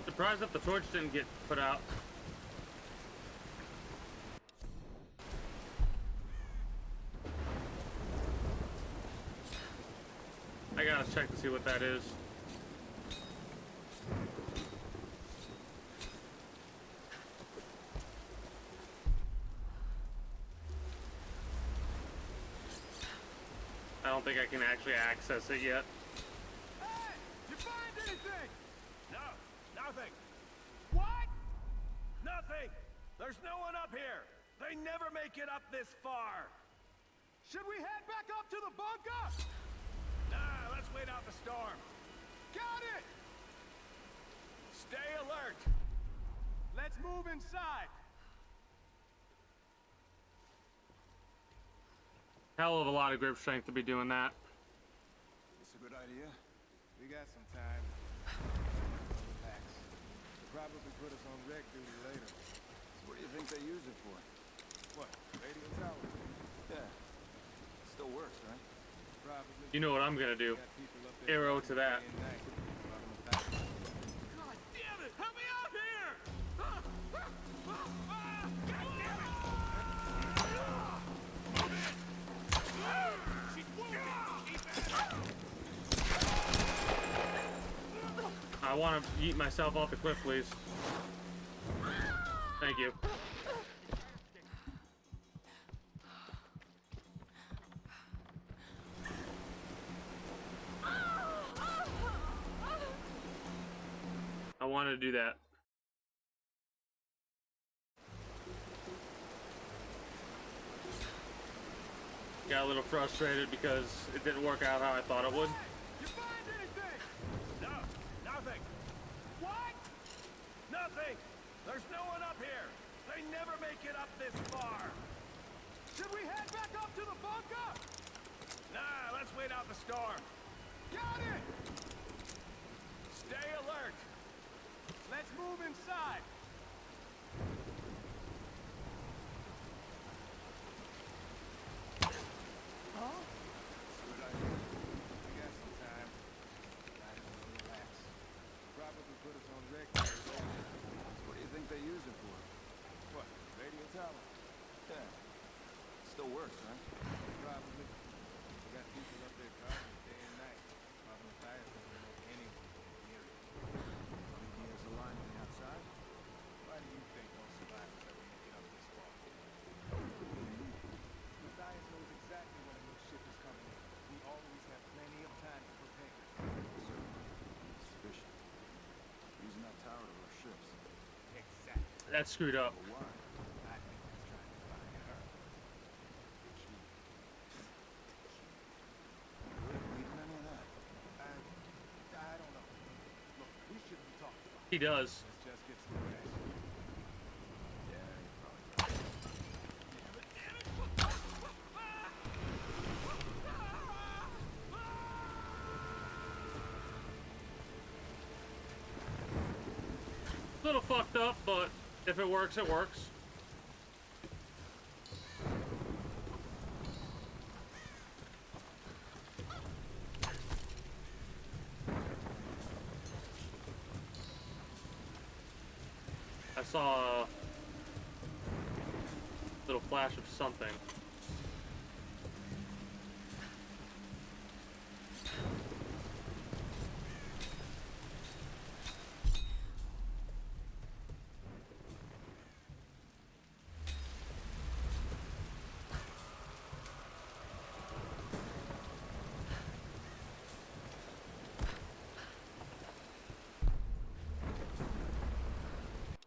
Surprised that the torch didn't get put out. I gotta check to see what that is. I don't think I can actually access it yet. Hey! You find anything? No, nothing. What? Nothing. There's no one up here. They never make it up this far. Should we head back up to the bunker? Nah, let's wait out the storm. Got it! Stay alert. Let's move inside. Hell of a lot of grip strength to be doing that. It's a good idea. We got some time. Relax. They'll probably put us on rec duty later. So what do you think they use it for? What? Radio tower? Yeah. Still works, right? Probably. You know what I'm gonna do. Arrow to that. God damn it! Help me out here! I want to yeet myself off the cliff, please. Thank you. I wanted to do that. Got a little frustrated because it didn't work out how I thought it would. You find anything? No, nothing. What? Nothing. There's no one up here. They never make it up this far. Should we head back up to the bunker? Nah, let's wait out the storm. Got it! Stay alert. Let's move inside. Huh? Good idea. We got some time. Might as well relax. Probably put us on rec duty later. What do you think they use it for? What? Radio tower? Yeah. Still works, right? Probably. We got people up there guarding day and night. Probably fires doesn't know anyone near it. Think he has a line on the outside? Why do you think those survivors ever make it up this far? That's screwed up. For one, I think he's trying to find her. You really believe in any of that? I don't know. Look, we shouldn't be talking about it. He does. Let's just get to the rest. Yeah, you're probably right. A little fucked up, but if it works, it works. I saw a little flash of something.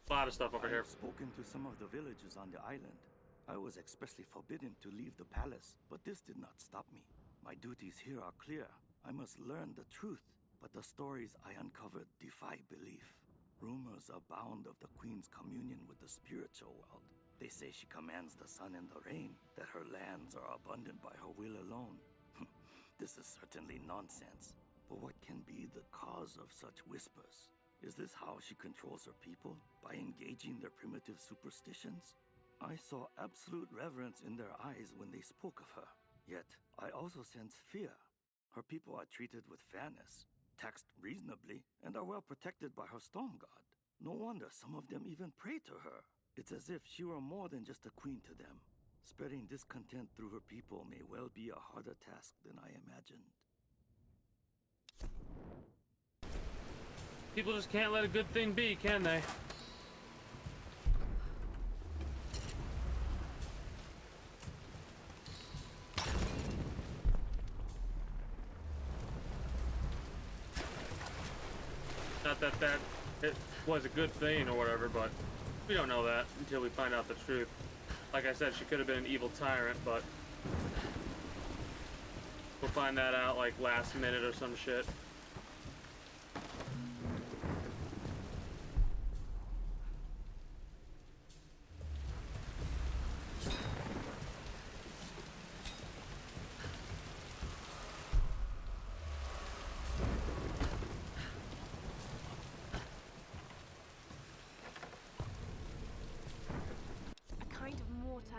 A lot of stuff over here. I've spoken to some of the villagers on the island. I was expressly forbidden to leave the palace, but this did not stop me. My duties here are clear. I must learn the truth, but the stories I uncovered defy belief. Rumors abound of the Queen's communion with the spiritual world. They say she commands the sun and the rain, that her lands are abundant by her will alone. This is certainly nonsense. But what can be the cause of such whispers? Is this how she controls her people? By engaging their primitive superstitions? I saw absolute reverence in their eyes when they spoke of her. Yet, I also sense fear. Her people are treated with fairness, taxed reasonably, and are well protected by her storm god. No wonder some of them even pray to her. It's as if she were more than just a queen to them. Spreading discontent through her people may well be a harder task than I imagined. People just can't let a good thing be, can they? Not that it was a good thing or whatever, but we don't know that until we find out the truth. Like I said, she could have been an evil tyrant, but we'll find that out like last minute or some shit.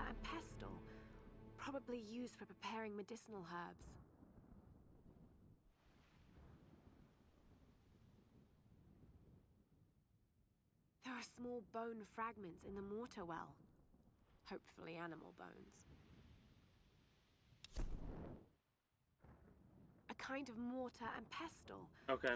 And pestle, probably used for preparing medicinal herbs. There are small bone fragments in the mortar well. Hopefully animal bones. A kind of mortar and pestle. Okay.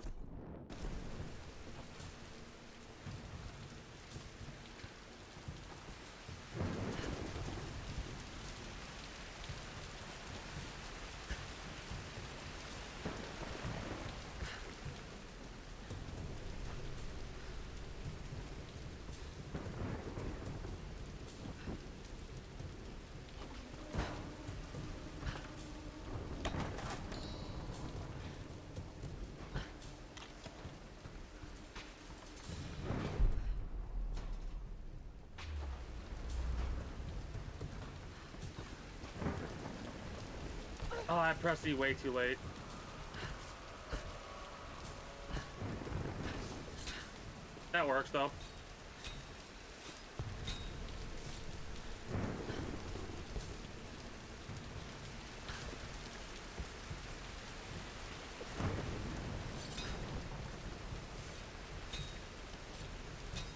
Oh, I pressed E way too late. That works though.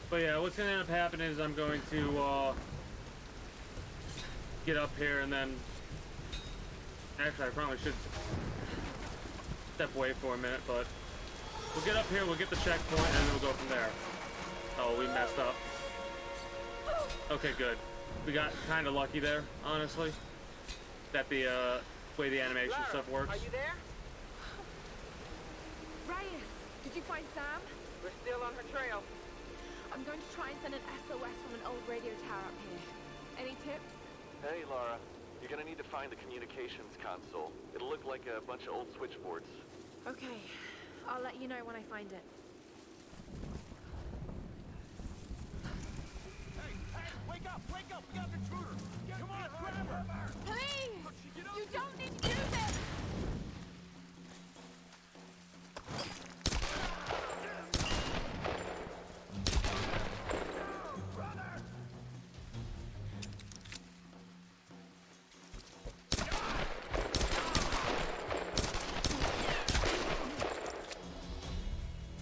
But yeah, what's gonna end up happening is I'm going to get up here and then actually I probably should step away for a minute, but we'll get up here, we'll get the checkpoint, and then we'll go from there. Oh, we messed up. Okay, good. We got kind of lucky there, honestly, that the way the animation Lara, stuff works. Are you there? Reyes, did you find Sam? We're still on her trail. I'm going to try and send an SOS from an old radio tower up here. Any tips? Hey, Laura. You're gonna need to find the communications console. It'll look like a bunch of old switchboards. Okay. I'll let you know when I find it. Hey, wake up, wake up! We got an intruder! Come on, grab her! Please! You don't need to do this!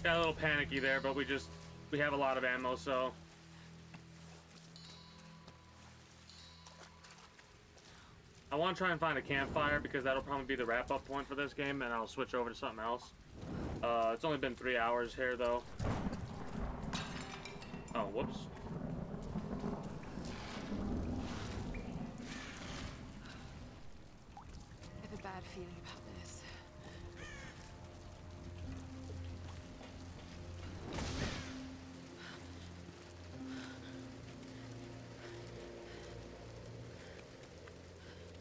Got a little panicky there, but we have a lot of ammo, so. I want to try and find a campfire because that'll probably be the wrap-up point for this game, and I'll switch over to something else. It's only been 3 hours here, though. Oh, whoops. I have a bad feeling about this.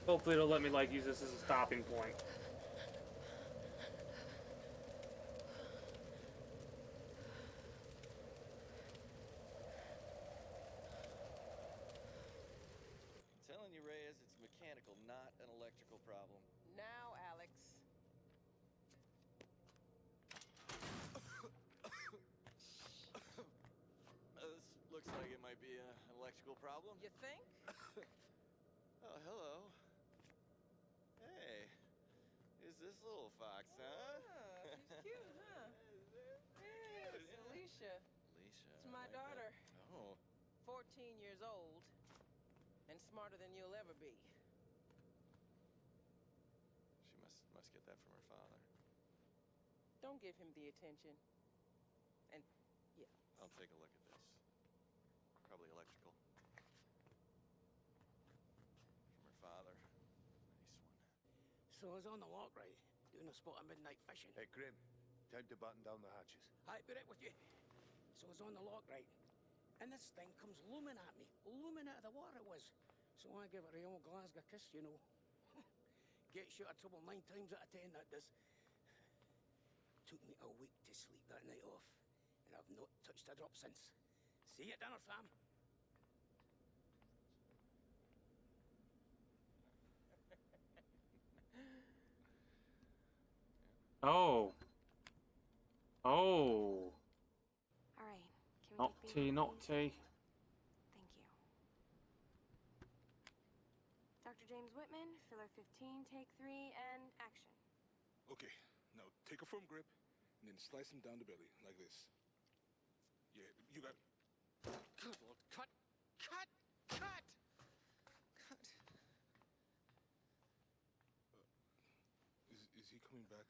Hopefully it'll let me, like, use this as a stopping point. I'm telling you, Reyes, it's mechanical, not an electrical problem. Now, Alex. This looks like it might be an electrical problem. You think? Oh, hello. Hey, who's this little fox, huh? Ah, she's cute, huh? Yes, Alicia. Alicia. It's my I like that. daughter. Oh. 14 years old. And smarter than you'll ever be. She must get that from her father. Don't give him the attention. And, yeah. I'll take a look at this. Probably electrical. From her father. Nice one. So I was on the lock, right? Doing a spot of midnight fishing. Hey, Grim. Time to button down the hatches. I'd be right with you. So I was on the lock, right? And this thing comes looming at me. Looming out of the water it was. So I give it a old Glasgow kiss, you know. Gets you out of trouble 9 times out of 10, that does. Took me a week to sleep that night off. And I've not touched a drop since. See you at dinner, fam. Oh. Oh. All right. Can we Not take tea, B1, not please? tea. Thank you. Dr. James Whitman, filler 15, take 3, and action. Okay, now take a firm grip and then slice him down the belly like this. Yeah, you got. Good Lord, cut! Cut! Cut! Cut! Is he coming back?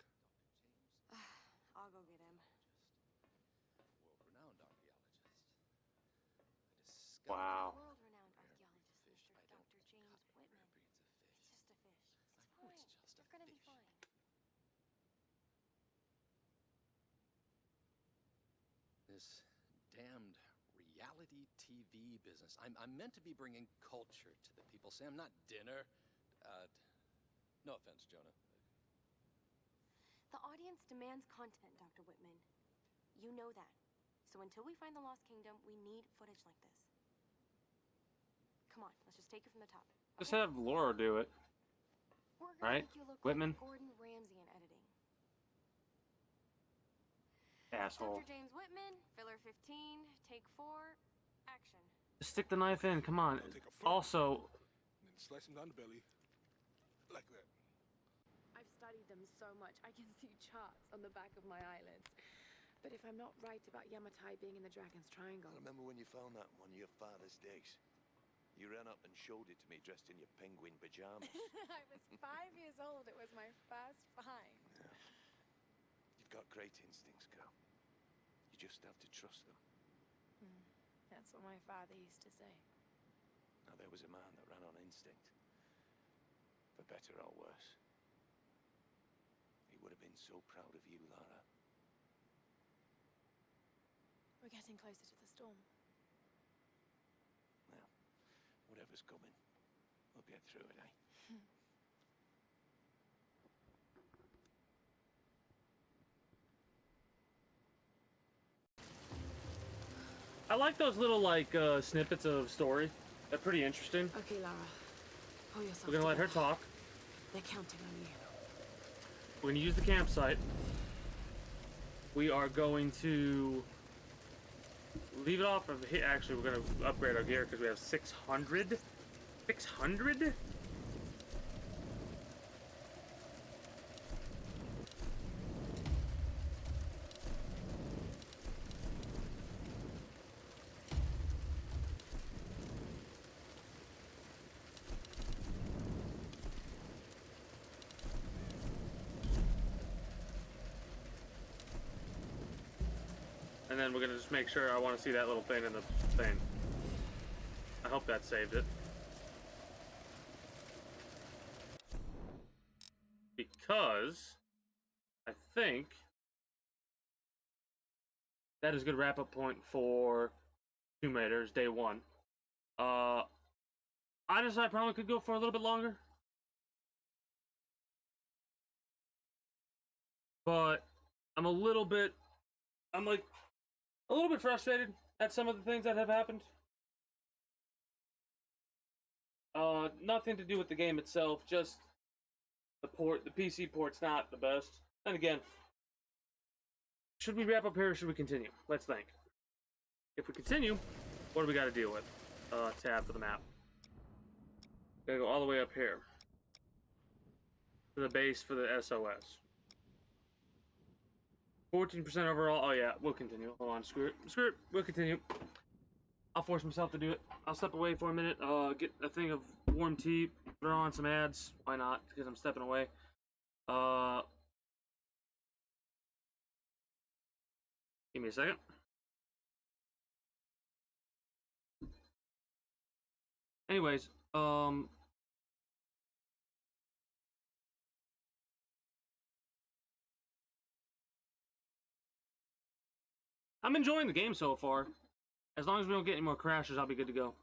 I'll go get him. World-renowned archaeologist. Wow. World-renowned archaeologist, Mr. Dr. James Whitman. It's just a fish. It's fine. You're gonna be fine. This damned reality TV business. I'm meant to be bringing culture to the people, Sam, not dinner. No offense, Jonah. The audience demands content, Dr. Whitman. You know that. So until we find the Lost Kingdom, we need footage like this. Come on, let's just take it from the top. Just have Laura do it. We're gonna Right? make you look Whitman? like Gordon Ramsay in editing. Asshole. Dr. James Whitman, filler 15, take 4, action. Just stick the knife in, come on. Also, And then slice him down the belly like that. I've studied them so much, I can see charts on the back of my eyelids. But if I'm not right about Yamatai being in the Dragon's Triangle... I remember when you found that on one of your father's digs. You ran up and showed it to me dressed in your penguin pajamas. I was 5 years old. It was my first find. Yeah. You've got great instincts, girl. You just have to trust them. That's what my father used to say. Now, there was a man that ran on instinct. For better or worse. He would have been so proud of you, Lara. We're getting closer to the storm. Well, whatever's coming, we'll get through it, eh? I like those little like snippets of story. They're pretty interesting. Okay, Lara. Pull yourself We're gonna let her together. talk. They're counting on you. We're gonna use the campsite. We are going to leave it off of here. Actually, we're gonna upgrade our gear because we have 600. 600? And then we're gonna just make sure. I want to see that little thing in the thing. I hope that saved it. Because I think that is a good wrap-up point for Tomb Raiders Day 1. Honestly, I probably could go for a little bit longer. But I'm a little bit frustrated at some of the things that have happened. Nothing to do with the game itself, just the port. The PC port's not the best. And again, should we wrap up here or should we continue? Let's think. If we continue, what do we got to deal with? Tab for the map. Gotta go all the way up here to the base for the SOS. 14% overall. Oh yeah, we'll continue. Hold on, screw it. Screw it. We'll continue. I'll force myself to do it. I'll step away for a minute. Get a thing of warm tea. Throw on some ads. Why not? Because I'm stepping away. Give me a second. Anyways, I'm enjoying the game so far. As long as we don't get any more crashes, I'll be good to go.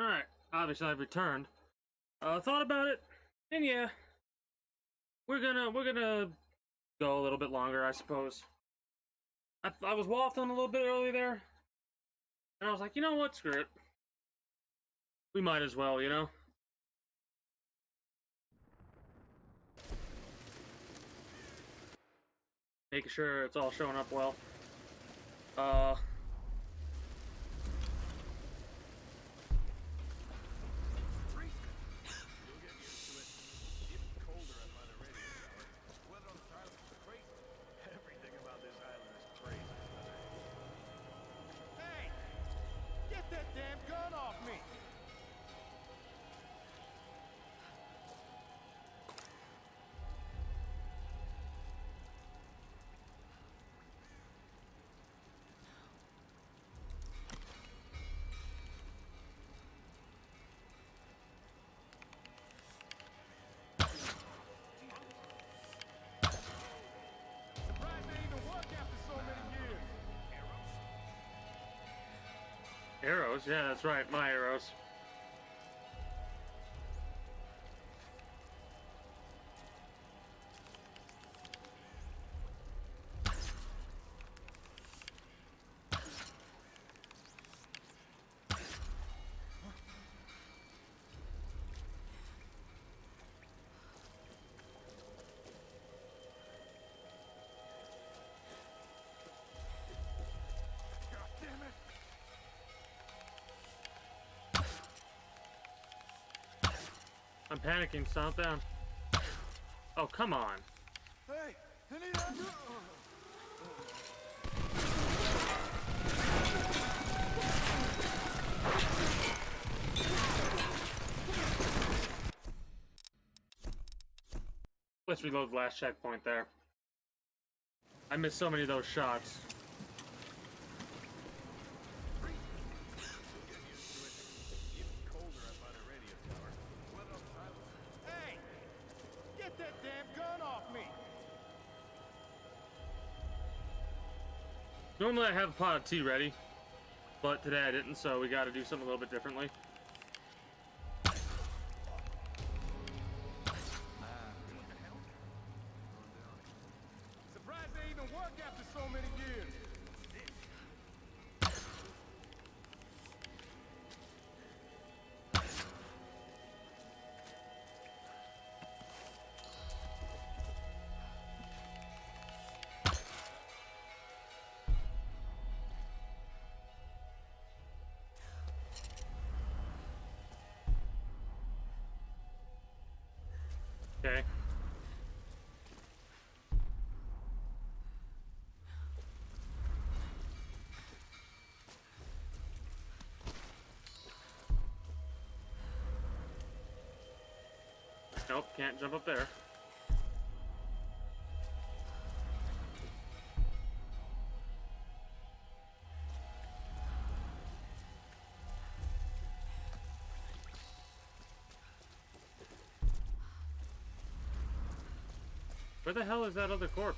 Alright, obviously I've returned. Thought about it, and yeah, we're gonna go a little bit longer, I suppose. I was waffling a little bit early there, and I was like, you know what, screw it. We might as well, you know? Making sure it's all showing up well. Everything about this island is crazy. Hey! Get that damn gun off me! Surprised they even work after so many years. Arrows? Yeah, that's right, my arrows. God damn it! I'm panicking, stomp down. Oh, come on. Hey! I need help! Let's reload the last checkpoint there. I missed so many of those shots. Hey! Get that damn gun off me! Normally I have a pot of tea ready, but today I didn't, so we gotta do something a little bit differently. Surprised they even work after so many years. Okay. Nope, can't jump up there. Where the hell is that other corpse?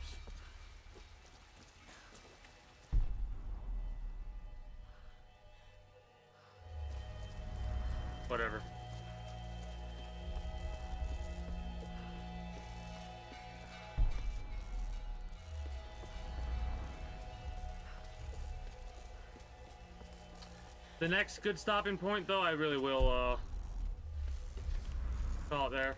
Whatever. The next good stopping point, though, I really will, call it there.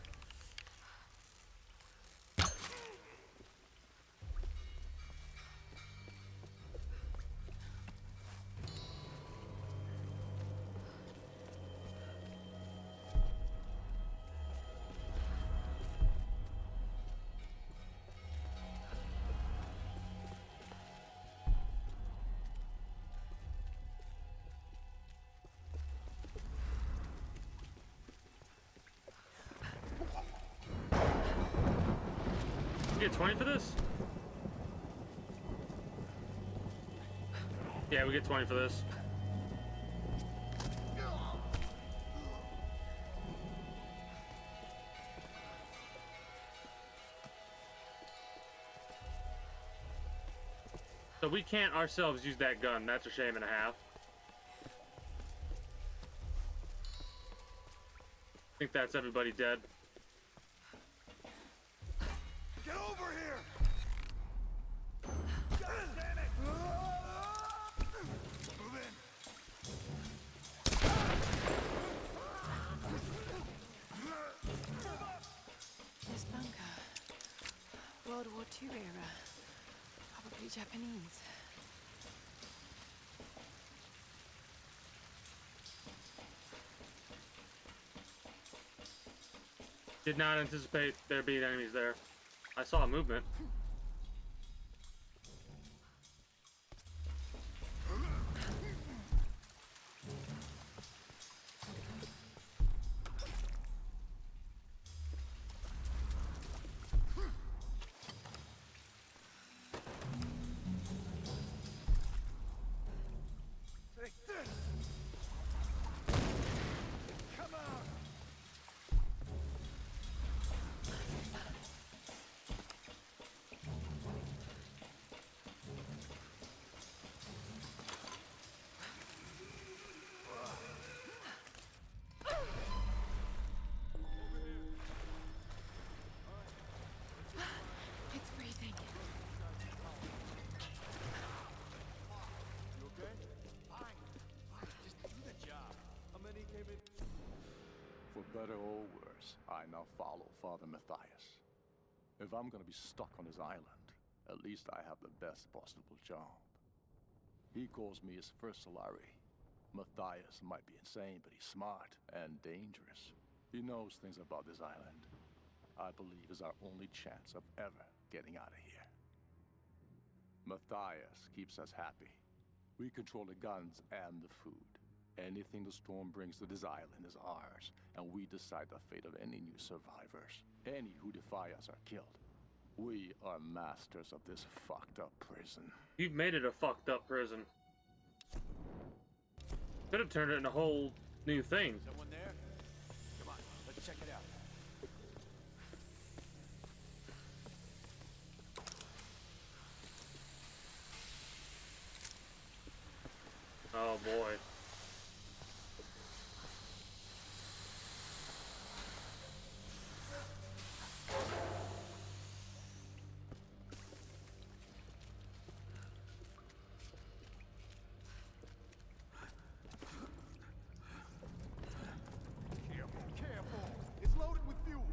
You get 20 for this? Yeah, we get 20 for this. So we can't ourselves use that gun. That's a shame and a half. think that's everybody dead. Get over here! God damn it! Move in. This bunker. World War II era. Probably Japanese. Did not anticipate there being enemies there. I saw a movement. Take this! Come out! It's freezing. You okay? Fine. Just do the job. How many came in? For better or worse, I now follow Father Matthias. If I'm gonna be stuck on his island, at least I have the best possible job. He calls me his first Solari. Matthias might be insane, but he's smart and dangerous. He knows things about this island. I believe is our only chance of ever getting out of here. Matthias keeps us happy. We control the guns and the food. Anything the storm brings to this island is ours, and we decide the fate of any new survivors. Any who defy us are killed. We are masters of this fucked up prison. You've made it a fucked up prison. Could have turned it into a whole new thing. Someone there? Come on, let's check it out. Oh boy. Careful, careful! It's loaded with fuel!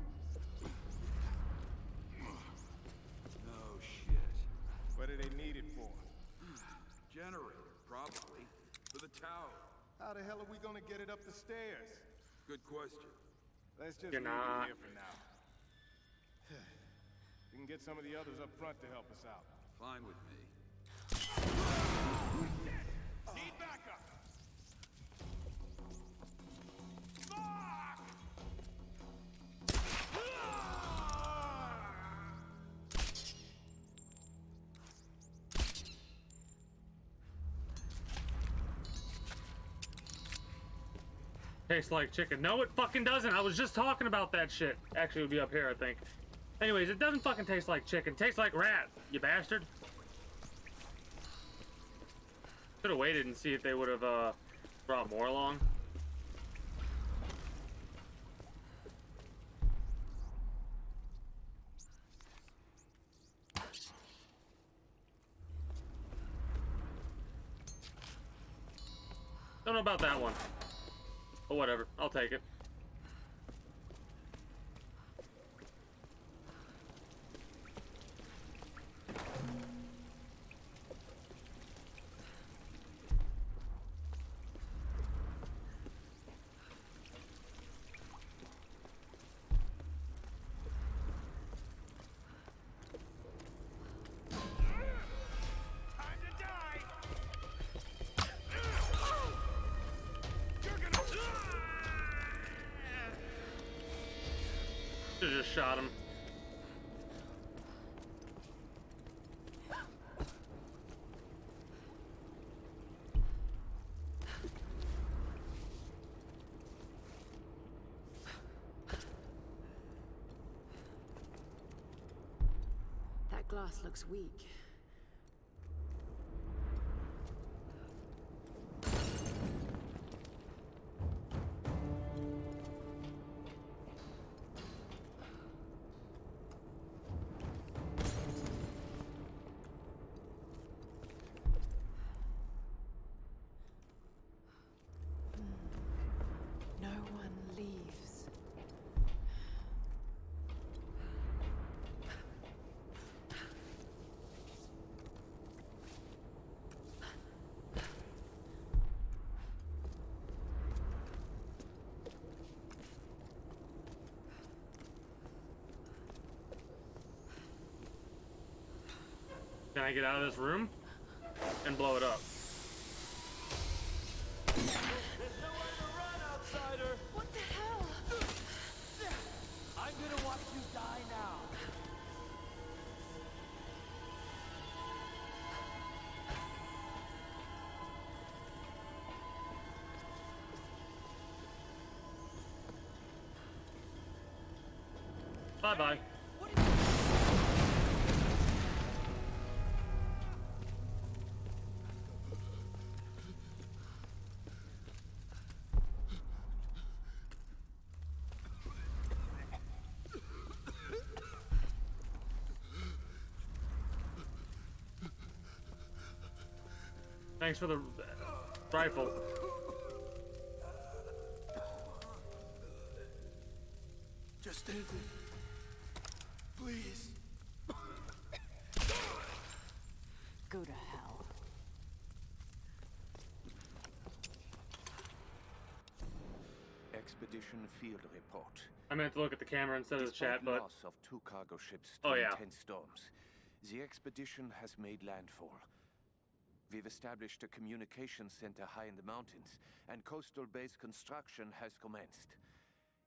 No shit. What do they need it for? Generator, probably. For the tower. How the hell are we gonna get it up the stairs? Good question. Let's just You're leave not. it here for now. We can get some of the others up front to help us out. Fine with me. Need backup! Tastes like chicken. No, it fucking doesn't. I was just talking about that shit. Actually, it would be up here, I think. Anyways, it doesn't fucking taste like chicken. It tastes like rat, you bastard. Could have waited and see if they would have brought more along. Don't know about that one. But whatever, I'll take it. Time to die! Should've just shot him. That glass looks weak. Can I get out of this room and blow it up? There's nowhere to run, outsider! What the hell? I'm gonna watch you die now. Bye-bye. Thanks for the rifle. Just end it. Please. Go to hell. Expedition field report. I meant to look at the camera instead of the chat, Despite but loss of 2 cargo ships oh to yeah, intense storms, the expedition has made landfall. We've established a communications center high in the mountains, and coastal base construction has commenced.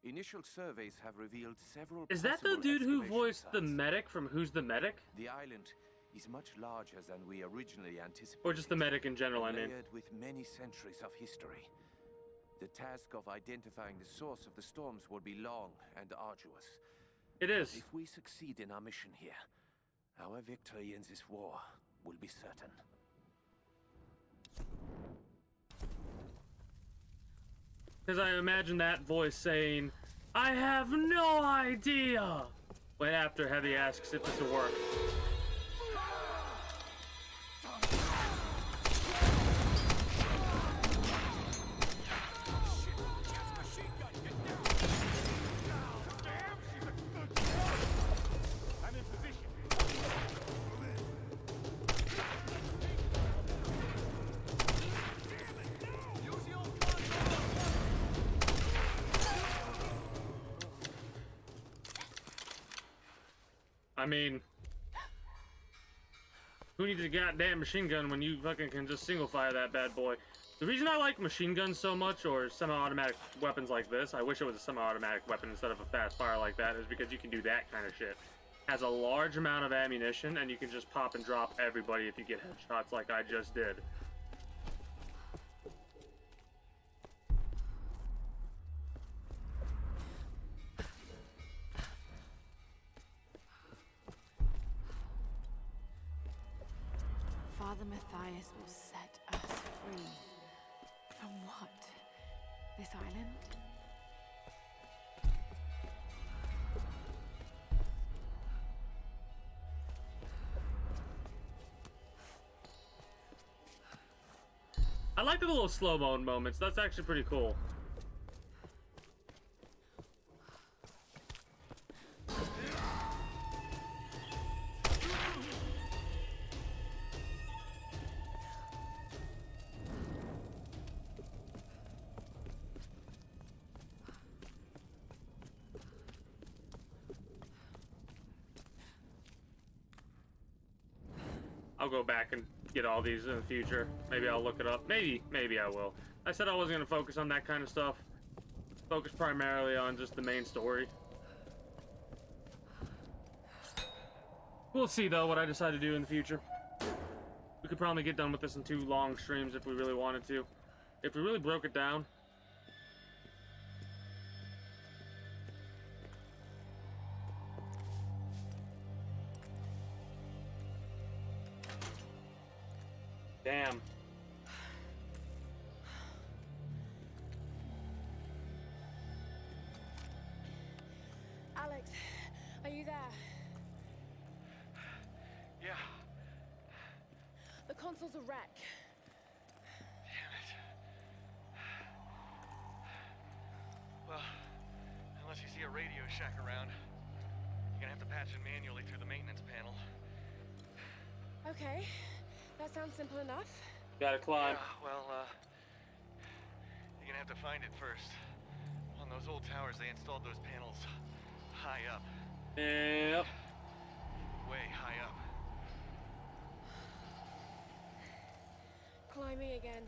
Initial surveys have revealed several. Is that the possible dude who excavation voiced the sites. medic from Who's the Medic? The island is much larger than we originally anticipated. Or just the medic in general, I mean. Layered with many centuries of history. The task of identifying the source of the storms will be long and arduous. It is. But if we succeed in our mission here, our victory in this war will be certain. Because I imagine that voice saying, I have no idea! When after Heavy asks if this will work. I'm in position. I mean, who needs a goddamn machine gun when you fucking can just single fire that bad boy? The reason I like machine guns so much, or semi-automatic weapons like this, I wish it was a semi-automatic weapon instead of a fast fire like that, is because you can do that kind of shit. Has a large amount of ammunition, and you can just pop and drop everybody if you get headshots like I just did. Father Matthias will set us free. From what? This island? I like the little slow-mo moments. That's actually pretty cool. I'll go back and get all these in the future. Maybe I'll look it up. Maybe I will. I said I wasn't going to focus on that kind of stuff. Focus primarily on just the main story. We'll see, though, what I decide to do in the future. We could probably get done with this in 2 long streams if we really wanted to. If we really broke it down. Damn. Alex, are you there? Yeah. The console's a wreck. Damn it. Well, unless you see a Radio Shack around, you're gonna have to patch it manually through the maintenance panel. Okay, that sounds simple enough. Gotta climb. Yeah, well, you're gonna have to find it first. On those old towers, they installed those panels high up. Yep. Way high up. me again.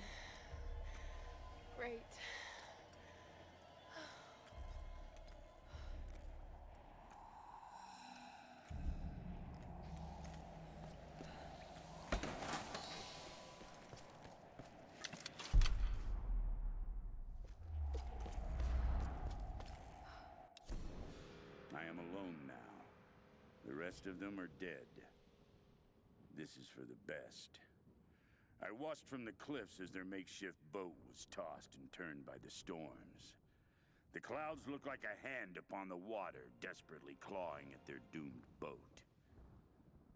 Great. I am alone now. The rest of them are dead. This is for the best. I watched from the cliffs as their makeshift boat was tossed and turned by the storms. The clouds looked like a hand upon the water, desperately clawing at their doomed boat.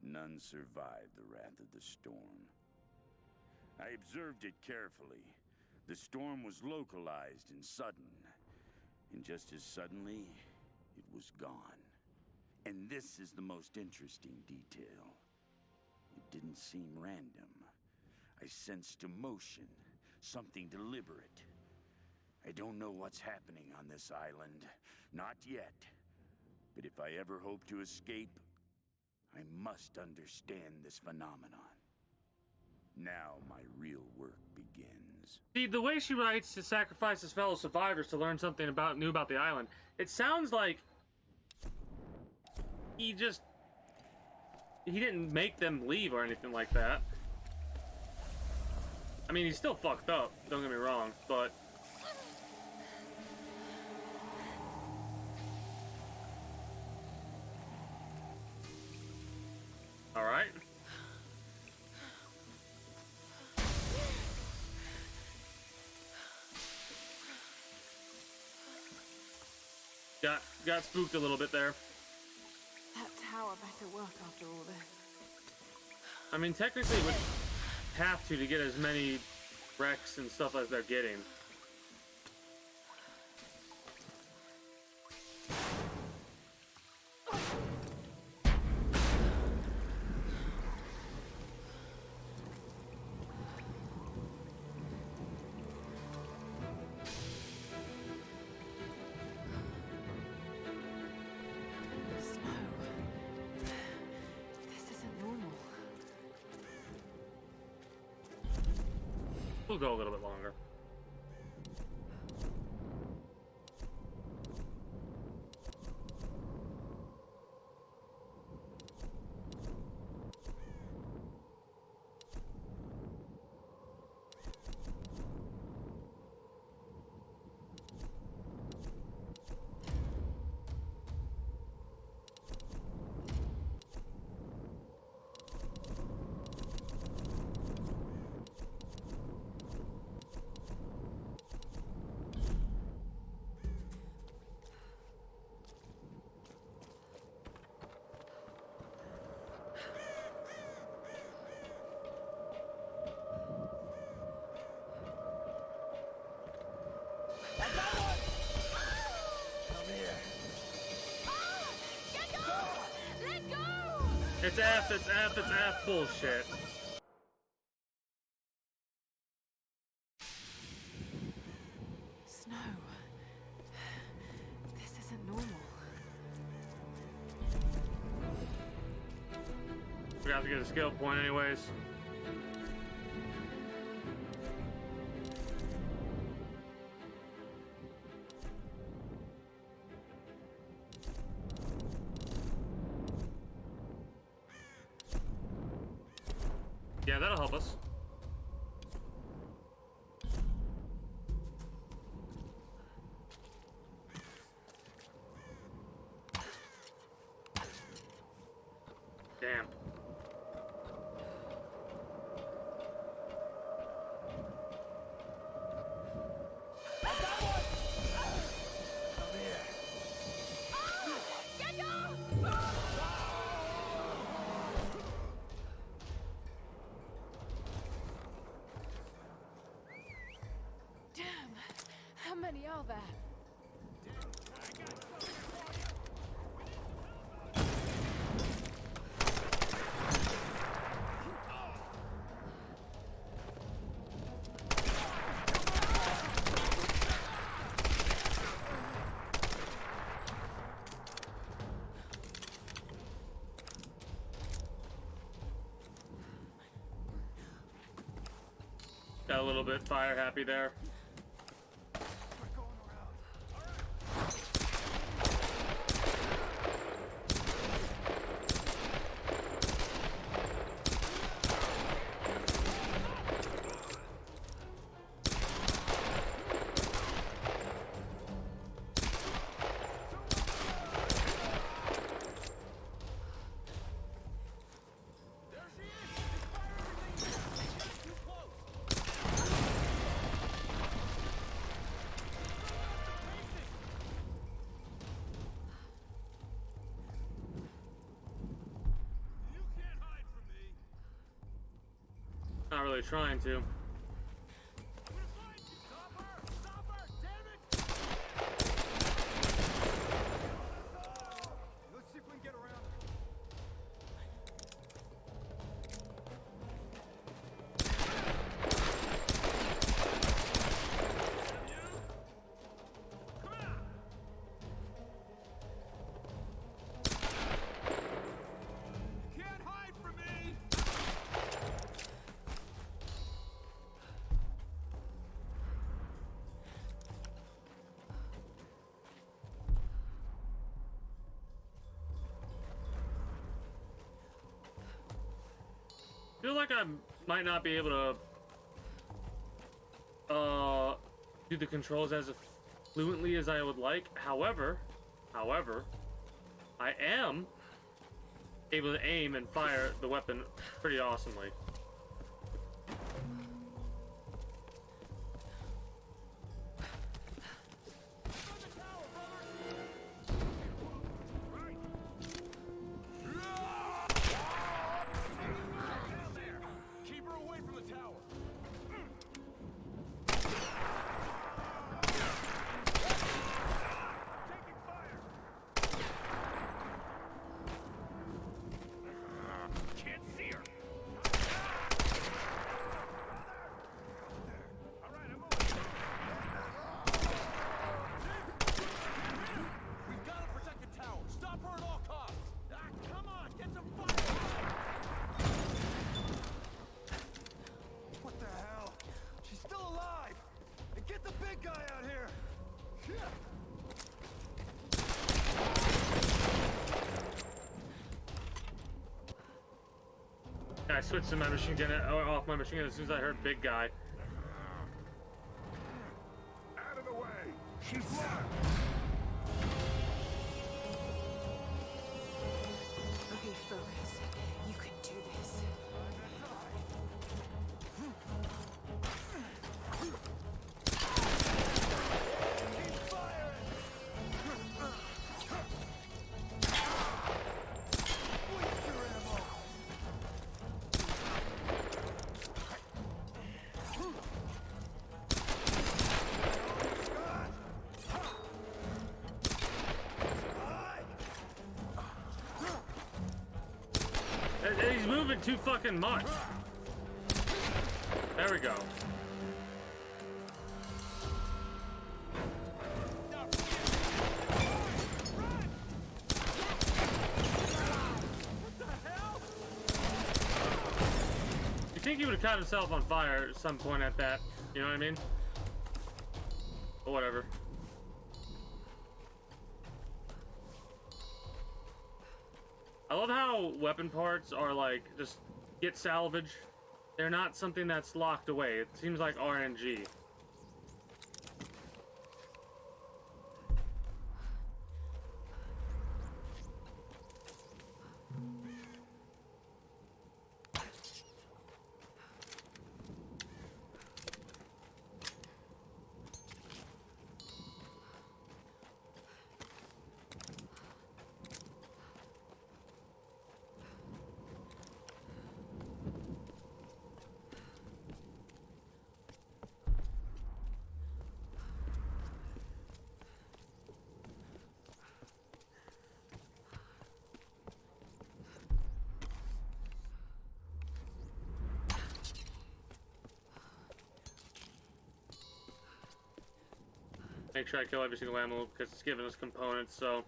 None survived the wrath of the storm. I observed it carefully. The storm was localized and sudden. And just as suddenly, it was gone. And this is the most interesting detail. It didn't seem random. I sensed emotion, something deliberate. I don't know what's happening on this island. Not yet. But if I ever hope to escape, I must understand this phenomenon. Now my real work begins. See, the way she writes to sacrifice his fellow survivors to learn something new about the island, it sounds like he didn't make them leave or anything like that. I mean, he's still fucked up, don't get me wrong, but... Alright. Got spooked a little bit there. That tower better work after all this. I mean, technically it would have to get as many wrecks and stuff as they're getting. We'll go a little bit longer. It's F, it's F, it's F bullshit. Snow. This isn't normal. We have to get a skill point anyways. Yeah, that'll help us. Damn. How many are there? Got a little bit fire happy there. Not really trying to. Let's see if we can get around. Can't hide from me. Feel like I might not be able to do the controls as fluently as I would like. However, I am able to aim and fire the weapon pretty awesomely. Keep her away from the tower. Taking fire. Can't see her. All right, I'm moving. We've got to protect the tower. Stop her at all costs. Ah, come on, get some fire. What the hell? She's still alive! And get the big guy out here! I switched to my machine gun off my machine gun as soon as I heard big guy. Out of the way! She's blind! Okay, focus. You can do this. He's moving too fucking much. There we go. You think he would have caught himself on fire at some point at that, you know what I mean? But whatever. I love how weapon parts are like, just get salvage. They're not something that's locked away. It seems like RNG. Make sure I kill every single animal because it's giving us components, so.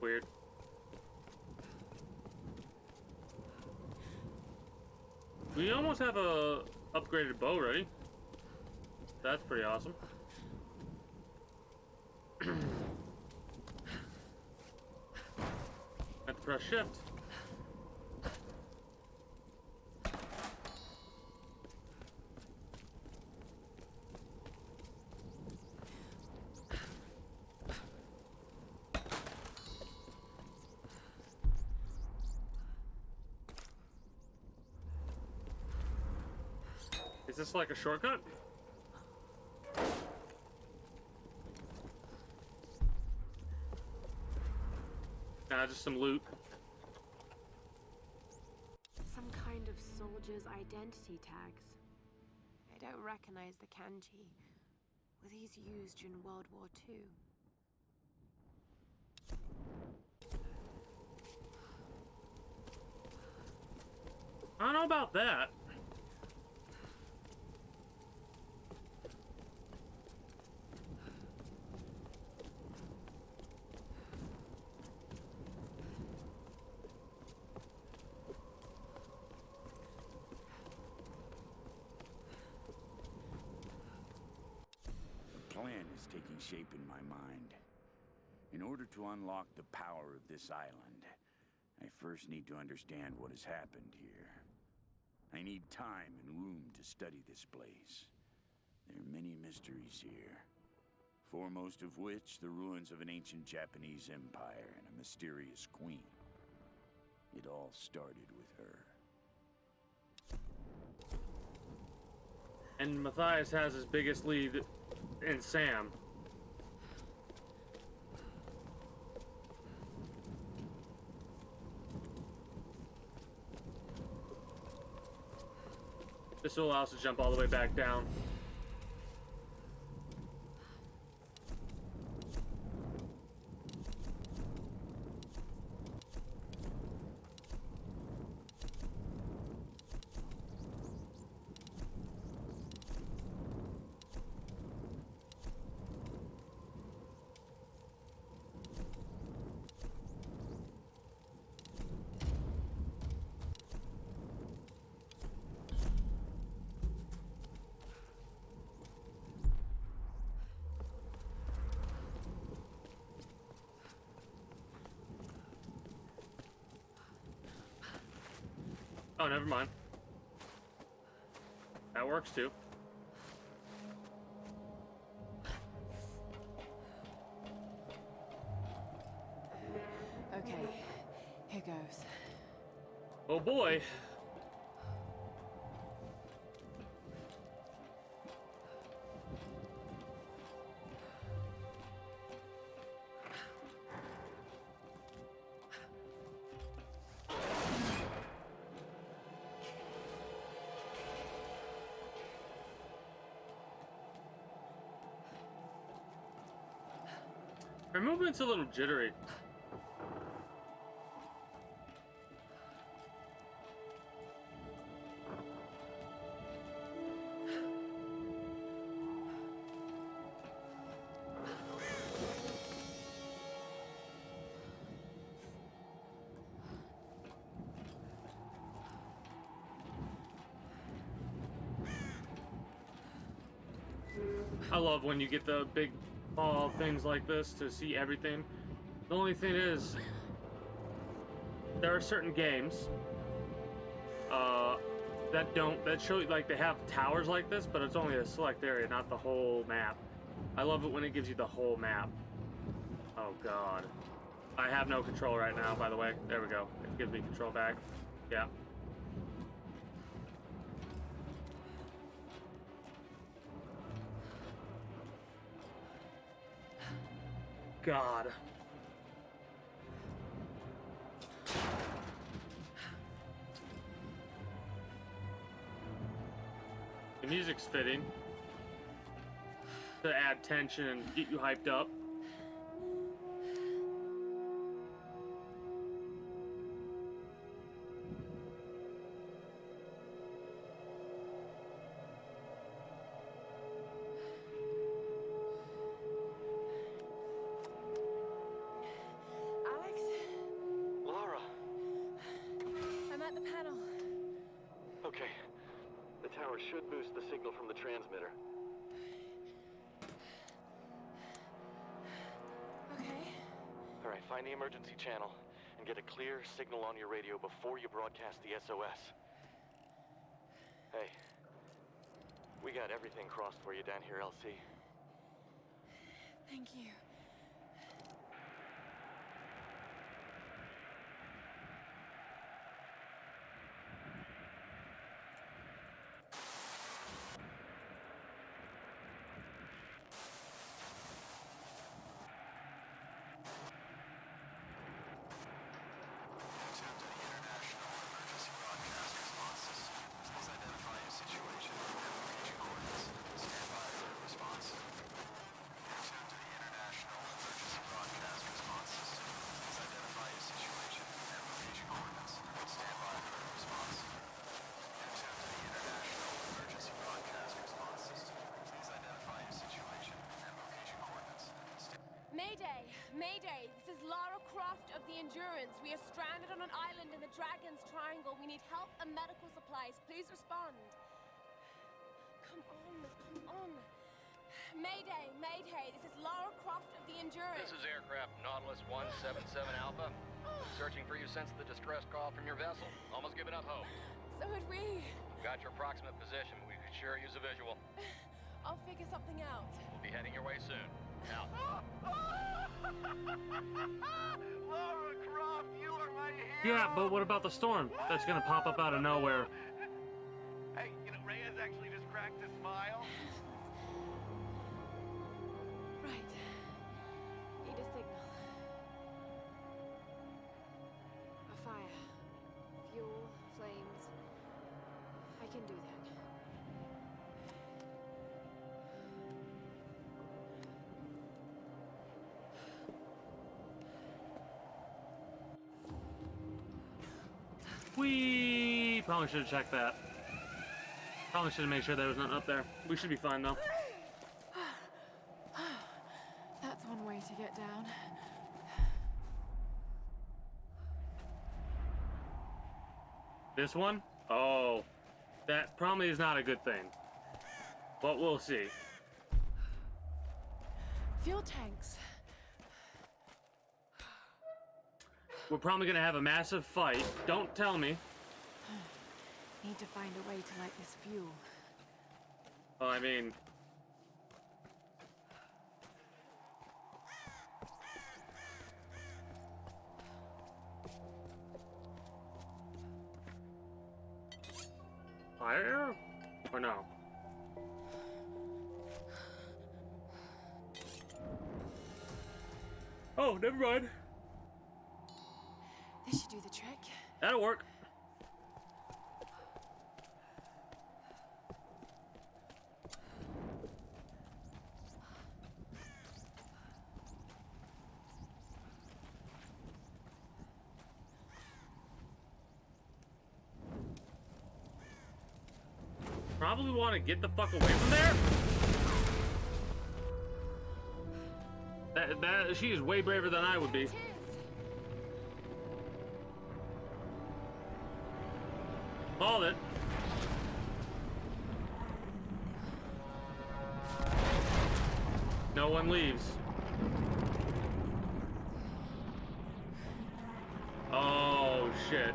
Weird. We almost have a upgraded bow ready. That's pretty awesome. Have to press shift. Is this like a shortcut? Nah, just some loot. Some kind of soldier's identity tags. I don't recognize the kanji. Were these used during World War II? I don't know about that. A plan is taking shape in my mind. In order to unlock the power of this island, I first need to understand what has happened here. I need time and room to study this place. There are many mysteries here, foremost of which the ruins of an ancient Japanese empire and a mysterious queen. It all started with her. And Matthias has his biggest lead in Sam. This will allow us to jump all the way back down. Oh, never mind. That works too. Okay, here goes. Oh boy. Her movement's a little jittery. I love when you get the big ball things like this to see everything. The only thing is, there are certain games that show like they have towers like this, but it's only a select area, not the whole map. I love it when it gives you the whole map. Oh god, I have no control right now. By the way, there we go. It gives me control back. Yeah. God. The music's fitting to add tension and get you hyped up. Alex? Lara! I'm at the panel. Okay. transmitter. Okay. All right, find the emergency channel and get a clear signal on your radio before you broadcast the SOS. Hey, we got everything crossed for you down here, LC. Thank you. Mayday! Mayday! This is Lara Croft of the Endurance. We are stranded on an island in the Dragon's Triangle. We need help and medical supplies. Please respond. Come on. Mayday! Mayday! This is Lara Croft of the Endurance. This is aircraft Nautilus 177 Alpha. Searching for you since the distress call from your vessel. Almost given up hope. So had we. Got your approximate position. We could sure use a visual. I'll figure something out. We'll be heading your way soon. Out. Lara Croft, you are my hero! Yeah, but what about the storm that's gonna pop up out of nowhere? Hey, you know, Reyes actually just cracked a smile. Right. Need a signal. A fire. Fuel, flames. I can do that. We probably should have checked that. Probably should have made sure there was nothing up there. We should be fine though. That's one way to get down. This one? Oh, that probably is not a good thing. But we'll see. Fuel tanks. We're probably gonna have a massive fight. Don't tell me. Need to find a way to light this fuel. Well, I mean... Fire? Or no? Oh, never mind. This should do the trick. That'll work. Probably want to get the fuck away from there. She is way braver than I would be. Called it. No one leaves. Oh shit.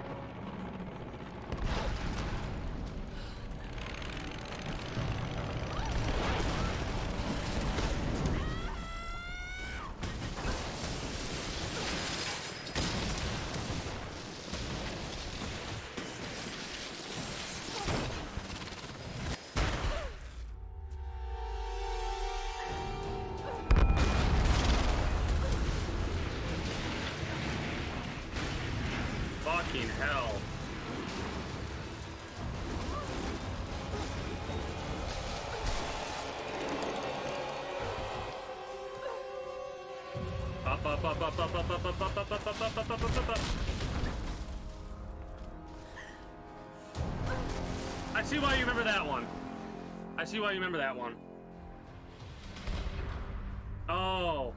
Fucking hell. Up. I see why you remember that one. I see why you remember that one. Oh.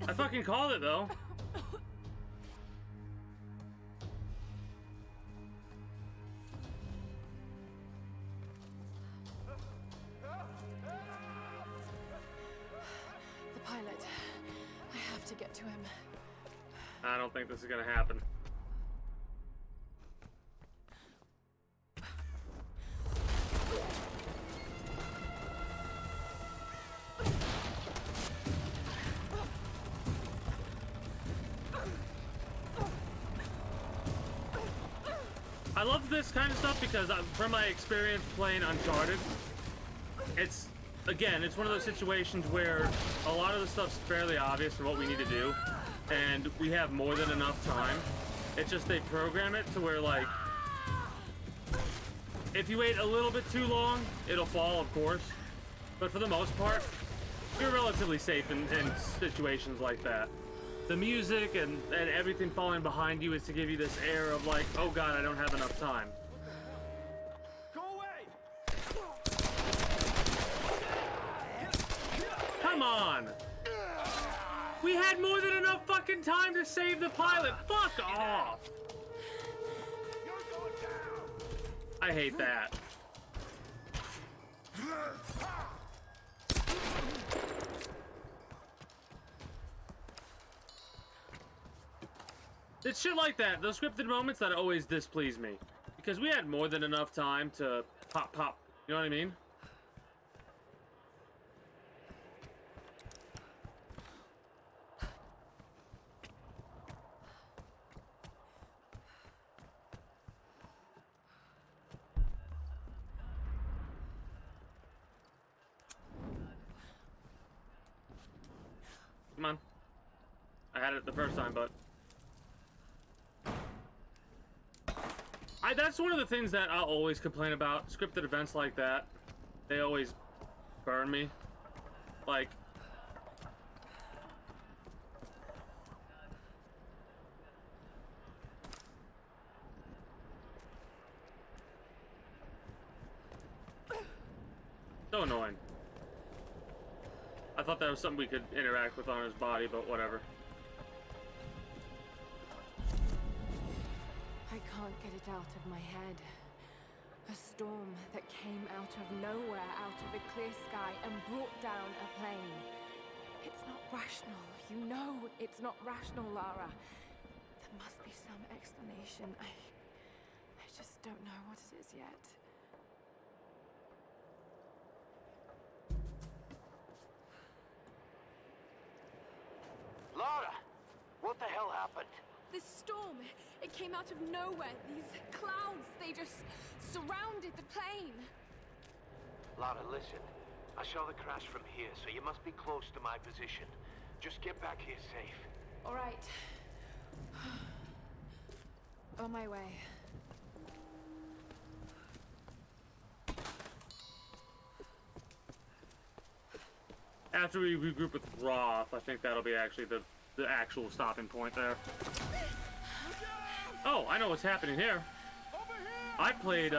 I fucking called it though. to get to him. I don't think this is gonna happen. I love this kind of stuff because from my experience playing Uncharted, it's one of those situations where a lot of the stuff's fairly obvious for what we need to do, and we have more than enough time. It's just they program it to where, like, if you wait a little bit too long, it'll fall, of course, but for the most part, you're relatively safe in situations like that. The music and everything falling behind you is to give you this air of like, oh god, I don't have enough time. Go away! Come on! We had more than enough fucking time to save the pilot. Fuck off! I hate that. It's shit like that, those scripted moments that always displease me. Because we had more than enough time to pop. You know what I mean? Come on. I had it the first time, but... that's one of the things that I'll always complain about. Scripted events like that, they always burn me. Like... so annoying. I thought that was something we could interact with on his body, but whatever. I can't get it out of my head. A storm that came out of nowhere, out of a clear sky, and brought down a plane. It's not rational. You know it's not rational, Lara. There must be some explanation. I just don't know what it is yet. Lara! What the hell happened? This storm, it came out of nowhere. These clouds, they just surrounded the plane. Lara, listen. I saw the crash from here, so you must be close to my position. Just get back here safe. All right. On my way. After we regroup with Roth, I think that'll be actually the actual stopping point there. Oh, I know what's happening here. I played,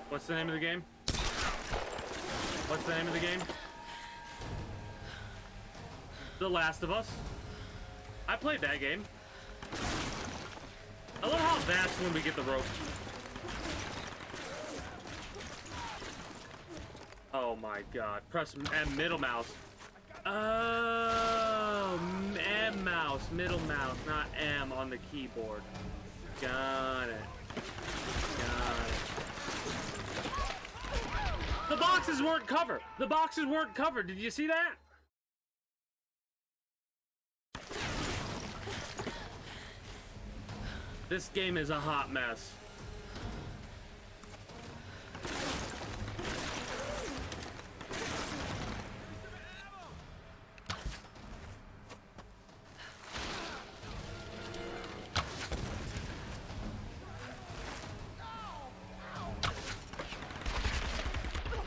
what's the name of the game? What's the name of the game? The Last of Us. I played that game. I love how that's when we get the rope. Oh my god. Press M, middle mouse. Oh, M mouse, middle mouse, not M on the keyboard. Got it. Got it. The boxes weren't covered. The boxes weren't covered. Did you see that? This game is a hot mess.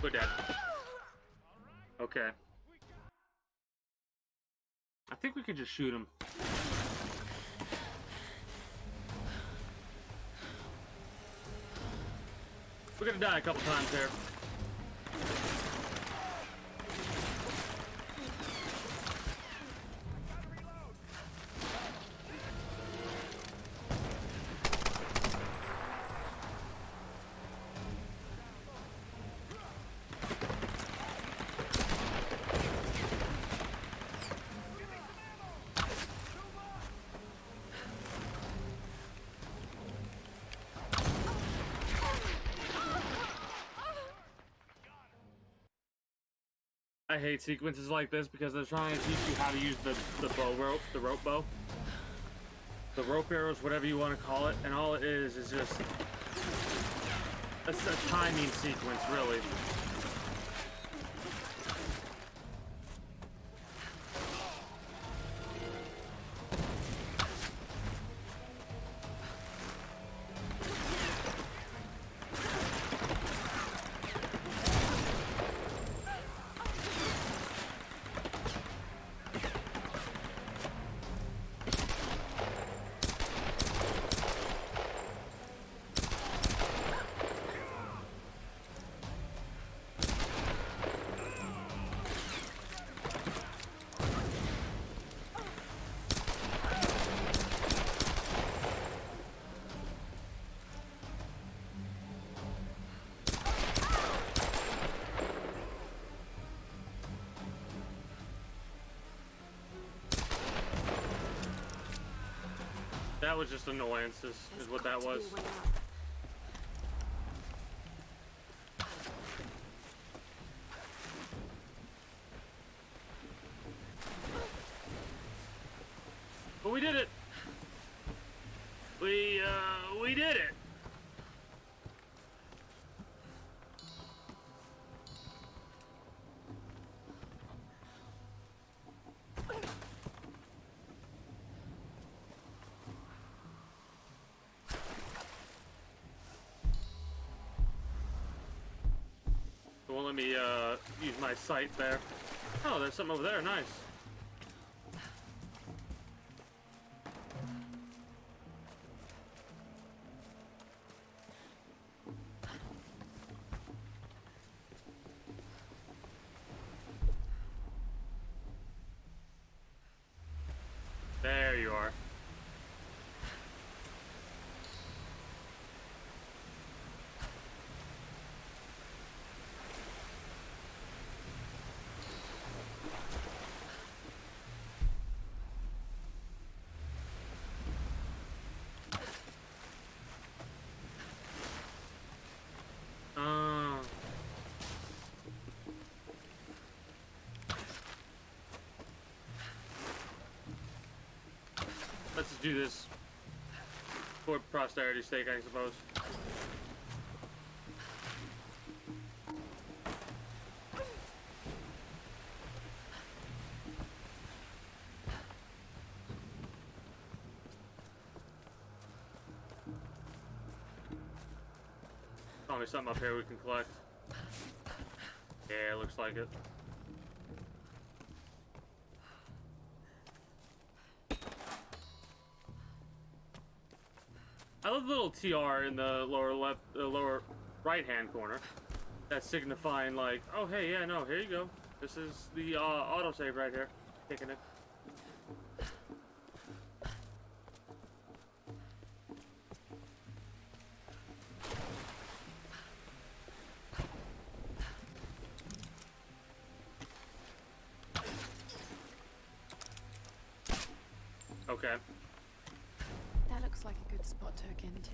We're dead. Okay. I think we can just shoot him. We're gonna die a couple times here. I hate sequences like this because they're trying to teach you how to use the rope bow. The rope arrows, whatever you want to call it, and all it is just a timing sequence, really. That was just annoyances, is what that was. But we did it! We did it! It won't let me use my sight there. Oh, there's something over there. Nice. There you are. Let's just do this for posterity's sake, I suppose. Probably something up here we can collect. Yeah, looks like it. I love the little TR in the lower left, lower right-hand corner. That's signifying like, oh hey, yeah, no, here you go. This is the autosave right here. Taking it. Okay. That looks like a good spot to hook into.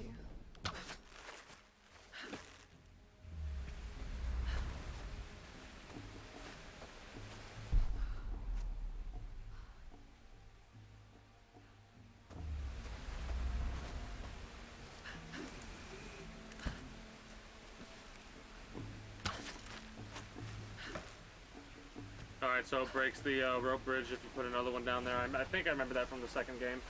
Alright, so it breaks the rope bridge if you put another one down there. I think I remember that from the second game.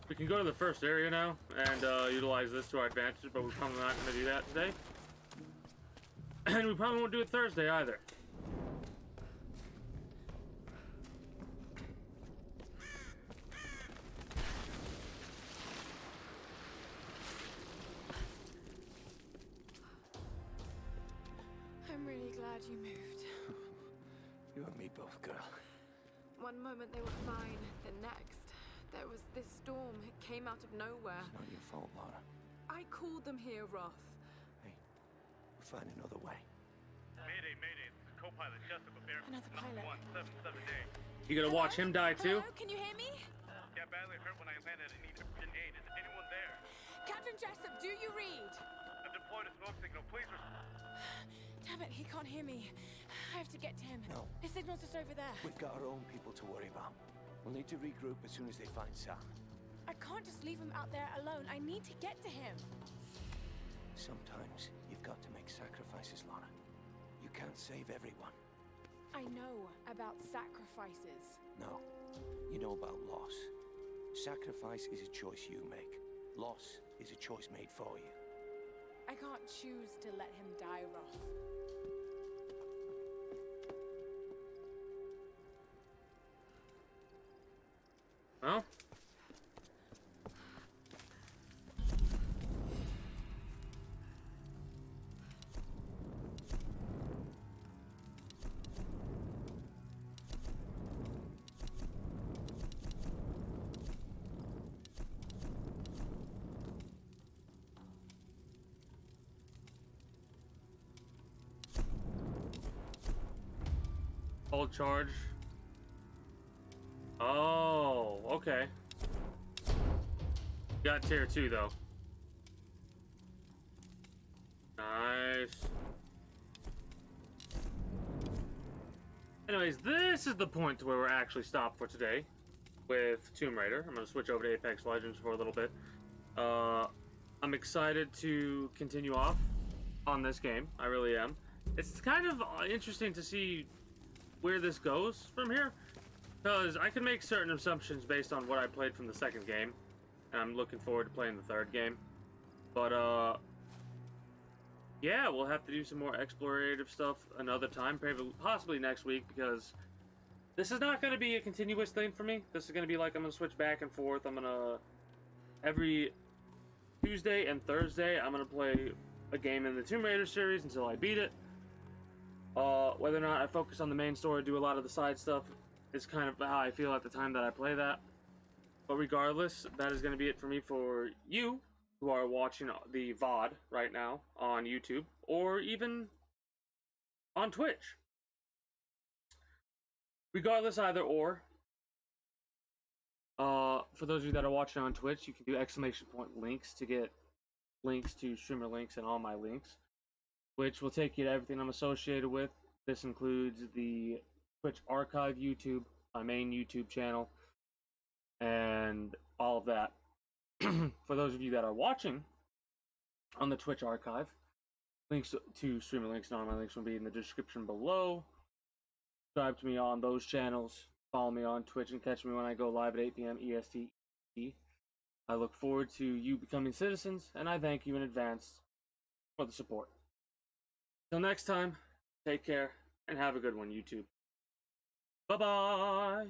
We can go to the first area now and utilize this to our advantage, but we're probably not going to do that today. And we probably won't do it Thursday either. I'm really glad you moved. You and me both, girl. One moment they were fine, the next, there was this storm. It came out of nowhere. It's not your fault, Lara. I called them here, Roth. We'll find another way. Mayday, mayday. This is co-pilot Jessica Bear. Another pilot. 177A. You gonna watch him die too? Hello, can you hear me? Yeah, badly hurt when I landed. I need urgent aid. Is anyone there? Captain Jessup, do you read? I've deployed a smoke signal. Please Damn it, he can't hear me. I have to get to him. No. His signal's just over there. We've got our own people to worry about. We'll need to regroup as soon as they find Sam. I can't just leave him out there alone. I need to get to him. Sometimes you've got to make sacrifices, Lara. You can't save everyone. I know about sacrifices. No. You know about loss. Sacrifice is a choice you make. Loss is a choice made for you. I can't choose to let him die, Roth. Well. Hold charge. Oh, okay. Got tier 2 though. Nice. Anyways, this is the point where we're actually stopped for today with Tomb Raider. I'm gonna switch over to Apex Legends for a little bit. I'm excited to continue off on this game. I really am. It's kind of interesting to see where this goes from here, because I can make certain assumptions based on what I played from the second game, and I'm looking forward to playing the third game. But yeah, we'll have to do some more explorative stuff another time, possibly next week, because this is not going to be a continuous thing for me. This is going to be like I'm going to switch back and forth. I'm going to, every Tuesday and Thursday, I'm going to play a game in the Tomb Raider series until I beat it. Whether or not I focus on the main story, do a lot of the side stuff, is kind of how I feel at the time that I play that. But regardless, that is going to be it for me for you who are watching the VOD right now on YouTube, or even on Twitch. Regardless, either or. For those of you that are watching on Twitch, you can do !point links to get links to streamer links and all my links, which will take you to everything I'm associated with. This includes the Twitch archive YouTube, my main YouTube channel, and all of that. For those of you that are watching on the Twitch archive, links to streamer links and all my links will be in the description below. Subscribe to me on those channels. Follow me on Twitch and catch me when I go live at 8 p.m. EST. I look forward to you becoming citizens, and I thank you in advance for the support. Till next time, take care, and have a good one, YouTube. Bye-bye!